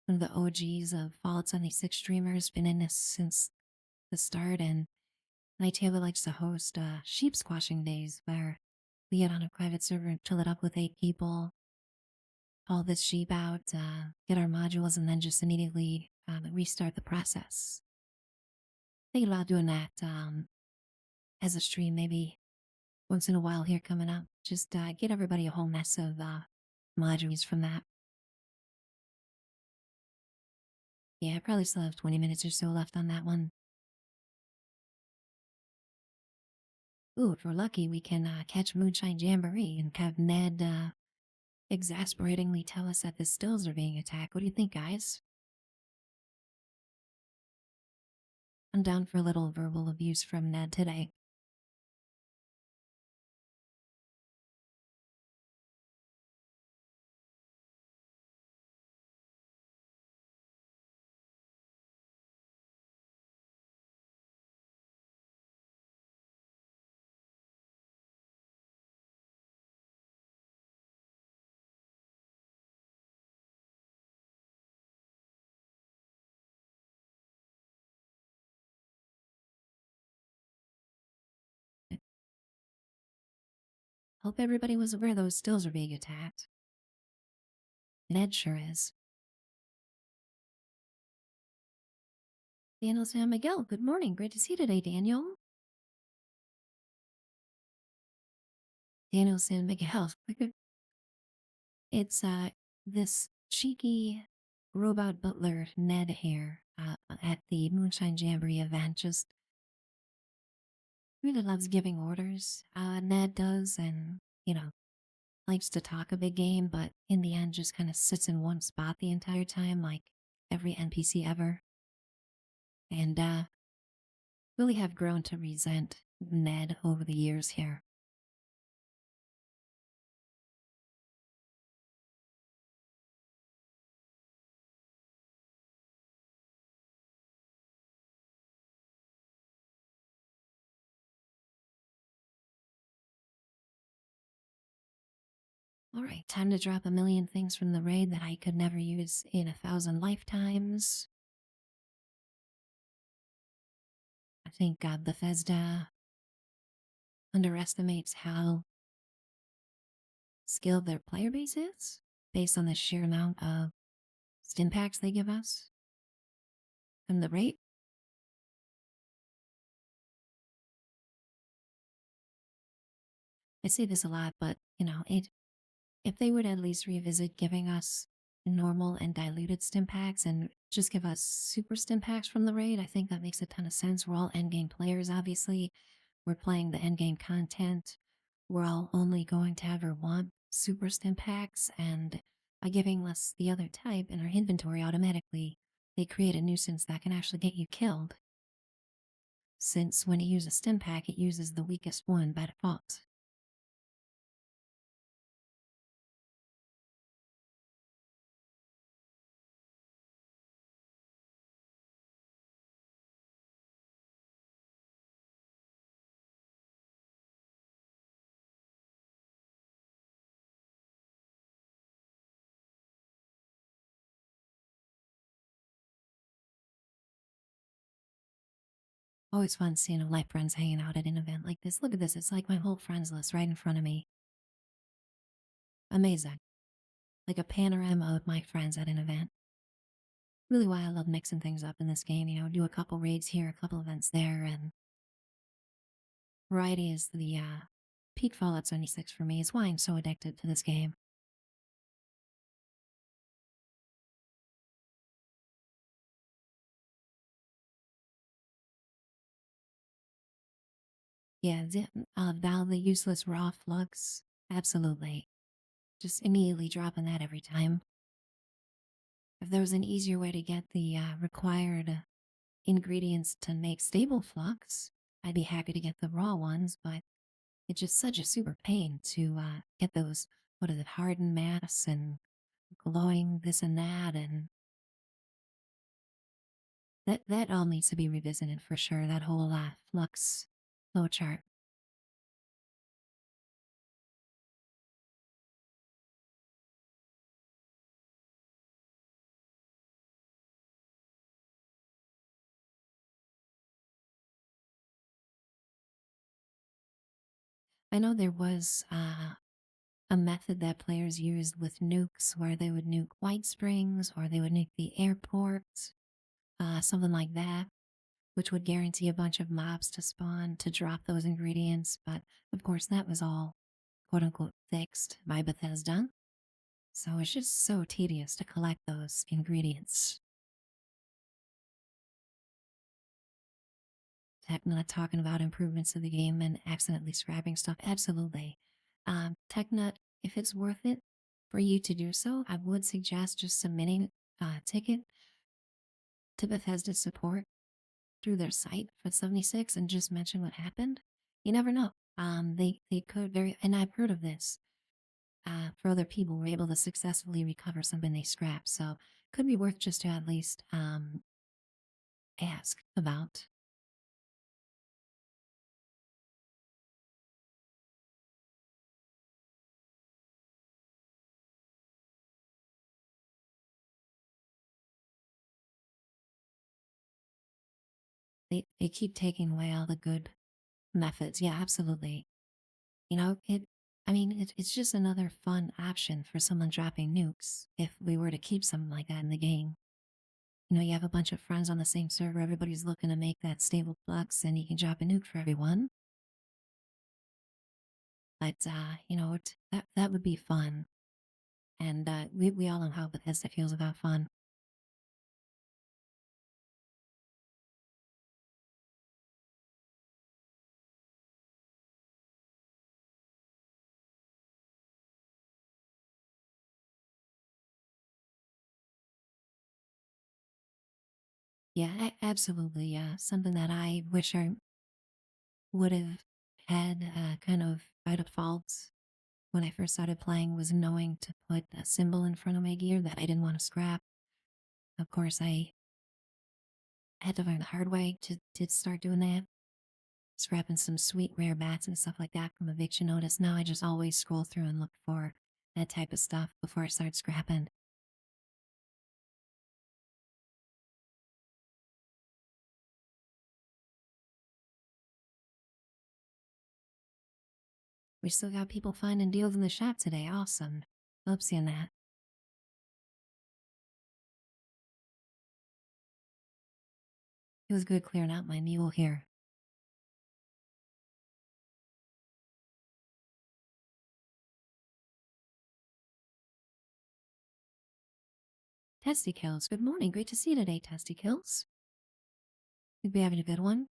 One of the OGs of Fallout 76 streamers, been in this since the start, and Night Taylor likes to host sheep squashing days where we get on a private server and chill it up with 8 people, haul this sheep out, get our modules, and then just immediately restart the process. Thinking about doing that as a stream maybe once in a while here coming up. Just get everybody a whole mess of modules from that. Yeah, I probably still have 20 minutes or so left on that one. Ooh, if we're lucky, we can catch Moonshine Jamboree and have Ned exasperatingly tell us that the stills are being attacked. What do you think, guys? I'm down for a little verbal abuse from Ned today. Hope everybody was aware those stills are being attacked. Ned sure is. Daniel San Miguel, good morning. Great to see you today, Daniel. Daniel San Miguel. It's this cheeky robot butler Ned here at the Moonshine Jamboree event. Just really loves giving orders. Ned does, and likes to talk a big game, but in the end just kind of sits in one spot the entire time, like every NPC ever. And really have grown to resent Ned over the years here. All right, time to drop a million things from the raid that I could never use in 1,000 lifetimes. I think Bethesda underestimates how skilled their player base is based on the sheer amount of stim packs they give us from the rate. I say this a lot, but if they would at least revisit giving us normal and diluted stim packs and just give us super stim packs from the raid, I think that makes a ton of sense. We're all endgame players, obviously. We're playing the endgame content. We're all only going to ever want super stim packs, and by giving us the other type in our inventory automatically, they create a nuisance that can actually get you killed. Since when you use a stim pack, it uses the weakest one by default. Always fun seeing all my friends hanging out at an event like this. Look at this, it's like my whole friends list right in front of me. Amazing. Like a panorama of my friends at an event. Really why I love mixing things up in this game, do a couple raids here, a couple events there, and variety is the peak Fallout 76 for me. Is why I'm so addicted to this game. Yeah, valve the useless raw flux. Absolutely. Just immediately dropping that every time. If there was an easier way to get the required ingredients to make stable flux, I'd be happy to get the raw ones, but it's just such a super pain to get those, what is it, hardened mass and glowing this and that, and that all needs to be revisited for sure, that whole flux flow chart. I know there was a method that players used with nukes where they would nuke White Springs or they would nuke the airport, something like that, which would guarantee a bunch of mobs to spawn to drop those ingredients. But of course, that was all quote unquote fixed by Bethesda. So it's just so tedious to collect those ingredients. Not talking about improvements to the game and accidentally scrapping stuff. Absolutely. Technut, if it's worth it for you to do so, I would suggest just submitting a ticket to Bethesda support through their site for 76 and just mention what happened. You never know. They could very, and I've heard of this. For other people were able to successfully recover something they scrapped, so could be worth just to at least ask about. They keep taking away all the good methods. Yeah, absolutely. You know, it's just another fun option for someone dropping nukes if we were to keep something like that in the game. You know, you have a bunch of friends on the same server, everybody's looking to make that stable flux, and you can drop a nuke for everyone. But, that would be fun. And we all know how Bethesda feels about fun. Yeah, absolutely. Yeah, something that I wish I would have had kind of by default when I first started playing was knowing to put a symbol in front of my gear that I didn't want to scrap. Of course, I had to learn the hard way to start doing that. Scrapping some sweet rare bats and stuff like that from eviction notice. Now I just always scroll through and look for that type of stuff before I start scrapping. We still got people finding deals in the shop today. Awesome. Love seeing that. It was good clearing out my mule here. Testy Kills. Good morning. Great to see you today, Testy Kills. You'd be having a good one.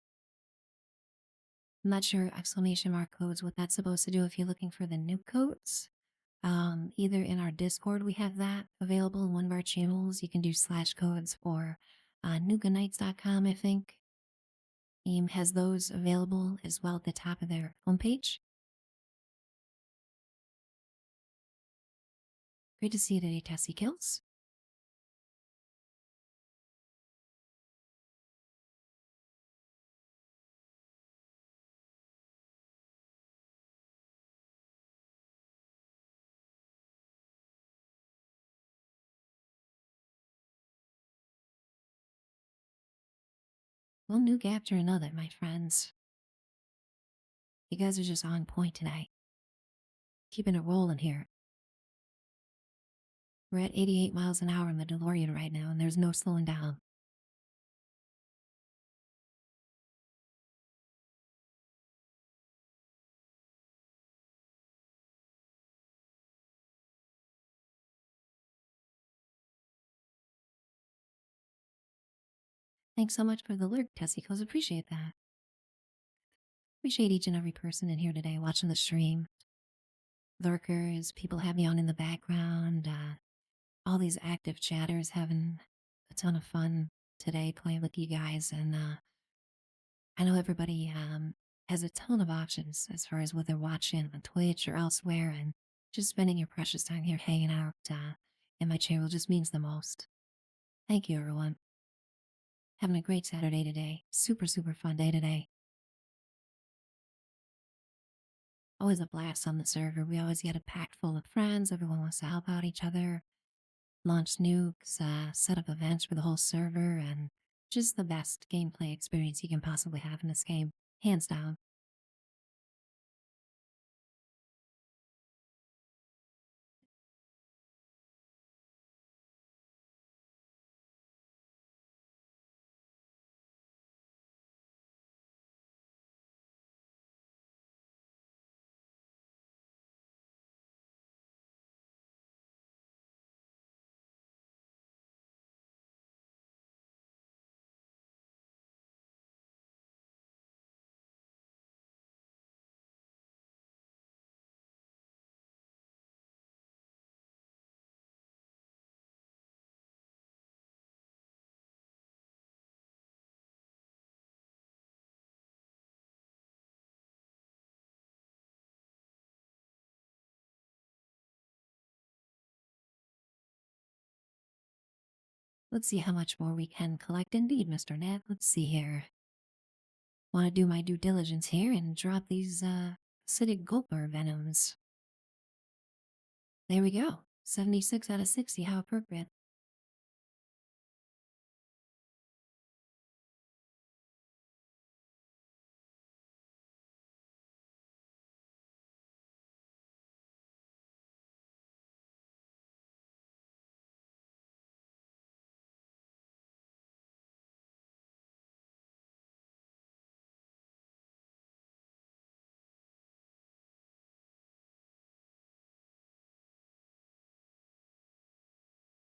I'm not sure exclamation mark codes, what that's supposed to do if you're looking for the nuke codes. Either in our Discord, we have that available in one of our channels. You can do slash codes for nuganites.com, I think. AIM has those available as well at the top of their homepage. Great to see you today, Tessie Kills. One nuke after another, my friends. You guys are just on point tonight. Keeping it rolling here. We're at 88 miles an hour in the DeLorean right now, and there's no slowing down. Thanks so much for the lurk, Tessie Kills. Appreciate that. Appreciate each and every person in here today watching the stream. Lurkers, people have me on in the background, all these active chatters having a ton of fun today playing with you guys. And I know everybody has a ton of options as far as what they're watching on Twitch or elsewhere, and just spending your precious time here hanging out in my channel just means the most. Thank you, everyone. Having a great Saturday today. Super, super fun day today. Always a blast on the server. We always get a pack full of friends. Everyone wants to help out each other, launch nukes, set up events for the whole server, and just the best gameplay experience you can possibly have in this game. Hands down. Let's see how much more we can collect indeed, Mr. Net. Let's see here. Want to do my due diligence here and drop these acidic gulper venoms. There we go. 76 out of 60. How appropriate.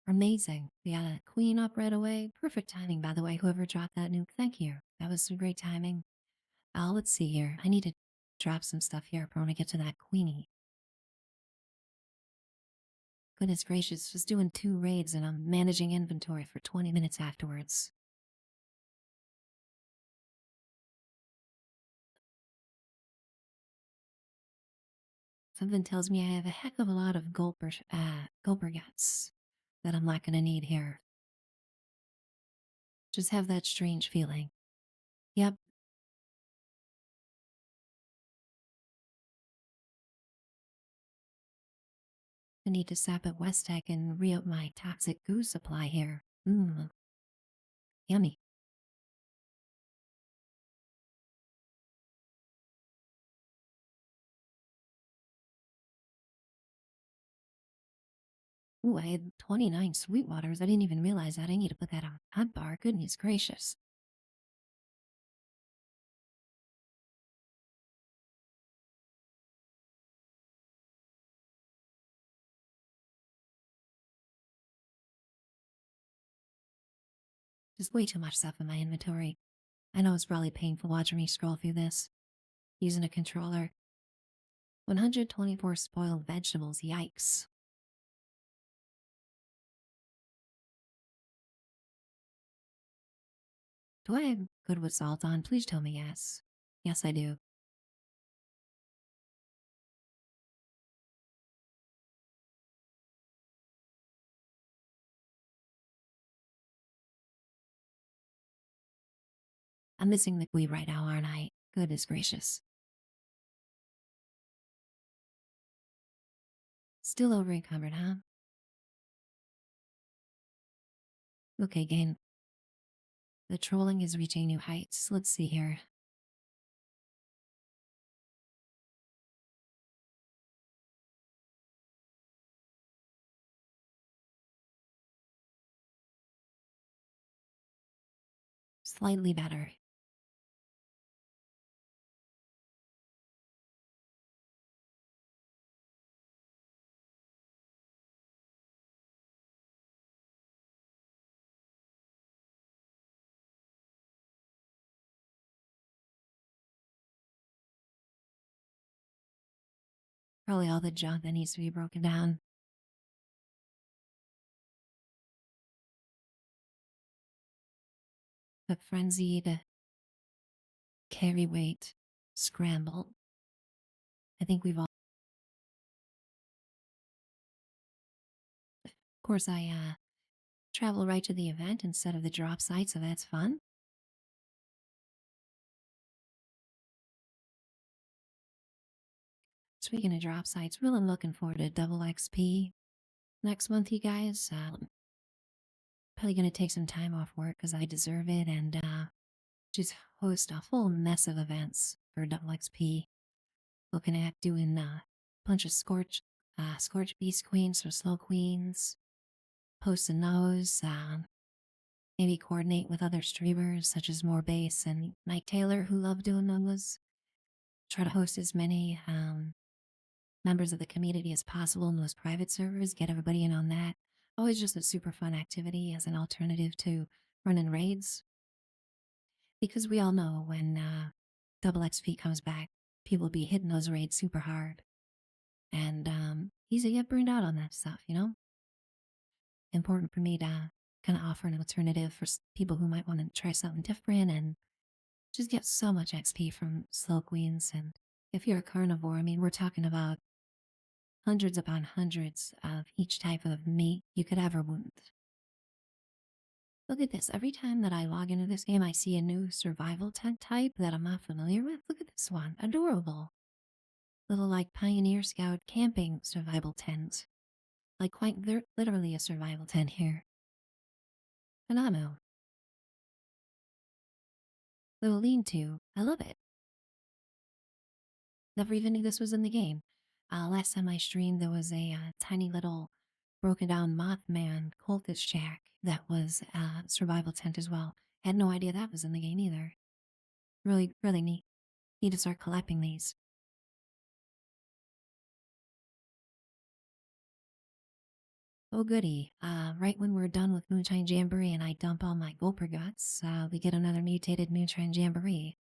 Amazing. We got a queen up right away. Perfect timing, by the way. Whoever dropped that nuke, thank you. That was some great timing. Let's see here. I need to drop some stuff here. I want to get to that queenie. Goodness gracious, just doing 2 raids and I'm managing inventory for 20 minutes afterwards. Something tells me I have a heck of a lot of gulper guts that I'm not going to need here. Just have that strange feeling. Yep. I need to sap at West Tech and re-up my toxic goo supply here. Mmm. Yummy. Ooh, I had 29 Sweetwaters. I didn't even realize that. I need to put that on hot bar. Goodness gracious. Just way too much stuff in my inventory. I know it's probably painful watching me scroll through this. Using a controller. 124 spoiled vegetables. Yikes. Do I have good with salt on? Please tell me yes. Yes, I do. I'm missing the gui right now, aren't I? Goodness gracious. Still over encumbered, huh? Okay, game. The trolling is reaching new heights. Let's see here. Slightly better. Probably all the junk that needs to be broken down. The frenzied carry weight scramble. I think we've all. Of course, I travel right to the event instead of the drop site, so that's fun. Speaking of drop sites, really looking forward to double XP next month, you guys. Probably gonna take some time off work because I deserve it, and just host a whole mess of events for double XP. Looking at doing a bunch of scorch beast queens for slow queens, posting those. Maybe coordinate with other streamers such as More Base and Night Taylor who love doing those. Try to host as many members of the community as possible in those private servers, get everybody in on that. Always just a super fun activity as an alternative to running raids. Because we all know when double XP comes back, people will be hitting those raids super hard. And easy to get burned out on that stuff, you know? Important for me to kind of offer an alternative for people who might want to try something different and just get so much XP from slow queens. And if you're a carnivore, I mean, we're talking about hundreds upon hundreds of each type of meat you could ever want. Look at this. Every time that I log into this game, I see a new survival tent type that I'm not familiar with. Look at this one. Adorable. Little like Pioneer Scout camping survival tent. Like quite literally a survival tent here. Phenomenal. Little lean-to. I love it. Never even knew this was in the game. Last time I streamed, there was a tiny little broken down Mothman cultist shack that was a survival tent as well. Had no idea that was in the game either. Really, really neat. Need to start collecting these. Oh goody. Right when we're done with Moonshine Jamboree and I dump all my Gulper guts, we get another mutated Moonshine Jamboree.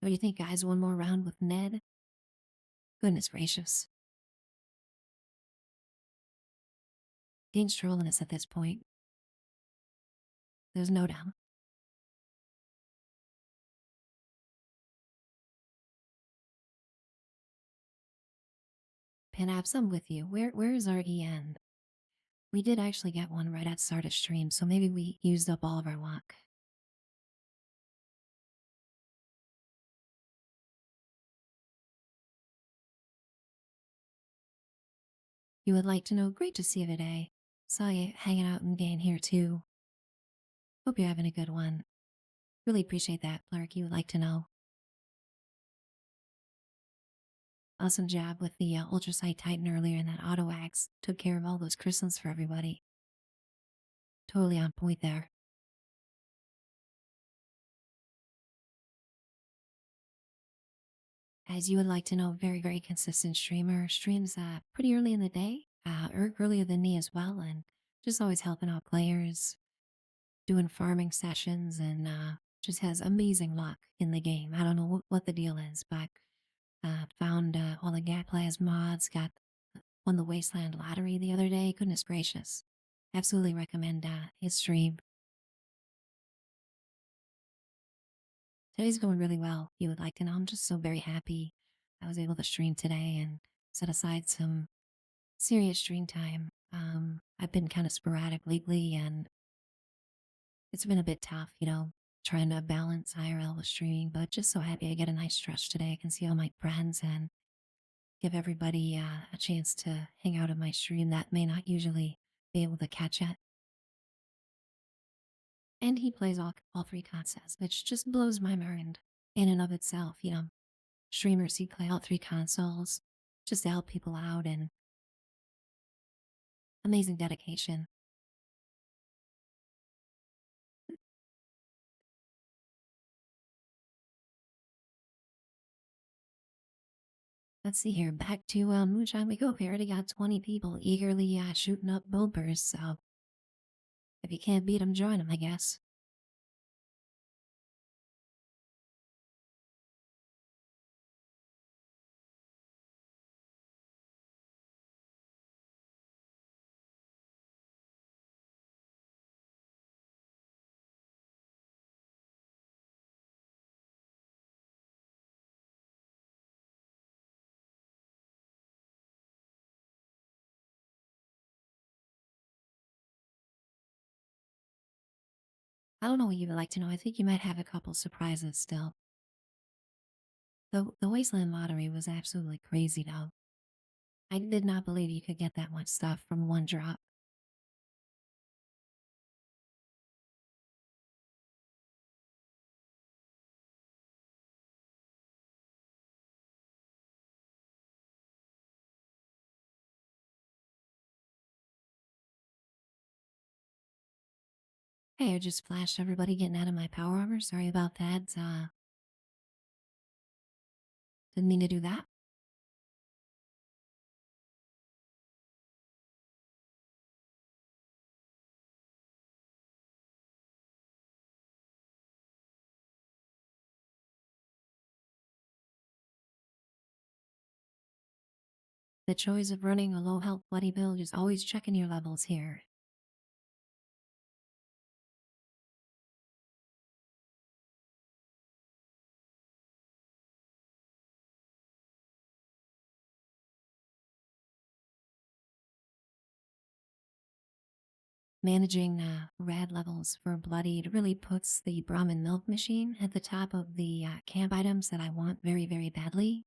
What do you think, guys? One more round with Ned? Goodness gracious. Game's trolling us at this point. There's no doubt. Panaps, I'm with you. Where is our EN? We did actually get one right at start of stream, so maybe we used up all of our luck. You would like to know? Great to see you today. Saw you hanging out in game here too. Hope you're having a good one. Really appreciate that, Clark. You would like to know. Awesome job with the ultrasight Titan earlier, and that auto axe took care of all those crystals for everybody. Totally on point there. As you would like to know, very, very consistent streamer. Streams pretty early in the day, earlier than me as well, and just always helping out players, doing farming sessions, and just has amazing luck in the game. I don't know what the deal is, but found all the Gatplas mods, won the Wasteland lottery the other day. Goodness gracious. Absolutely recommend his stream. Today's going really well. You would like to know. I'm just so very happy I was able to stream today and set aside some serious stream time. I've been kind of sporadic lately and it's been a bit tough, you know, trying to balance IRL with streaming, but just so happy I get a nice stretch today. I can see all my friends and give everybody a chance to hang out in my stream that may not usually be able to catch it. And he plays all three consoles, which just blows my mind in and of itself, you know. Streamers, he play all three consoles just to help people out and amazing dedication. Let's see here. Back to Moonshine we go. We already got 20 people eagerly shooting up builders, so If you can't beat 'em, join 'em, I guess. I don't know what you would like to know. I think you might have a couple surprises still. The Wasteland lottery was absolutely crazy, though. I did not believe you could get that much stuff from one drop. Hey, I just flashed everybody getting out of my power armor. Sorry about that. Didn't mean to do that. The choice of running a low health bloody build is always checking your levels here. Managing rad levels for bloodied really puts the Brahmin milk machine at the top of the camp items that I want very, very badly.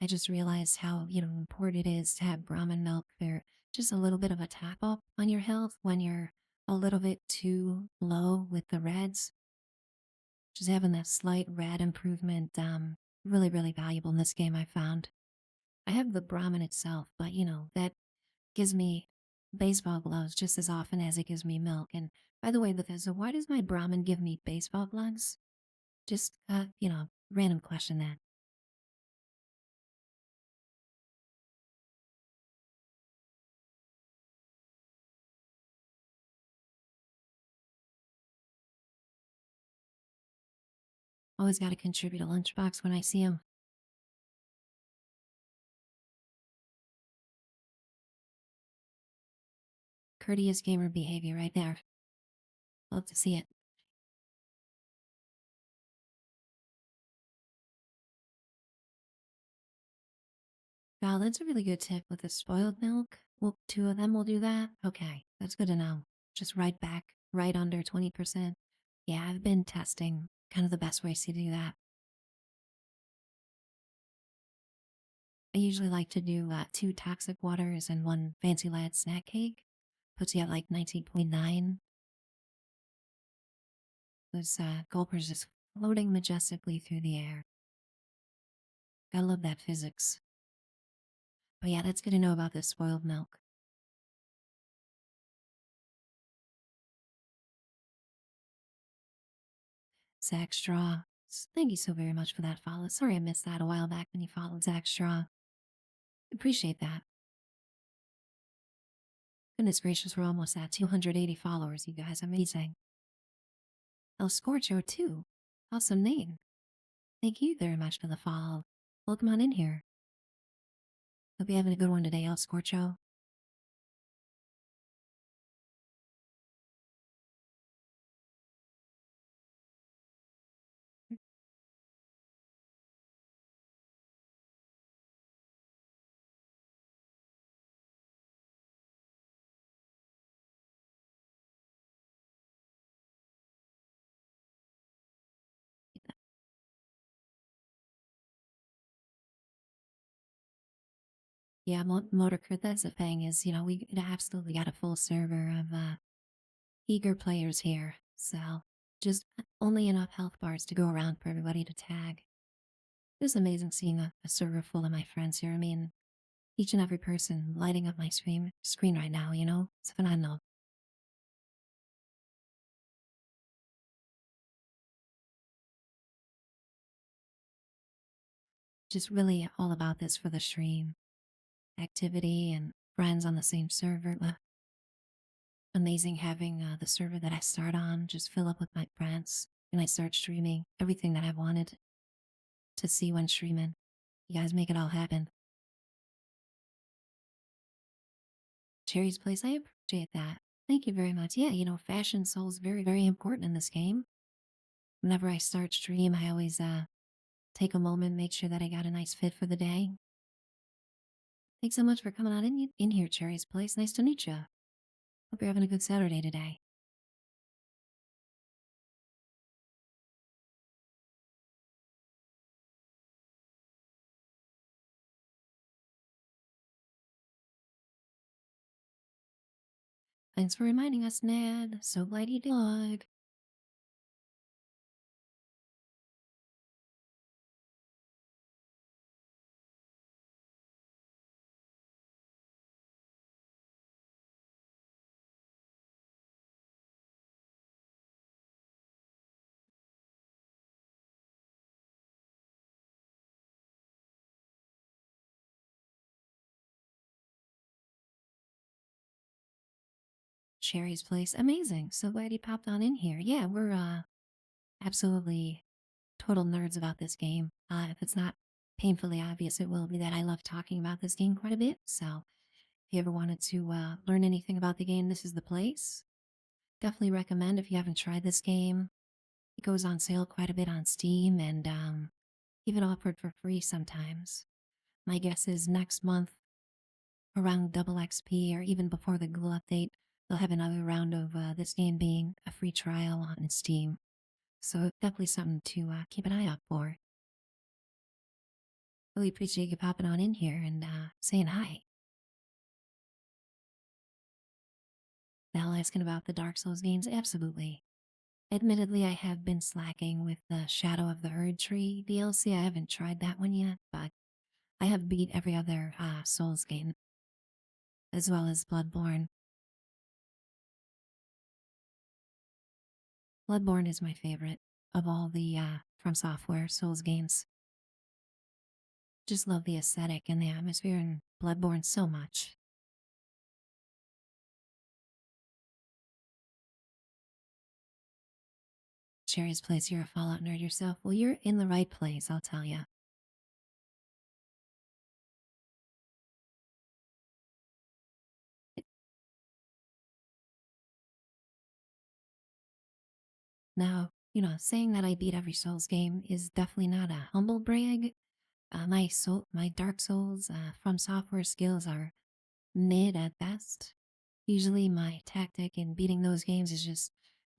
I just realized how, important it is to have Brahmin milk for just a little bit of a top up on your health when you're a little bit too low with the rads. Just having that slight rad improvement, really, really valuable in this game, I found. I have the Brahmin itself, but that gives me baseball gloves just as often as it gives me milk. And by the way, Bethesda, why does my Brahmin give me baseball gloves? Just, random question that. Always got to contribute a lunchbox when I see him. Courteous gamer behavior right there. Love to see it. Wow, that's a really good tip with the spoiled milk. Well, two of them will do that? Okay, that's good to know. Just right back, right under 20%. Yeah, I've been testing kind of the best ways to do that. I usually like to do two toxic waters and one fancy lad snack cake. Puts you at like 19.9. Those gulpers just floating majestically through the air. Gotta love that physics. But yeah, that's good to know about this spoiled milk. Zach Straw. Thank you so very much for that follow. Sorry I missed that a while back when you followed Zach Straw. Appreciate that. Goodness gracious, we're almost at 280 followers, you guys. Amazing. El Scorcho, too. Awesome name. Thank you very much for the follow. Welcome on in here. Hope you're having a good one today, El Scorcho. Yeah, Motor Crit, that's the thing is, we absolutely got a full server of eager players here. So, just only enough health bars to go around for everybody to tag. It was amazing seeing a server full of my friends here. I mean, each and every person lighting up my screen right now, It's phenomenal. Just really all about this for the stream. Activity and friends on the same server. Amazing having the server that I start on just fill up with my friends and I start streaming everything that I wanted to see when streaming. You guys make it all happen. Cherry's Place, I appreciate that. Thank you very much. Yeah, fashion soul is very, very important in this game. Whenever I start stream, I always take a moment, make sure that I got a nice fit for the day. Thanks so much for coming on in here, Cherry's Place. Nice to meet you. Hope you're having a good Saturday today. Thanks for reminding us, Ned. So glad you did. Cherry's Place, amazing. So glad you popped on in here. Yeah, we're absolutely total nerds about this game. If it's not painfully obvious, it will be that I love talking about this game quite a bit. So if you ever wanted to learn anything about the game, this is the place. Definitely recommend if you haven't tried this game. It goes on sale quite a bit on Steam and even offered for free sometimes. My guess is next month, around double XP or even before the Google update, they'll have another round of this game being a free trial on Steam. So definitely something to keep an eye out for. Really appreciate you popping on in here and saying hi. Now asking about the Dark Souls games, absolutely. Admittedly, I have been slacking with the Shadow of the Erd Tree DLC. I haven't tried that one yet, but I have beat every other Souls game, as well as Bloodborne. Bloodborne is my favorite of all the From Software Souls games. Just love the aesthetic and the atmosphere in Bloodborne so much. Cherry's Place, you're a Fallout nerd yourself. Well, you're in the right place, I'll tell you. Now, saying that I beat every Souls game is definitely not a humble brag. My Dark Souls From Software skills are mid at best. Usually, my tactic in beating those games is just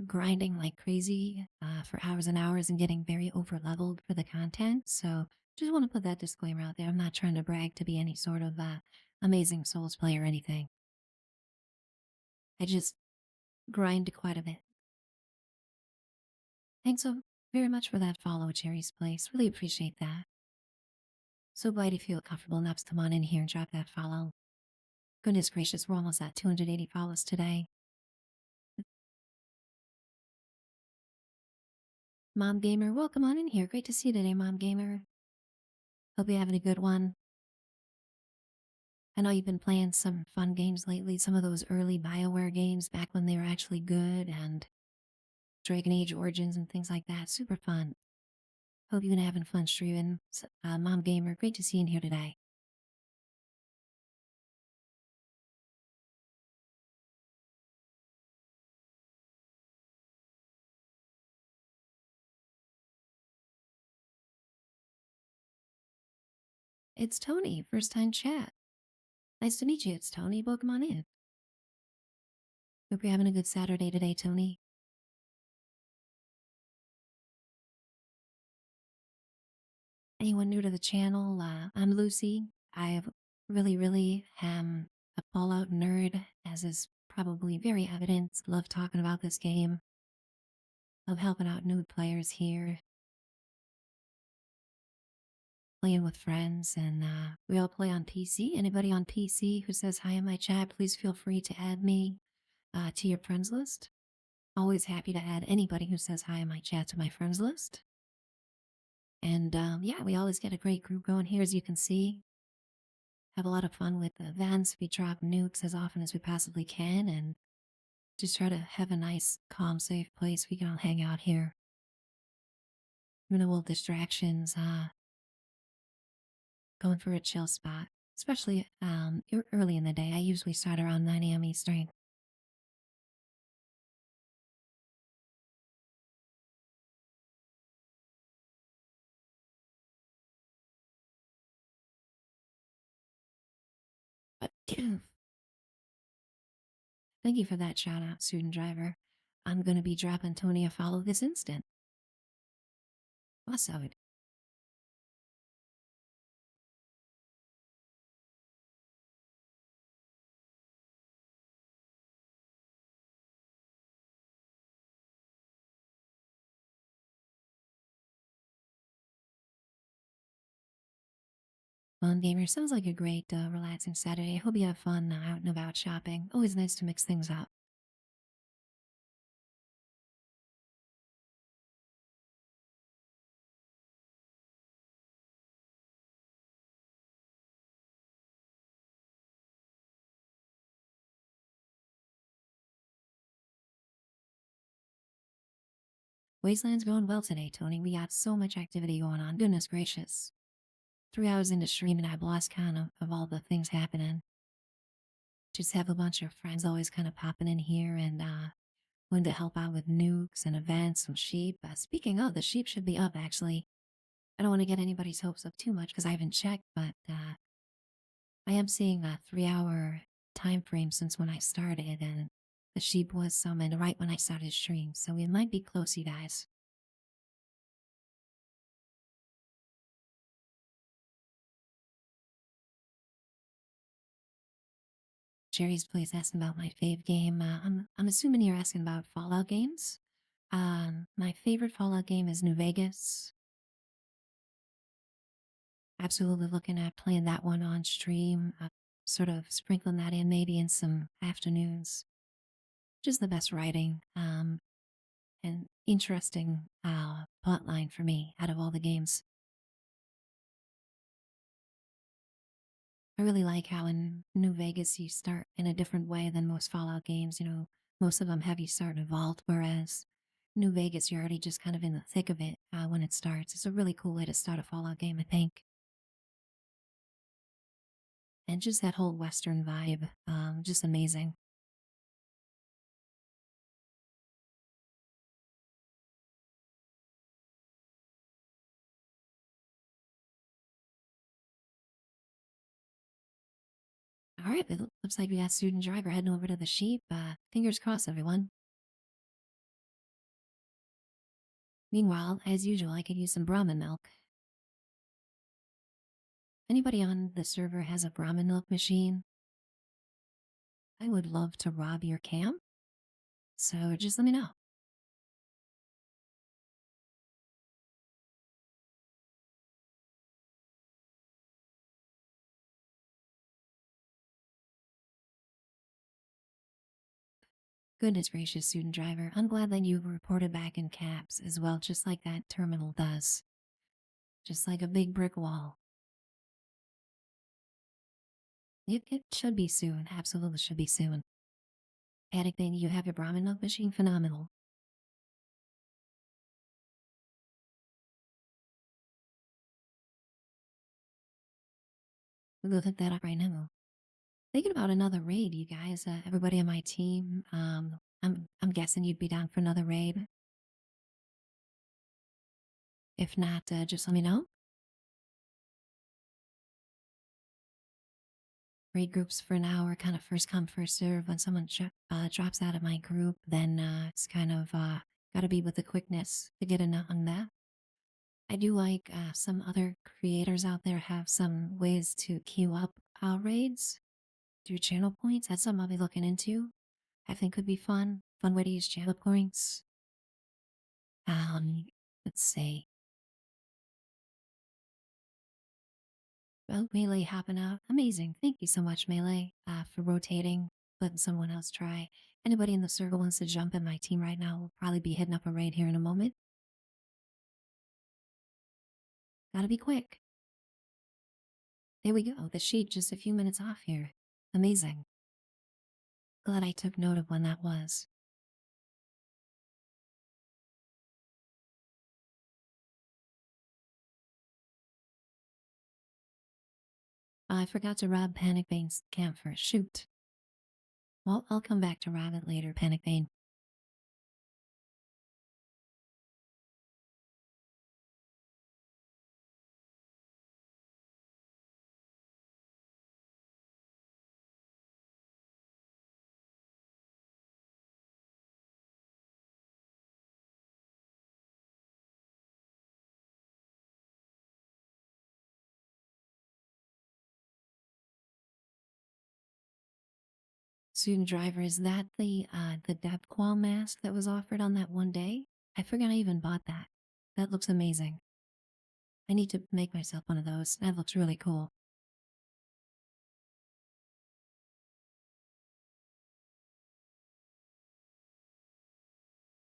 grinding like crazy for hours and hours and getting very over leveled for the content. So, just want to put that disclaimer out there. I'm not trying to brag to be any sort of amazing Souls player or anything. I just grind quite a bit. Thanks so very much for that follow, Cherry's Place. Really appreciate that. So glad you feel comfortable enough to come on in here and drop that follow. Goodness gracious, we're almost at 280 follows today. Mom Gamer, welcome on in here. Great to see you today, Mom Gamer. Hope you're having a good one. I know you've been playing some fun games lately, some of those early BioWare games back when they were actually good, and Dragon Age Origins and things like that. Super fun. Hope you've been having fun streaming. Mom Gamer, great to see you in here today. It's Tony, first time chat. Nice to meet you. It's Tony. Welcome on in. Hope you're having a good Saturday today, Tony. Anyone new to the channel, I'm Lucy. I really am a Fallout nerd, as is probably very evident. Love talking about this game. Love helping out new players here. Playing with friends, and we all play on PC. Anybody on PC who says hi in my chat, please feel free to add me to your friends list. Always happy to add anybody who says hi in my chat to my friends list. And yeah, we always get a great group going here, as you can see. Have a lot of fun with events. We drop nukes as often as we possibly can, and Just try to have a nice, calm, safe place we can all hang out here. Minimal distractions, going for a chill spot. Especially early in the day. I usually start around 9 a.m. Eastern. But thank you for that shout out, student driver. I'm gonna be dropping Tony a follow this instant. What's up? Gamer, sounds like a great, relaxing Saturday. Hope you have fun out and about shopping. Always nice to mix things up. Wasteland's going well today, Tony. We got so much activity going on. Goodness gracious. 3 hours into stream and I've lost count of all the things happening. Just have a bunch of friends always kind of popping in here and wanting to help out with nukes and events, some sheep. Speaking of, the sheep should be up actually. I don't want to get anybody's hopes up too much because I haven't checked, but I am seeing a 3 hour time frame since when I started, and the sheep was summoned right when I started stream, so we might be close, you guys. Jerry's place asking about my fave game. I'm assuming you're asking about Fallout games. My favorite Fallout game is New Vegas. Absolutely looking at playing that one on stream. Sort of sprinkling that in maybe in some afternoons. Just the best writing. And interesting plot line for me out of all the games. I really like how in New Vegas you start in a different way than most Fallout games. You know, most of them have you start in a vault, whereas New Vegas you're already just kind of in the thick of it when it starts. It's a really cool way to start a Fallout game, I think. And just that whole Western vibe, just amazing. All right, it looks like we got student driver heading over to the sheep. Fingers crossed, everyone. Meanwhile, as usual, I could use some Brahmin milk. Anybody on the server has a Brahmin milk machine? I would love to rob your camp, so just let me know. Goodness gracious, student driver, I'm glad that you reported back in caps as well, just like that terminal does. Just like a big brick wall. It should be soon, absolutely should be soon. Panic thing, you have your Brahmin milk machine? Phenomenal. We'll go look that up right now. Thinking about another raid, you guys. Everybody on my team. I'm guessing you'd be down for another raid. If not, just let me know. Raid groups for an hour, kind of first come first serve. When someone drops out of my group, then it's kind of gotta be with the quickness to get in on that. I do like some other creators out there have some ways to queue up raids through channel points. That's something I'll be looking into. I think could be fun. Fun way to use channel points. Let's see. Well, Melee hopping out. Amazing. Thank you so much, Melee, for rotating, letting someone else try. Anybody in the circle wants to jump in my team right now, we'll probably be hitting up a raid here in a moment. Gotta be quick. There we go. The sheet just a few minutes off here. Amazing. Glad I took note of when that was. I forgot to rob Panic Bane's camp first. Shoot. Well, I'll come back to rob it later, Panic Bane. Student driver, is that the depth qual mask that was offered on that one day? I forgot I even bought that. That looks amazing. I need to make myself one of those. That looks really cool.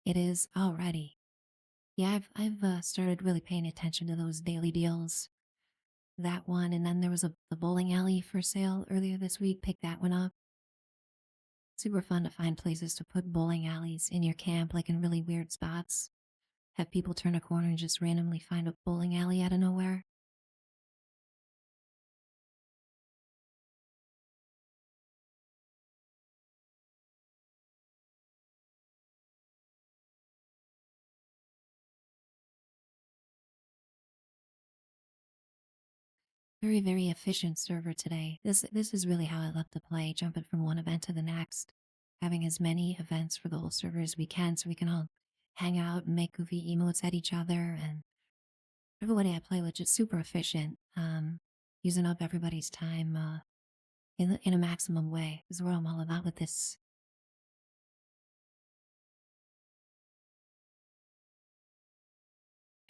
It is already. Yeah, I've started really paying attention to those daily deals. That one, and then there was the bowling alley for sale earlier this week. Pick that one up. Super fun to find places to put bowling alleys in your camp, like in really weird spots. Have people turn a corner and just randomly find a bowling alley out of nowhere. Very, very efficient server today. This is really how I love to play, jumping from one event to the next, having as many events for the whole server as we can, so we can all hang out and make goofy emotes at each other. And everybody I play with just super efficient, using up everybody's time in a maximum way. Is what I'm all about with this.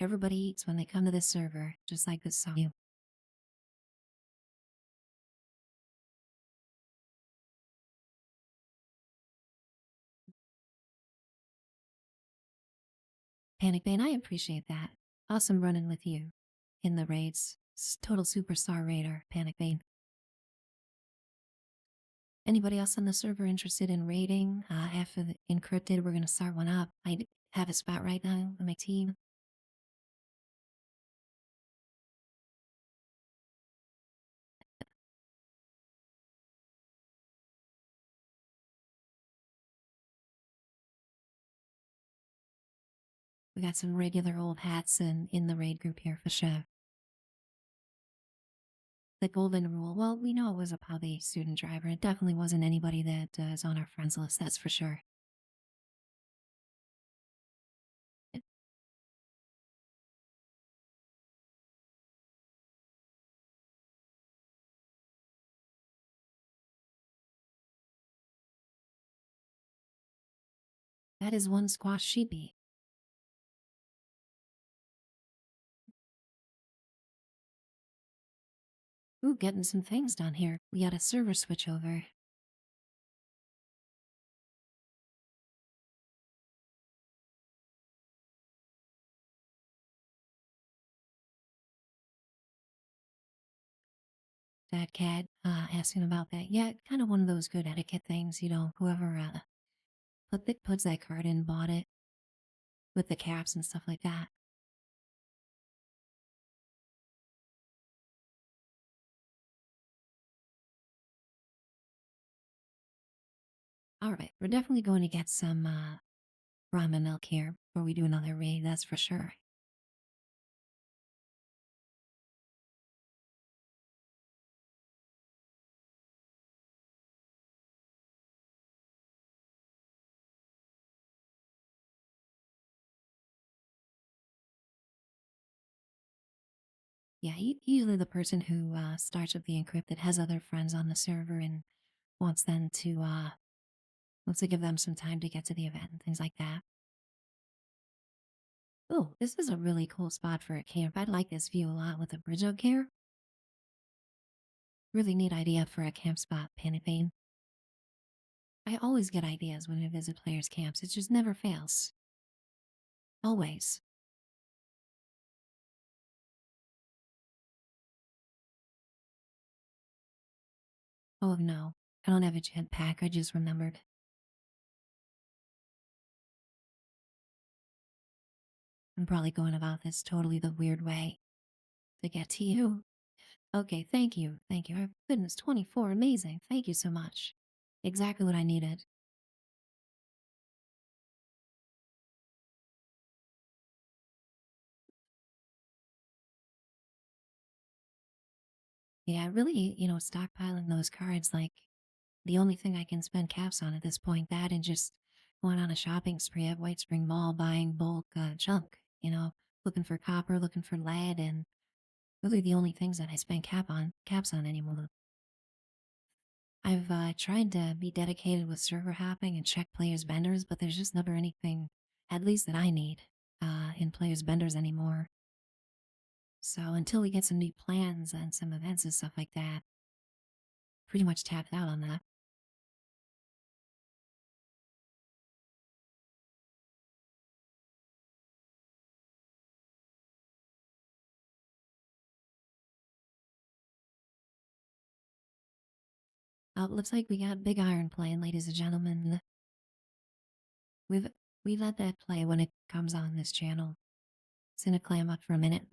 Everybody eats when they come to this server, just like this song. Panic Bane, I appreciate that. Awesome running with you in the raids. Total superstar raider, Panic Bane. Anybody else on the server interested in raiding? After the encrypted, we're gonna start one up. I have a spot right now on my team. We got some regular old hats in the raid group here for sure. The golden rule. Well, we know it was a Pali student driver. It definitely wasn't anybody that is on our friends list. That's for sure. That is one squash sheepy. Ooh, getting some things done here. We got a server switch over. That cat asking about that. Yeah, kind of one of those good etiquette things, whoever puts that card in bought it with the caps and stuff like that. All right, we're definitely going to get some ramen milk here before we do another raid, that's for sure. Yeah, usually the person who starts with the encrypted has other friends on the server and wants them to wants to give them some time to get to the event and things like that. Oh, this is a really cool spot for a camp. I like this view a lot with the bridge out here. Really neat idea for a camp spot, Panifane. I always get ideas when I visit players' camps. It just never fails. Always. Oh no, I don't have a jetpack. I just remembered. I'm probably going about this totally the weird way to get to you. Okay, thank you. Thank you. Oh, goodness, 24. Amazing. Thank you so much. Exactly what I needed. Yeah, really, stockpiling those cards, like the only thing I can spend caps on at this point, that and just going on a shopping spree at White Spring Mall buying bulk junk, looking for copper, looking for lead, and really the only things that I spend caps on anymore. I've tried to be dedicated with server hopping and check players' benders, but there's just never anything, at least that I need, in players' benders anymore. So until we get some new plans and some events and stuff like that, pretty much tapped out on that. Looks like we got Big Iron playing, ladies and gentlemen. We've we let that play when it comes on this channel. It's gonna clam up for a minute.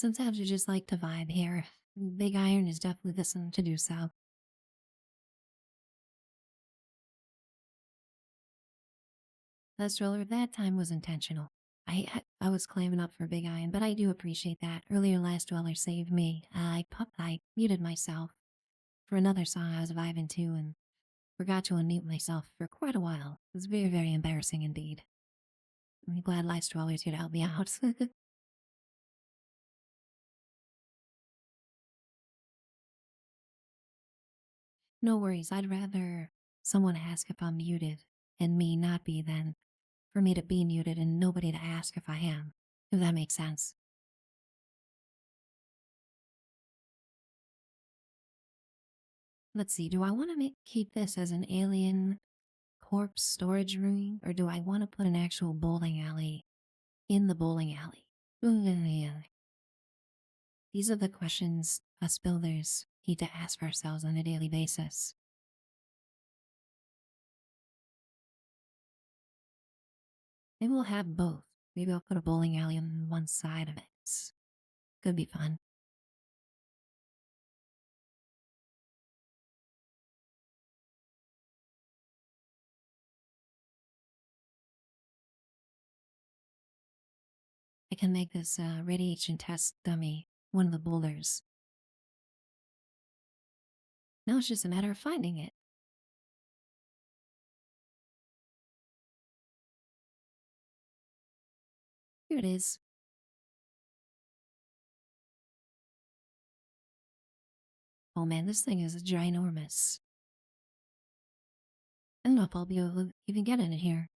Sometimes you just like to vibe here. Big Iron is definitely the son to do so. That stroller that time was intentional. I was clamming up for Big Iron, but I do appreciate that. Earlier last dweller saved me. I muted myself for another song I was vibing to and forgot to unmute myself for quite a while. It was very, very embarrassing indeed. I'm glad last dweller's here to help me out. No worries. I'd rather someone ask if I'm muted and me not be than for me to be muted and nobody to ask if I am. If that makes sense. Let's see. Do I want to keep this as an alien corpse storage room, or do I want to put an actual bowling alley in the bowling alley? These are the questions us builders need to ask ourselves on a daily basis. Maybe we'll have both. Maybe I'll put a bowling alley on one side of it. Could be fun. I can make this radiation test dummy one of the boulders. Now it's just a matter of finding it. Here it is. Oh man, this thing is ginormous. I don't know if I'll be able to even get in it here.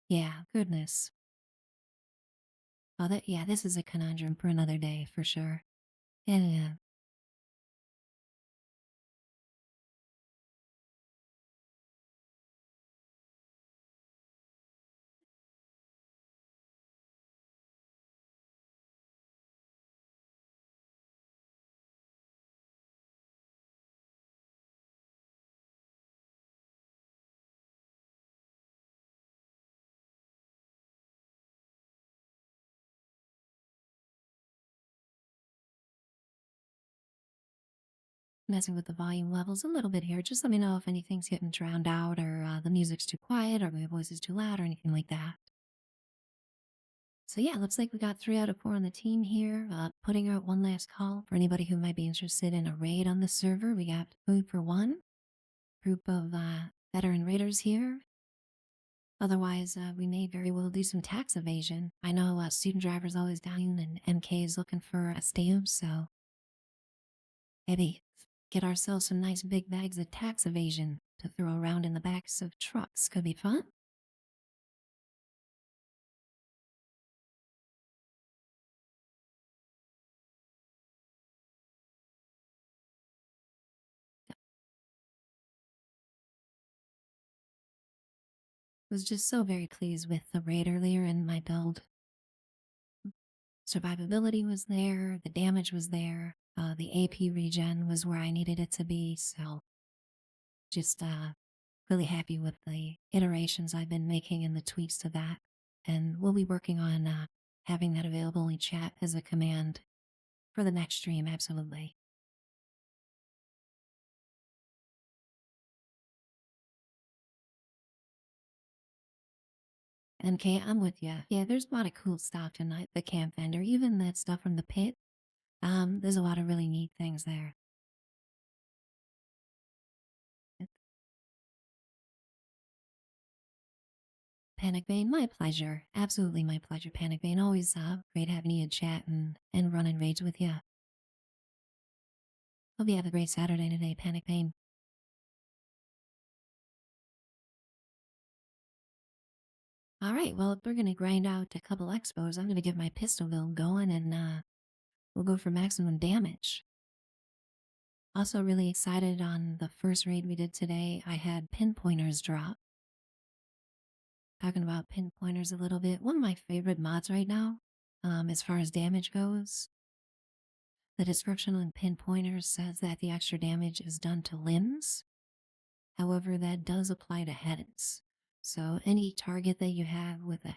Yeah, goodness. Oh, yeah, this is a conundrum for another day for sure. Yeah. Messing with the volume levels a little bit here. Just let me know if anything's getting drowned out or the music's too quiet or my voice is too loud or anything like that. So yeah, looks like we got 3 out of 4 on the team here. Putting out one last call for anybody who might be interested in a raid on the server. We got food for one group of veteran raiders here. Otherwise, we may very well do some tax evasion. I know student drivers always down and MK is looking for a stamp, so maybe get ourselves some nice big bags of tax evasion to throw around in the backs of trucks. Could be fun. Was just so very pleased with the raid earlier in my build. Survivability was there, the damage was there, the AP regen was where I needed it to be, so just really happy with the iterations I've been making and the tweaks to that. And we'll be working on having that available in chat as a command for the next stream, absolutely. MK, I'm with ya. Yeah, there's a lot of cool stuff tonight. The camp vendor, even that stuff from the pit. There's a lot of really neat things there. Panic Bane, my pleasure. Absolutely my pleasure, Panic Bane. Always great having you chat and running raids with you. Hope you have a great Saturday today, Panic Bane. Alright, well, if we're gonna grind out a couple expos, I'm gonna get my pistol build going and we'll go for maximum damage. Also really excited on the first raid we did today. I had pinpointers drop. Talking about pinpointers a little bit. One of my favorite mods right now, as far as damage goes. The description on pinpointers says that the extra damage is done to limbs. However, that does apply to heads. So any target that you have with a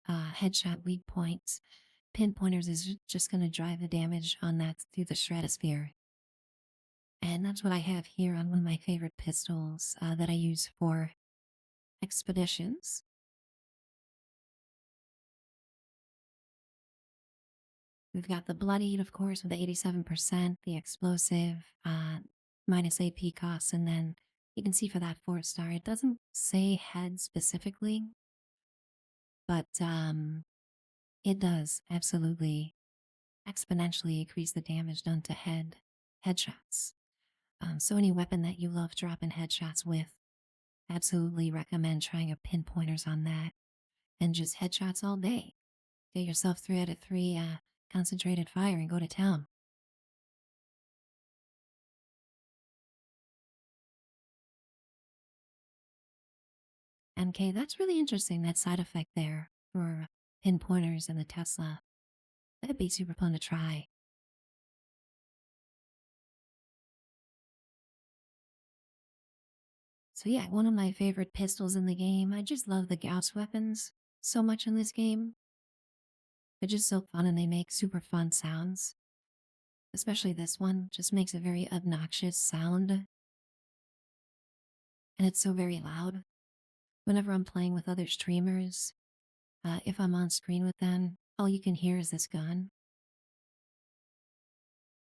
headshot weak points, pinpointers is just going to drive the damage on that through the stratosphere. And that's what I have here on one of my favorite pistols that I use for expeditions. We've got the bloodied, of course, with the 87%, the explosive, minus AP costs, and then you can see for that 4-star, it doesn't say head specifically, but it does absolutely exponentially increase the damage done to headshots. So any weapon that you love dropping headshots with, absolutely recommend trying a pinpointers on that and just headshots all day. Get yourself 3 out of 3 concentrated fire and go to town. MK, that's really interesting, that side effect there for pinpointers and the Tesla. That'd be super fun to try. So yeah, one of my favorite pistols in the game. I just love the Gauss weapons so much in this game. They're just so fun and they make super fun sounds. Especially this one just makes a very obnoxious sound. And it's so very loud. Whenever I'm playing with other streamers, if I'm on screen with them, all you can hear is this gun.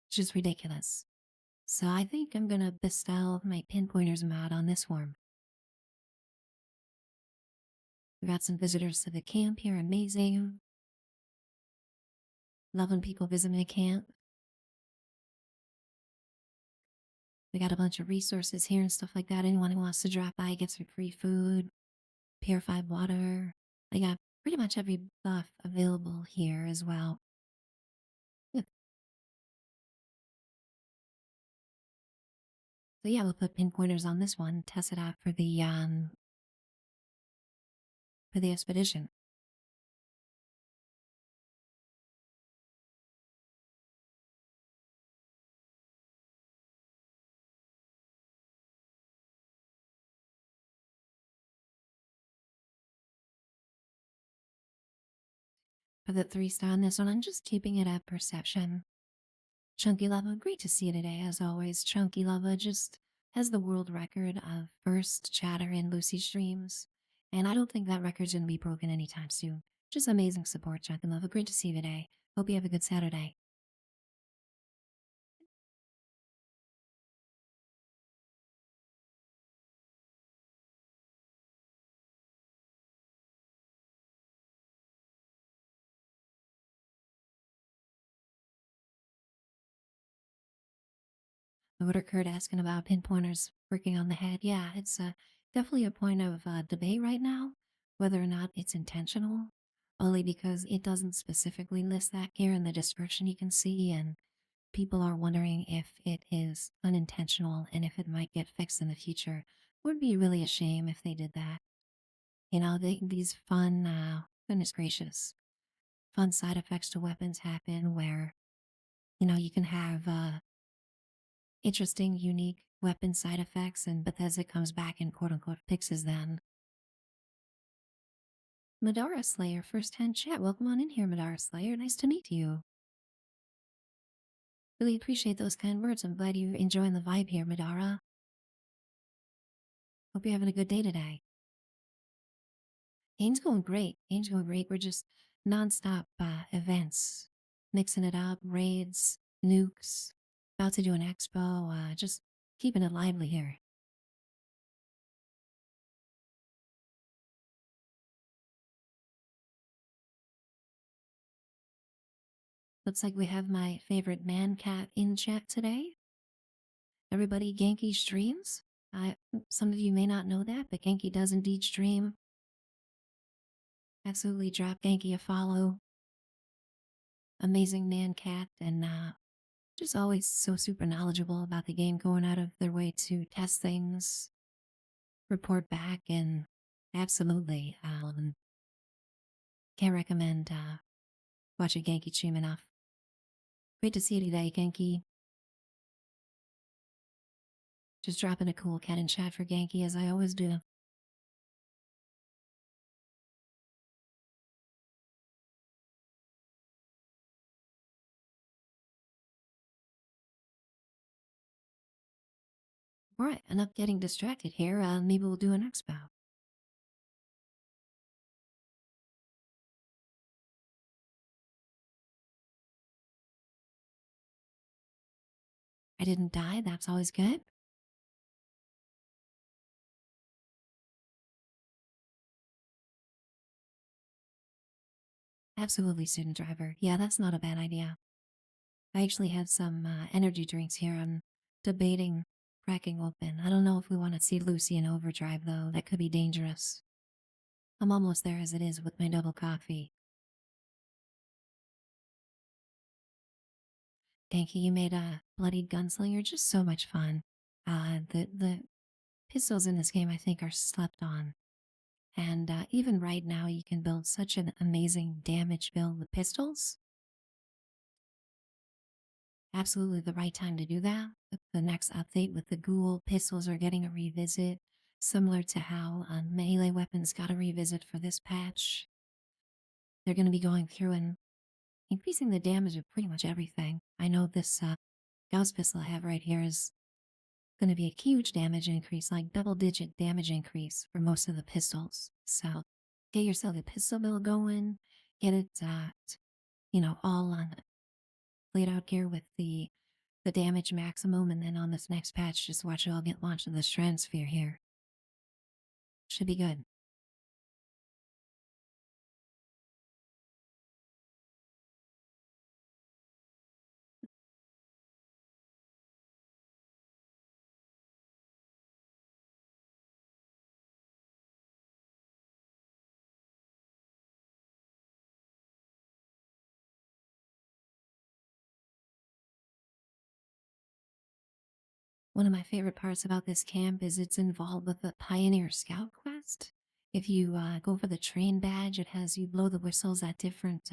It's just ridiculous. So I think I'm gonna bestow my pinpointers mod on this one. We got some visitors to the camp here, amazing. Love when people visit my camp. We got a bunch of resources here and stuff like that. Anyone who wants to drop by gets some free food, purified water. I got pretty much every buff available here as well. Yeah. So yeah, we'll put pinpointers on this one, test it out for the expedition. For the 3-star on this one, I'm just keeping it at perception. Chunky Lava, great to see you today as always. Chunky Lava just has the world record of first chatter in Lucy streams, and I don't think that record's gonna be broken anytime soon. Just amazing support, Chunky Lava. Great to see you today. Hope you have a good Saturday. Voter Kurt asking about pinpointers working on the head. Yeah, it's definitely a point of debate right now, whether or not it's intentional, only because it doesn't specifically list that here in the description you can see, and people are wondering if it is unintentional and if it might get fixed in the future. Would be really a shame if they did that. You know, these fun, goodness gracious, fun side effects to weapons happen where, you know, you can have interesting, unique weapon side effects, and Bethesda comes back and quote unquote fixes them. Madara Slayer, first hand chat. Welcome on in here, Madara Slayer. Nice to meet you. Really appreciate those kind words. I'm glad you're enjoying the vibe here, Madara. Hope you're having a good day today. Game's going great. Game's going great. We're just non-stop events, mixing it up, raids, nukes, about to do an expo, just keeping it lively here. Looks like we have my favorite man cat in chat today. Everybody, Genki streams. Some of you may not know that, but Genki does indeed stream. Absolutely drop Genki a follow. Amazing man cat, and just always so super knowledgeable about the game, going out of their way to test things, report back, and absolutely can't recommend watching Genki stream enough. Great to see you today, Genki. Just dropping a cool cat in chat for Genki as I always do. Alright, enough getting distracted here. Maybe we'll do an expo. I didn't die, that's always good. Absolutely, student driver. Yeah, that's not a bad idea. I actually have some energy drinks here. I'm debating cracking open. I don't know if we want to see Lucy in overdrive, though. That could be dangerous. I'm almost there as it is with my double coffee. Thank you. You made a bloodied gunslinger just so much fun. The pistols in this game, I think, are slept on. And even right now, you can build such an amazing damage build with pistols. Absolutely the right time to do that. The next update with the ghoul pistols are getting a revisit, similar to how melee weapons got a revisit for this patch. They're going to be going through and increasing the damage of pretty much everything. I know this Gauss pistol I have right here is going to be a huge damage increase, like double-digit damage increase for most of the pistols. So get yourself a pistol build going, get it, all on laid out gear with the damage maximum, and then on this next patch, just watch it all get launched in the Stratosphere here. Should be good. One of my favorite parts about this camp is it's involved with the Pioneer Scout quest. If you go for the train badge, it has you blow the whistles at different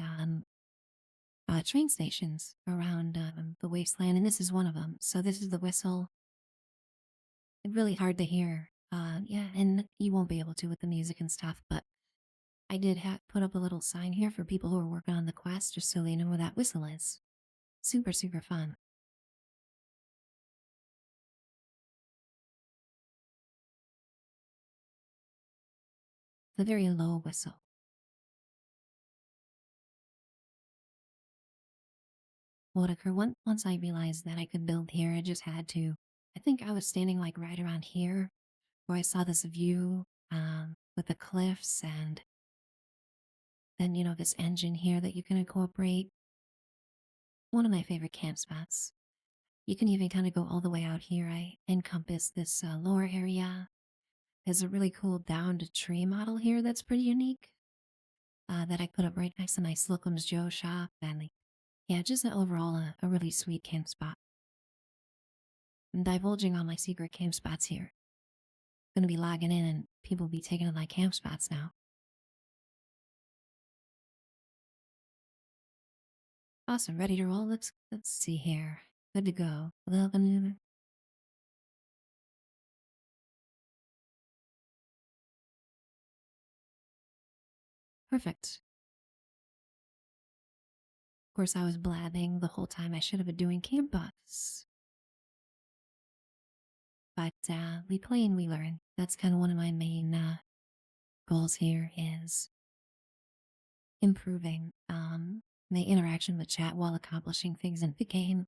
train stations around the wasteland, and this is one of them. So this is the whistle. It's really hard to hear. Yeah, and you won't be able to with the music and stuff, but I did put up a little sign here for people who are working on the quest just so they know where that whistle is. Super, super fun. It's a very low whistle. Whatever. Once I realized that I could build here, I just had to. I think I was standing like right around here where I saw this view with the cliffs and then, this engine here that you can incorporate. One of my favorite camp spots. You can even kind of go all the way out here. I encompass this lower area. There's a really cool downed tree model here that's pretty unique that I put up right next to my Slocum's Joe shop. And yeah, just overall a really sweet camp spot. I'm divulging all my secret camp spots here. Gonna be logging in and people will be taking my camp spots now. Awesome, ready to roll? Let's see here. Good to go. Perfect. Of course, I was blabbing the whole time. I should have been doing camp buffs. But we play and we learn. That's kind of one of my main goals here is improving my interaction with chat while accomplishing things in the game.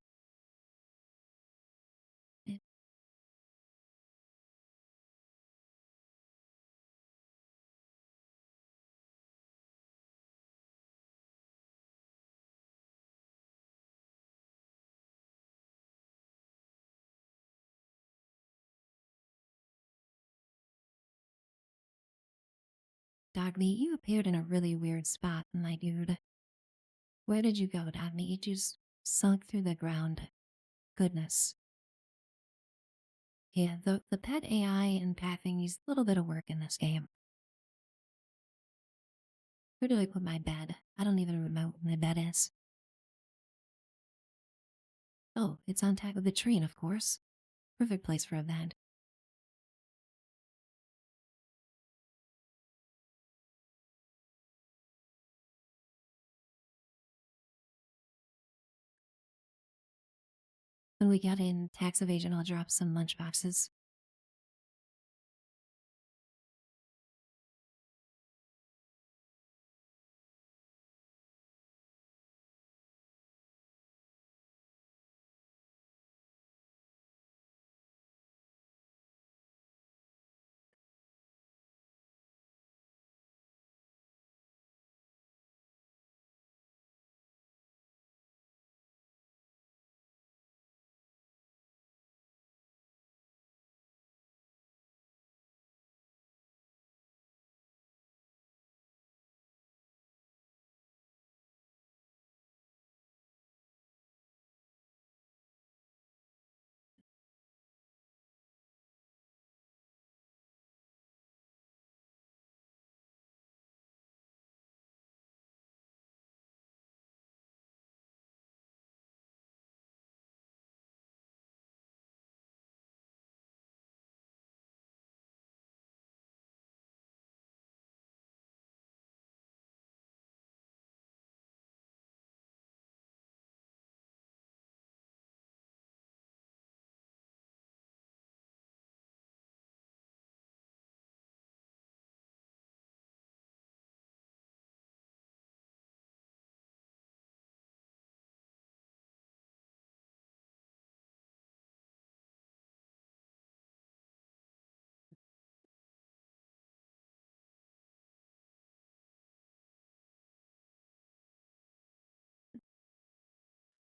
Dogmeat, you appeared in a really weird spot, my dude. Where did you go, Dogmeat? You just sunk through the ground. Goodness. Yeah, the pet AI and pathing needs a little bit of work in this game. Where do I put my bed? I don't even remember what my bed is. Oh, it's on top of the tree, of course. Perfect place for a vent. When we get in tax evasion, I'll drop some lunch boxes.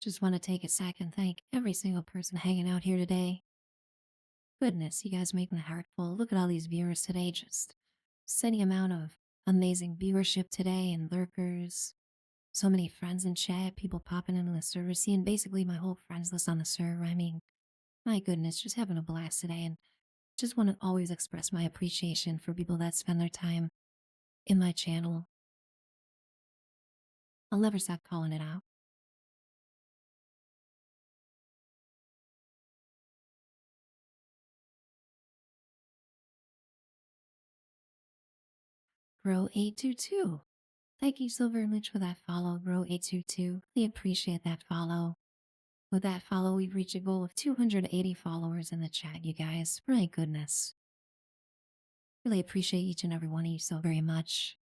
Just want to take a sec and thank every single person hanging out here today. Goodness, you guys make my heart full. Look at all these viewers today. Just steady amount of amazing viewership today and lurkers. So many friends in chat, people popping into the server, seeing basically my whole friends list on the server. I mean, my goodness, just having a blast today. And just want to always express my appreciation for people that spend their time in my channel. I'll never stop calling it out. Grow822. Thank you so very much for that follow, Grow822. We appreciate that follow. With that follow, we've reached a goal of 280 followers in the chat, you guys. My goodness. Really appreciate each and every one of you so very much.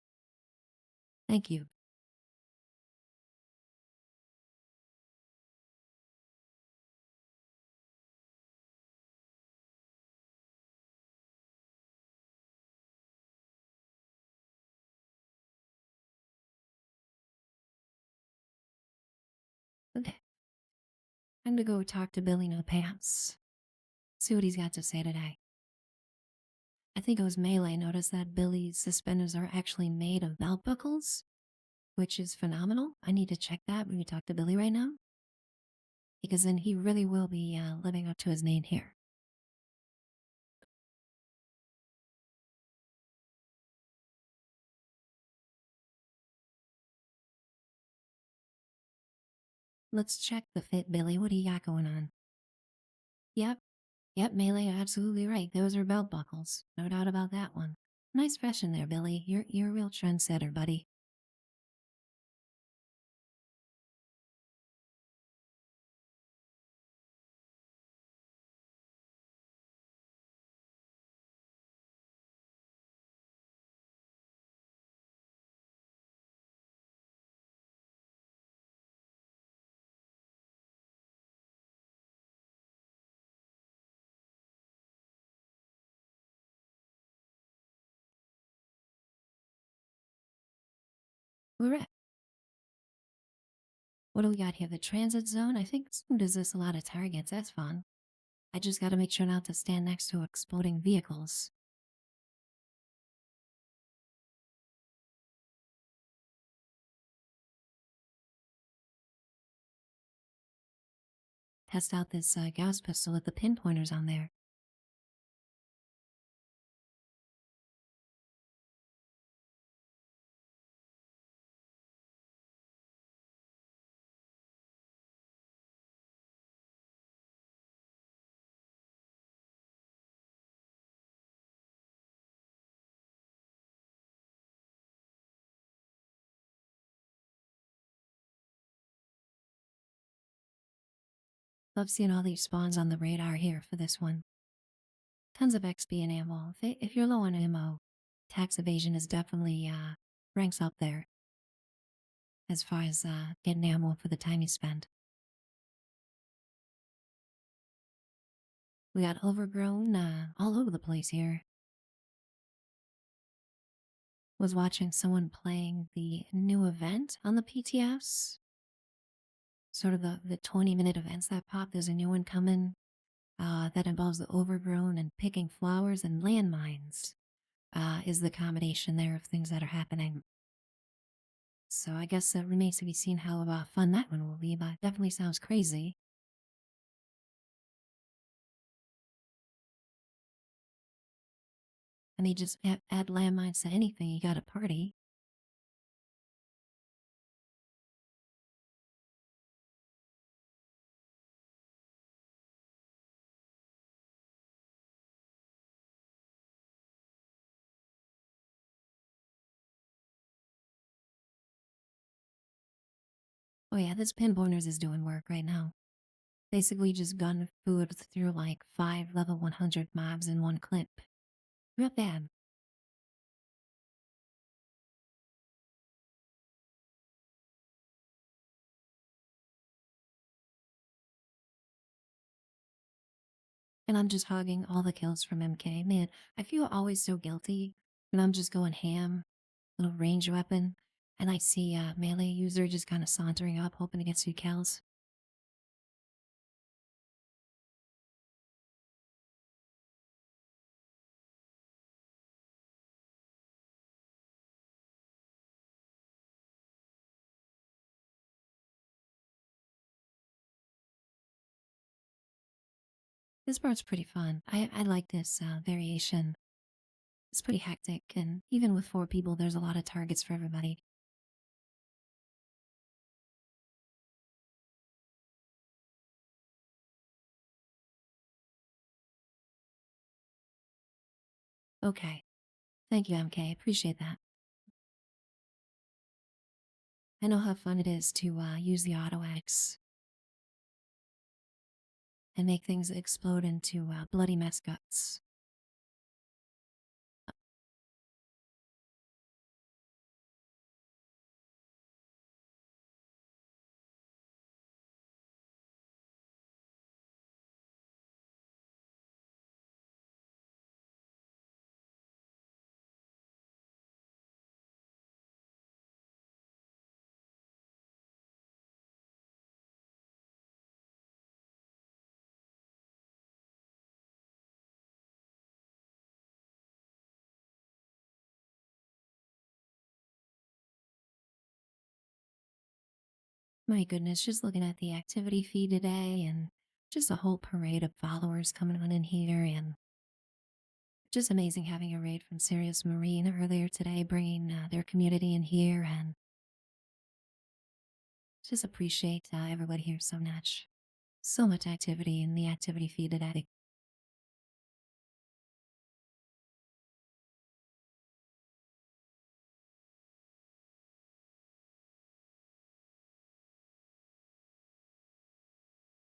Thank you. Okay, time to go talk to Billy No Pants. See what he's got to say today. I think it was Melee noticed that Billy's suspenders are actually made of belt buckles, which is phenomenal. I need to check that when we talk to Billy right now, because then he really will be living up to his name here. Let's check the fit, Billy. What do you got going on? Yep, yep, Melee, absolutely right. Those are belt buckles. No doubt about that one. Nice fashion there, Billy. You're a real trendsetter, buddy. We're at. What do we got here? The transit zone? I think there's this a lot of targets. That's fun. I just gotta make sure not to stand next to exploding vehicles. Test out this Gauss pistol with the pinpointers on there. Love seeing all these spawns on the radar here for this one. Tons of XP and ammo. If you're low on ammo, tax evasion is definitely ranks up there as far as getting ammo for the time you spend. We got overgrown all over the place here. Was watching someone playing the new event on the PTS. Sort of the 20-minute events that pop. There's a new one coming that involves the overgrown and picking flowers and landmines. Is the combination there of things that are happening. So I guess it remains to be seen how fun that one will be, but definitely sounds crazy. I mean, just add landmines to anything, you got a party. Oh yeah, this pinpointers is doing work right now. Basically just gun food through like 5 level 100 mobs in one clip. Not bad. And I'm just hogging all the kills from MK. Man, I feel always so guilty when I'm just going ham, little range weapon, and I see a melee user just kind of sauntering up, hoping to get some kills. This part's pretty fun. I like this variation. It's pretty hectic, and even with 4 people, there's a lot of targets for everybody. Okay. Thank you, MK. Appreciate that. I know how fun it is to use the auto X and make things explode into bloody mess guts. My goodness, just looking at the activity feed today and just a whole parade of followers coming on in here, and just amazing having a raid from Sirius Marine earlier today, bringing their community in here, and just appreciate everybody here so much. So much activity in the activity feed today.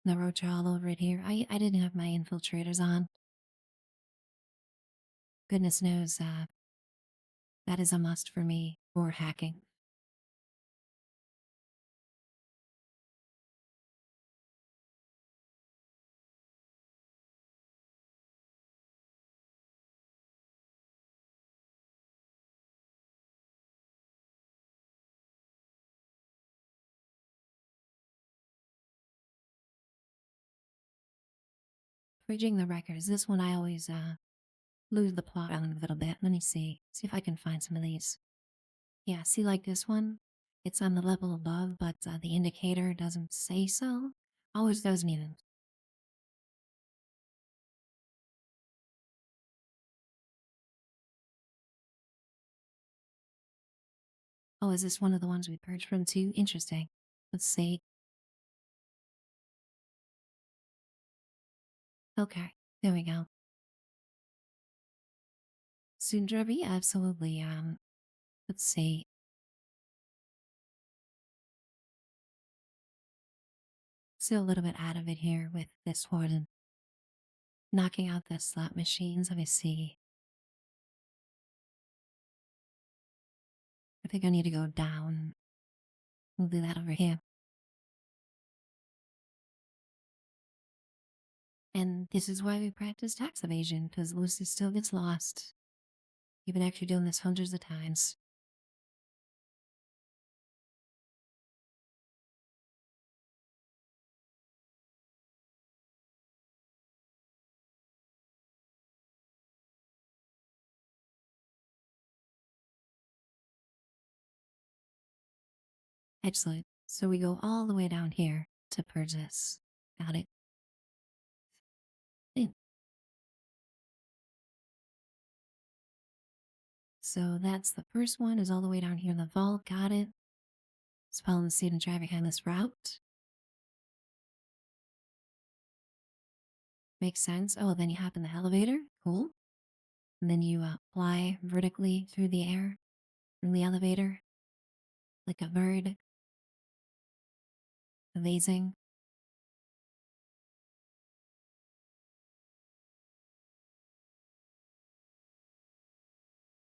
The roach are all over it here. I didn't have my infiltrators on. Goodness knows that is a must for me for hacking. Bridging the records. This one I always lose the plot on a little bit. Let me see. See if I can find some of these. Yeah, see like this one? It's on the level above, but the indicator doesn't say so. Always doesn't even. Oh, is this one of the ones we purged from too? Interesting. Let's see. Okay, there we go. Sundravi, absolutely. Let's see. Still a little bit out of it here with this one and knocking out the slot machines. Let me see. I think I need to go down. We'll do that over here. And this is why we practice tax evasion, because Lucy still gets lost. You've been actually doing this hundreds of times. Excellent. So we go all the way down here to purge this. Got it. In. So that's the first one, is all the way down here in the vault. Got it. It's following the student driver behind this route. Makes sense. Oh, then you hop in the elevator. Cool. And then you fly vertically through the air from the elevator like a bird. Amazing.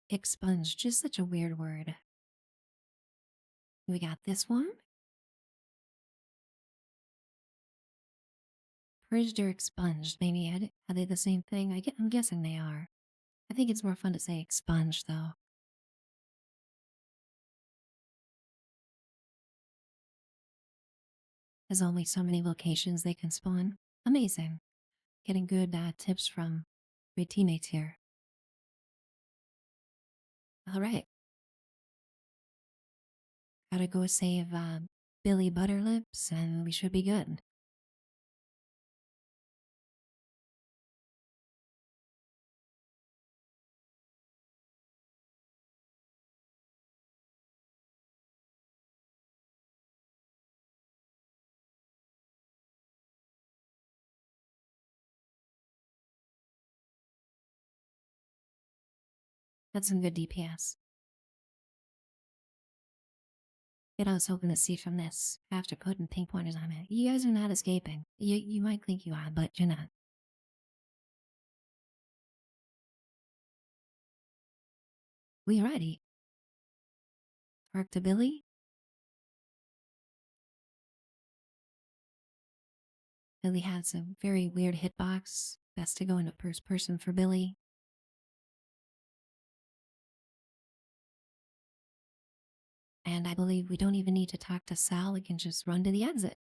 Expunge, just such a weird word. We got this one. Purged or expunged. Maybe are they the same thing? I'm guessing they are. I think it's more fun to say expunge, though. There's only so many locations they can spawn. Amazing. Getting good tips from great teammates here. Alright. Gotta go save Billy Butterlips and we should be good. That's some good DPS. What I was hoping to see from this, after putting pink pointers on it, you guys are not escaping. You might think you are, but you're not. We ready. Park to Billy. Billy has a very weird hitbox. Best to go into first person for Billy. And I believe we don't even need to talk to Sal, we can just run to the exit.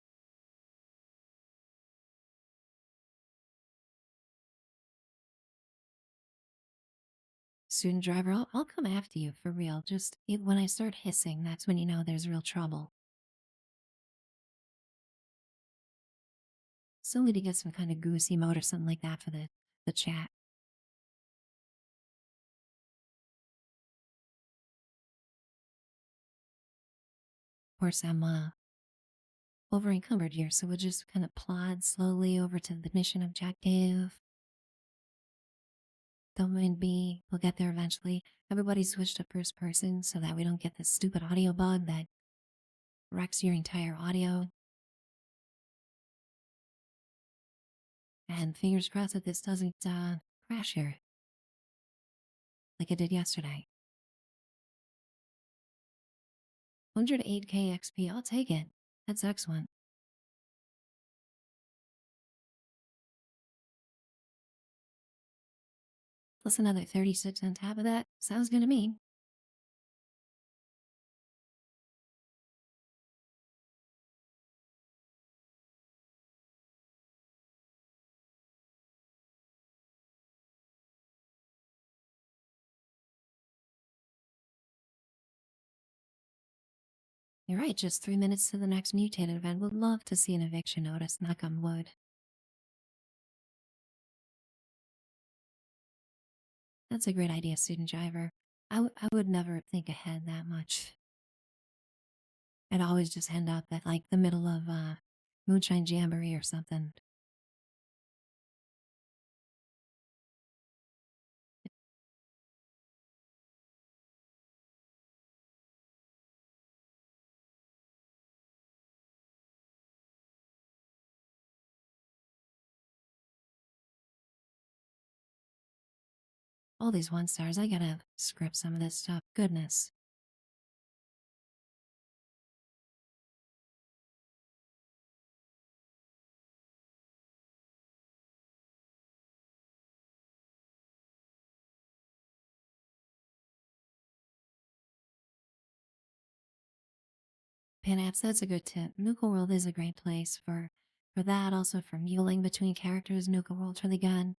Student driver, I'll come after you, for real. Just when I start hissing, that's when you know there's real trouble. Still need to get some kind of goose emote or something like that for the chat. Of course, I'm over encumbered here, so we'll just kind of plod slowly over to the mission objective. Don't mind me, we'll get there eventually. Everybody switch to first person so that we don't get this stupid audio bug that wrecks your entire audio. And fingers crossed that this doesn't crash here like it did yesterday. 108k XP, I'll take it. That's excellent. Plus another 36 on top of that. Sounds good to me. You're right, just 3 minutes to the next mutated event. Would love to see an eviction notice, knock on wood. That's a great idea, student driver. I would never think ahead that much. I'd always just end up at like the middle of Moonshine Jamboree or something. All these 1 stars, I gotta script some of this stuff. Goodness. Pin-apps, that's a good tip. Nuka World is a great place for that, also for muling between characters. Nuka World's really good.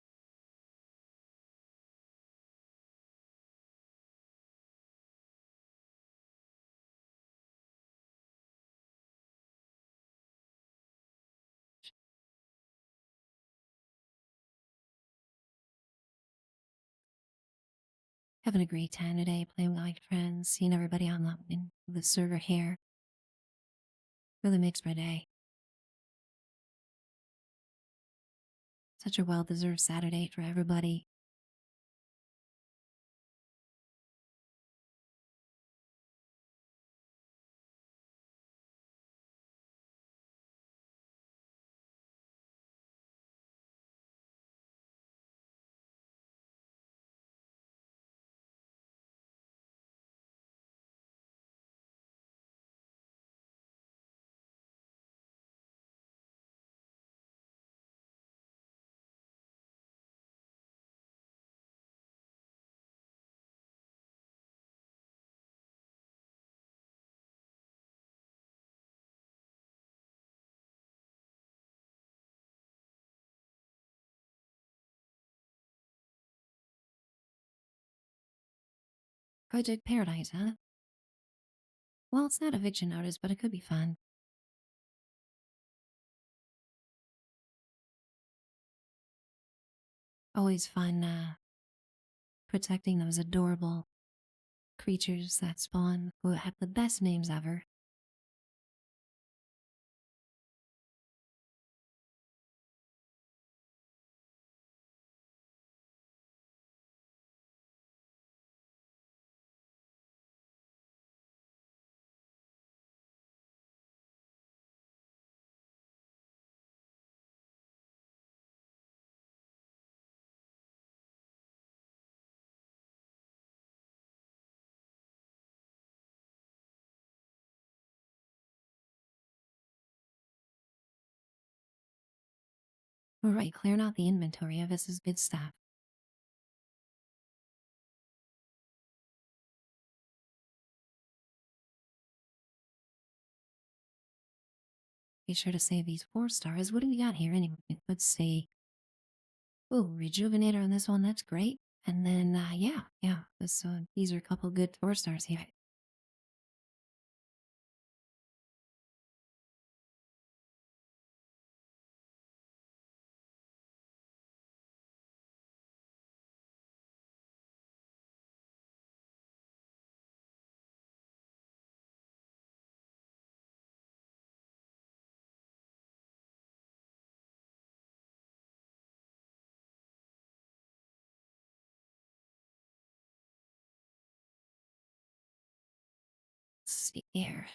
Having a great time today, playing with my friends, seeing everybody on the server here. Really makes my day. Such a well-deserved Saturday for everybody. Project Paradise, huh? Well, it's not eviction notice, but it could be fun. Always fun, protecting those adorable creatures that spawn who have the best names ever. Alright, clearing out the inventory of this is good stuff. Be sure to save these 4 stars. What do we got here anyway? Let's see. Oh, rejuvenator on this one, that's great. And then, yeah, these are a couple good 4 stars here. Let's see here.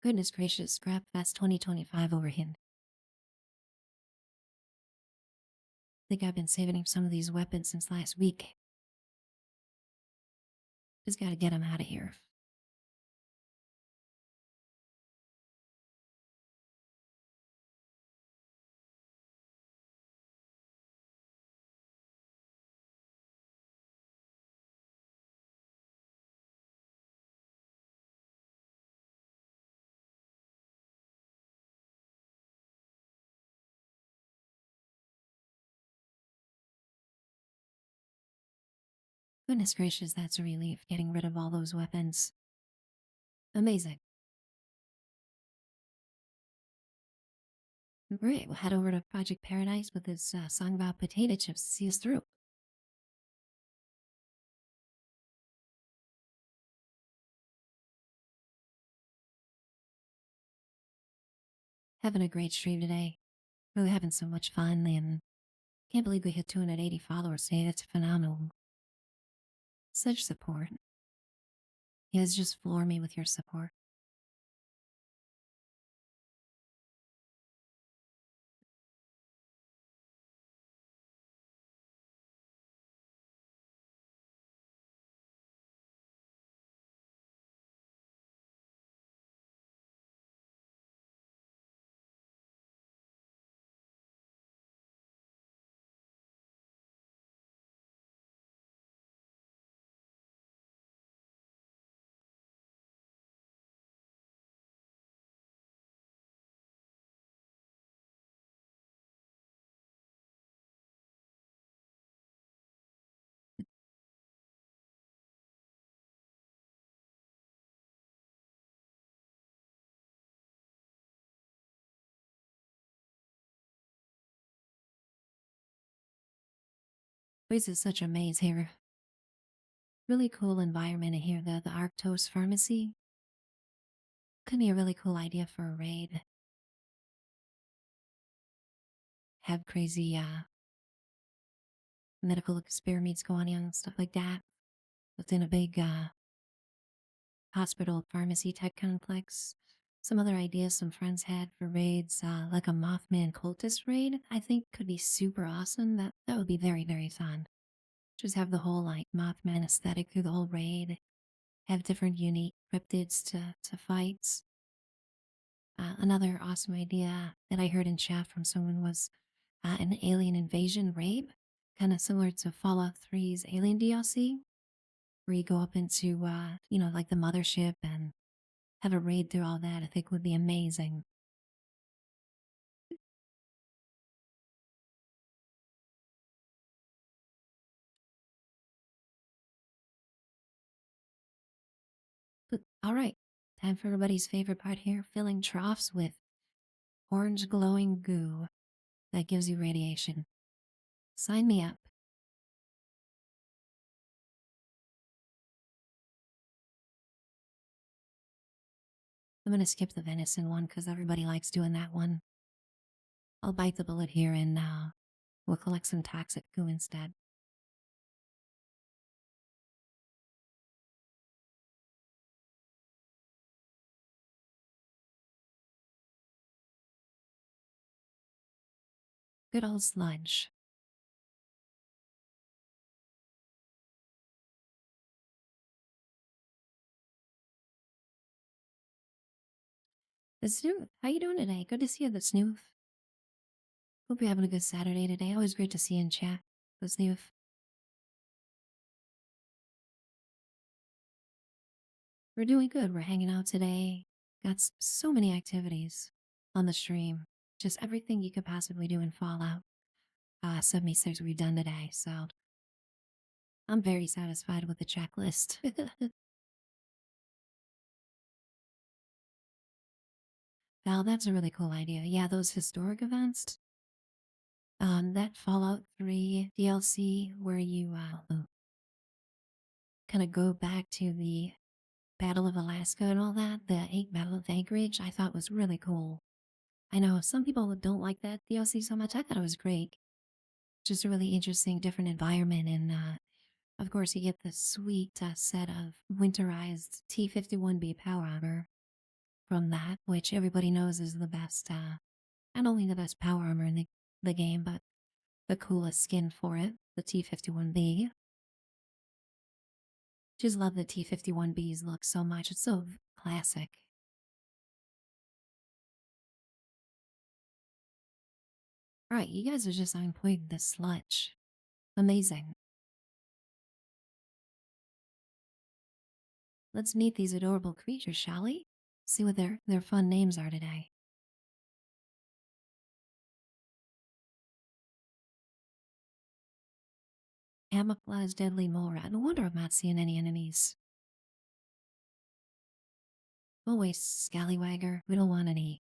Goodness gracious, Scrap Fest 2025 over here. Think I've been saving some of these weapons since last week. Just gotta get them out of here. Goodness gracious, that's a relief, getting rid of all those weapons. Amazing. Great, we'll head over to Project Paradise with this song about potato chips to see us through. Having a great stream today. Really having so much fun, and can't believe we hit 280 followers today. That's phenomenal. Such support. You guys just floor me with your support. This is such a maze here. Really cool environment in here, the Arctos Pharmacy. Could be a really cool idea for a raid. Have crazy medical experiments going on and stuff like that within a big hospital pharmacy type complex. Some other ideas some friends had for raids, like a Mothman cultist raid, I think could be super awesome. That would be very, very fun. Just have the whole like Mothman aesthetic through the whole raid. Have different unique cryptids to fight. Another awesome idea that I heard in chat from someone was an alien invasion raid, kind of similar to Fallout 3's Alien DLC, where you go up into, like the mothership and have a raid through all that. I think would be amazing. But all right, time for everybody's favorite part here: filling troughs with orange glowing goo that gives you radiation. Sign me up. I'm gonna skip the venison one because everybody likes doing that one. I'll bite the bullet here and we'll collect some toxic goo instead. Good old sludge. The Snoof, how you doing today? Good to see you, the Snoof. Hope you're having a good Saturday today. Always great to see you in chat, the Snoof. We're doing good. We're hanging out today. Got so many activities on the stream. Just everything you could possibly do in Fallout 76 we've done today. So I'm very satisfied with the checklist. Val, that's a really cool idea. Yeah, those historic events. That Fallout 3 DLC where you kind of go back to the Battle of Alaska and all that, the Battle of Anchorage, I thought was really cool. I know some people don't like that DLC so much. I thought it was great. Just a really interesting, different environment. And of course, you get the sweet set of winterized T-51B power armor from that, which everybody knows is the best, not only the best power armor in the game, but the coolest skin for it, the T-51B. Just love the T-51B's look so much. It's so classic. Alright, you guys are just on point with the sludge. Amazing. Let's meet these adorable creatures, shall we? See what their fun names are today. Camouflage deadly mole rat. No wonder I'm not seeing any enemies. Go away, scallywagger. We don't want any.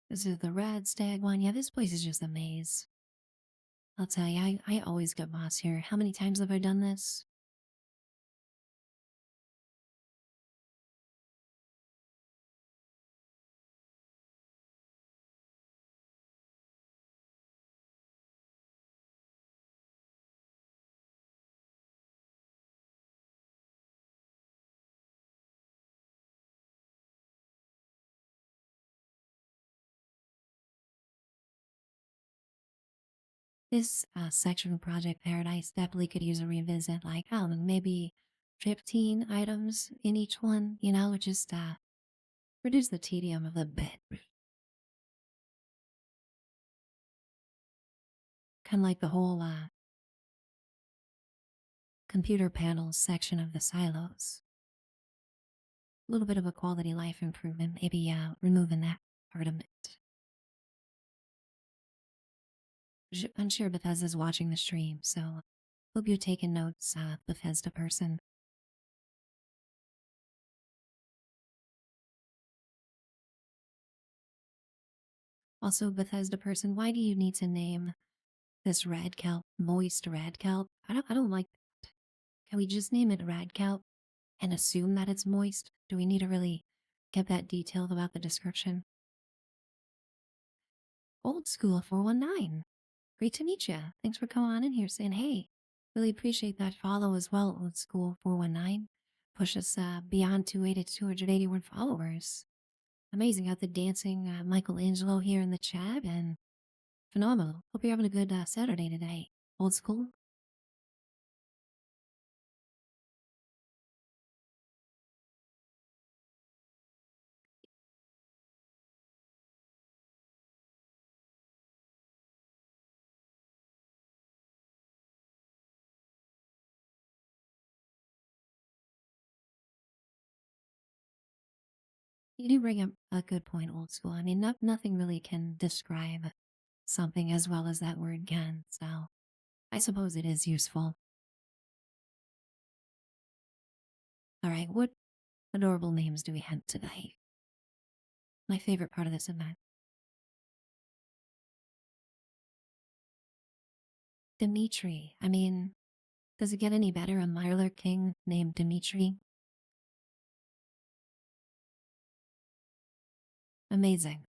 This is the red stag one. Yeah, this place is just a maze. I'll tell you, I always get lost here. How many times have I done this? This section of Project Paradise definitely could use a revisit. Like, I don't know, maybe 15 items in each one, just reduce the tedium of the bit. Kind of like the whole computer panels section of the silos. A little bit of a quality life improvement, maybe removing that part of it. I'm sure Bethesda's watching the stream, so hope you're taking notes, Bethesda person. Also, Bethesda person, why do you need to name this red kelp moist red kelp? I don't like that. Can we just name it red kelp and assume that it's moist? Do we need to really get that detailed about the description? Old School 419. Great to meet you. Thanks for coming on in here saying hey. Really appreciate that follow as well, Old School 419. Push us beyond 280 to 281 followers. Amazing. Got the dancing Michelangelo here in the chat and phenomenal. Hope you're having a good Saturday today. Old School. You do bring up a good point, Old School. I mean, nothing really can describe something as well as that word can, so I suppose it is useful. All right, what adorable names do we have today? My favorite part of this event. Dimitri. I mean, does it get any better? A Mirelurk king named Dimitri? Amazing.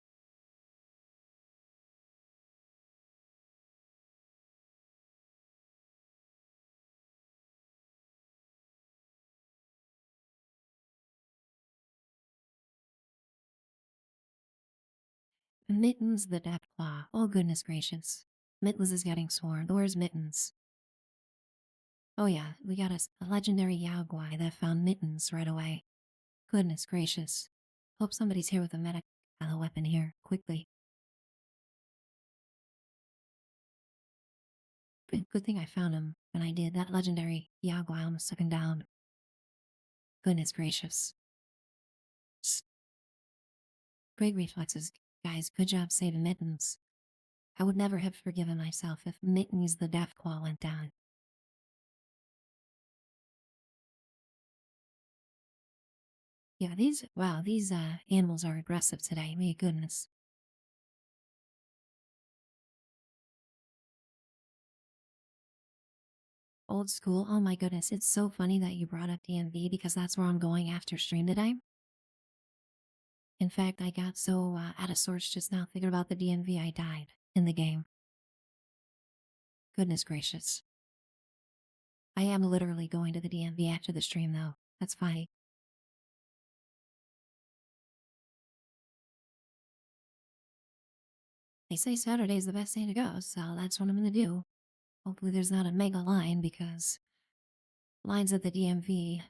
Mittens the Deathclaw. Oh, goodness gracious. Mittens is getting sworn. Where's Mittens? Oh, yeah, we got a legendary Yaogwai that found Mittens right away. Goodness gracious. Hope somebody's here with a medic weapon here, quickly. Good thing I found him when I did. That legendary Yaogwai almost took him down. Goodness gracious. Great reflexes, guys. Good job saving Mittens. I would never have forgiven myself if Mittens the Deathclaw went down. Yeah, these animals are aggressive today. My goodness. Old school. Oh my goodness. It's so funny that you brought up DMV because that's where I'm going after stream today. In fact, I got so out of sorts just now thinking about the DMV I died in the game. Goodness gracious. I am literally going to the DMV after the stream though. That's fine. They say Saturday's the best day to go, so that's what I'm gonna do. Hopefully there's not a mega line because lines at the DMV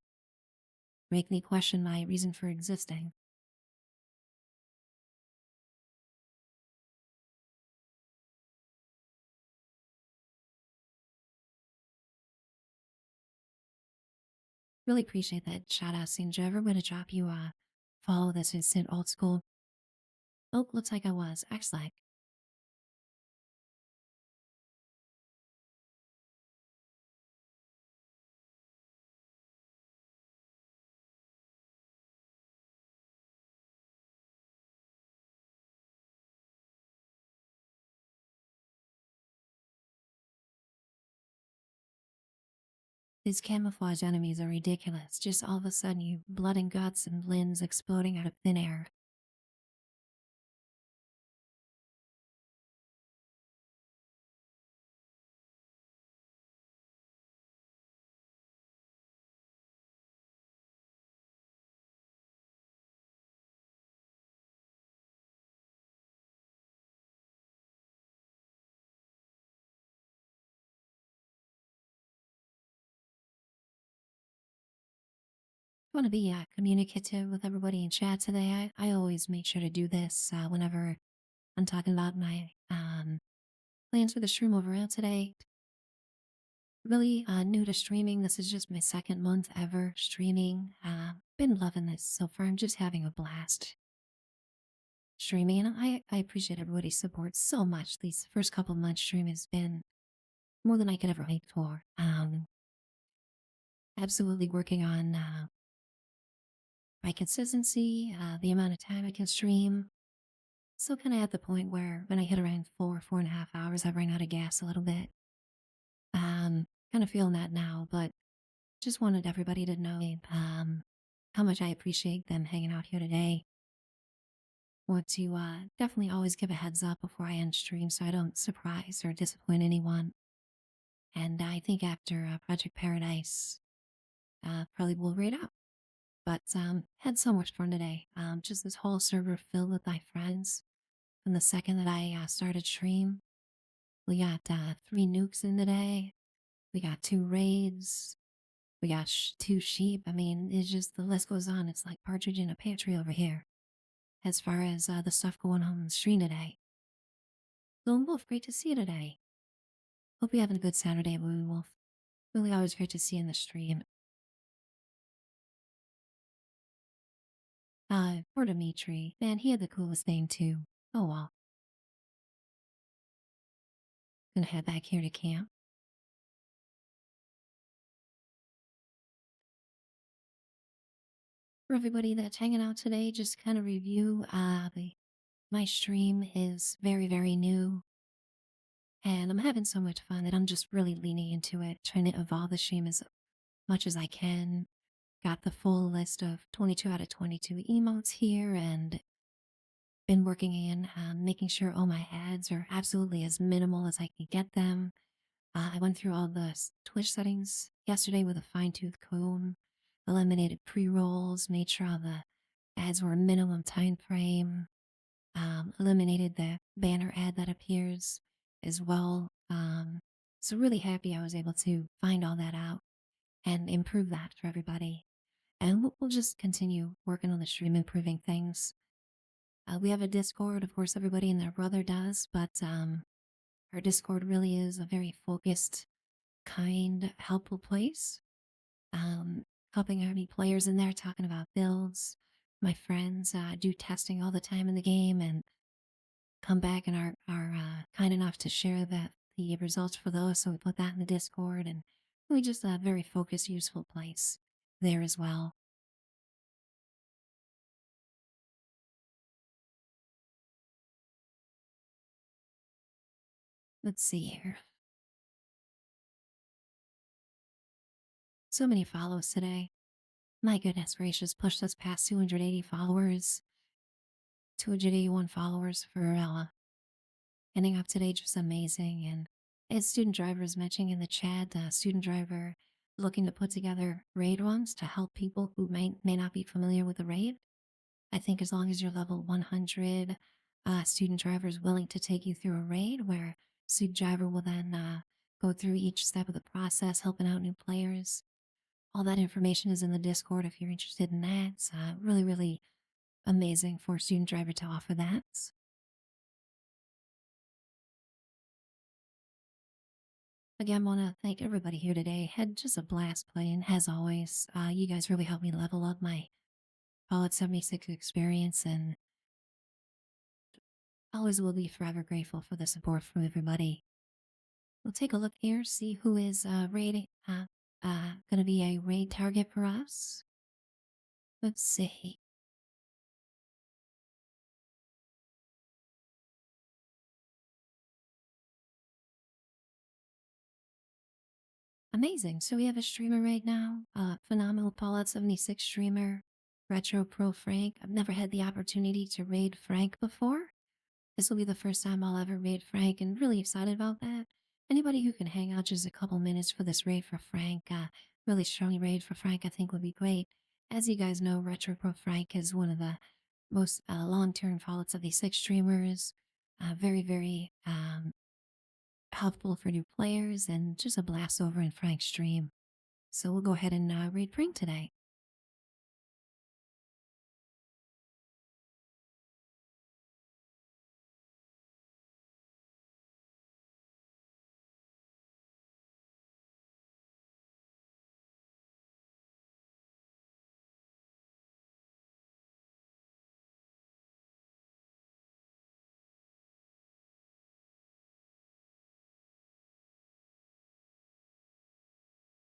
make me question my reason for existing. Really appreciate that shout out, Sinja. Ever gonna drop you follow this instant old school? Oh, looks like I was. Excellent. These camouflage enemies are ridiculous. Just all of a sudden, you blood and guts and limbs exploding out of thin air. I want to be communicative with everybody in chat today. I always make sure to do this whenever I'm talking about my plans for the stream overall today. Really new to streaming. This is just my second month ever streaming. Been loving this so far. I'm just having a blast streaming, and I appreciate everybody's support so much. These first couple months stream has been more than I could ever hope for. Absolutely working on my consistency, the amount of time I can stream. So kind of at the point where when I hit around 4.5 hours, I run out of gas a little bit. Kind of feeling that now, but just wanted everybody to know how much I appreciate them hanging out here today. Want to definitely always give a heads up before I end stream so I don't surprise or disappoint anyone. And I think after Project Paradise, probably will raid out. But had so much fun today. Just this whole server filled with my friends. From the second that I started stream, we got 3 nukes in today. We got 2 raids. We got 2 sheep. I mean, it's just the list goes on. It's like partridge in a pear tree over here. As far as the stuff going on the stream today. Lone Wolf, great to see you today. Hope you're having a good Saturday, Lone Wolf. Really always great to see you in the stream. Poor Dimitri. Man, he had the coolest name too. Oh well. Gonna head back here to camp. For everybody that's hanging out today, just kind of review, my stream is very, very new. And I'm having so much fun that I'm just really leaning into it, trying to evolve the stream as much as I can. Got the full list of 22 out of 22 emotes here and been working in making sure all my ads are absolutely as minimal as I can get them. I went through all the Twitch settings yesterday with a fine tooth comb, eliminated pre rolls, made sure all the ads were a minimum time frame, eliminated the banner ad that appears as well. So, really happy I was able to find all that out and improve that for everybody. And we'll just continue working on the stream, improving things. We have a Discord, of course, everybody and their brother does, but our Discord really is a very focused, kind, helpful place. Helping our new players in there, talking about builds. My friends do testing all the time in the game and come back and are kind enough to share the results for those. So we put that in the Discord, and we just a very focused, useful place there as well. Let's see here. So many follows today. My goodness gracious, pushed us past 280 followers. 281 followers for ending up today, just amazing. And as student driver is mentioning in the chat, student driver looking to put together raid ones to help people who may not be familiar with the raid. I think as long as you're level 100, student driver is willing to take you through a raid where student driver will then go through each step of the process, helping out new players. All that information is in the Discord if you're interested in that. It's really, really amazing for student driver to offer that. Again, want to thank everybody here today. Had just a blast playing, as always. You guys really helped me level up my Fallout 76 experience, and always will be forever grateful for the support from everybody. We'll take a look here, see who is going to be a raid target for us. Let's see. Amazing. So we have a streamer right now, phenomenal Fallout 76 streamer, Retro Pro Frank. I've never had the opportunity to raid Frank before. This will be the first time I'll ever raid Frank, and really excited about that. Anybody who can hang out just a couple minutes for this raid for Frank, really strong raid for Frank, I think would be great. As you guys know, Retro Pro Frank is one of the most long-term Fallout 76 streamers. Very helpful for new players, and just a blast over in Frank's stream. So we'll go ahead and raid Frank today.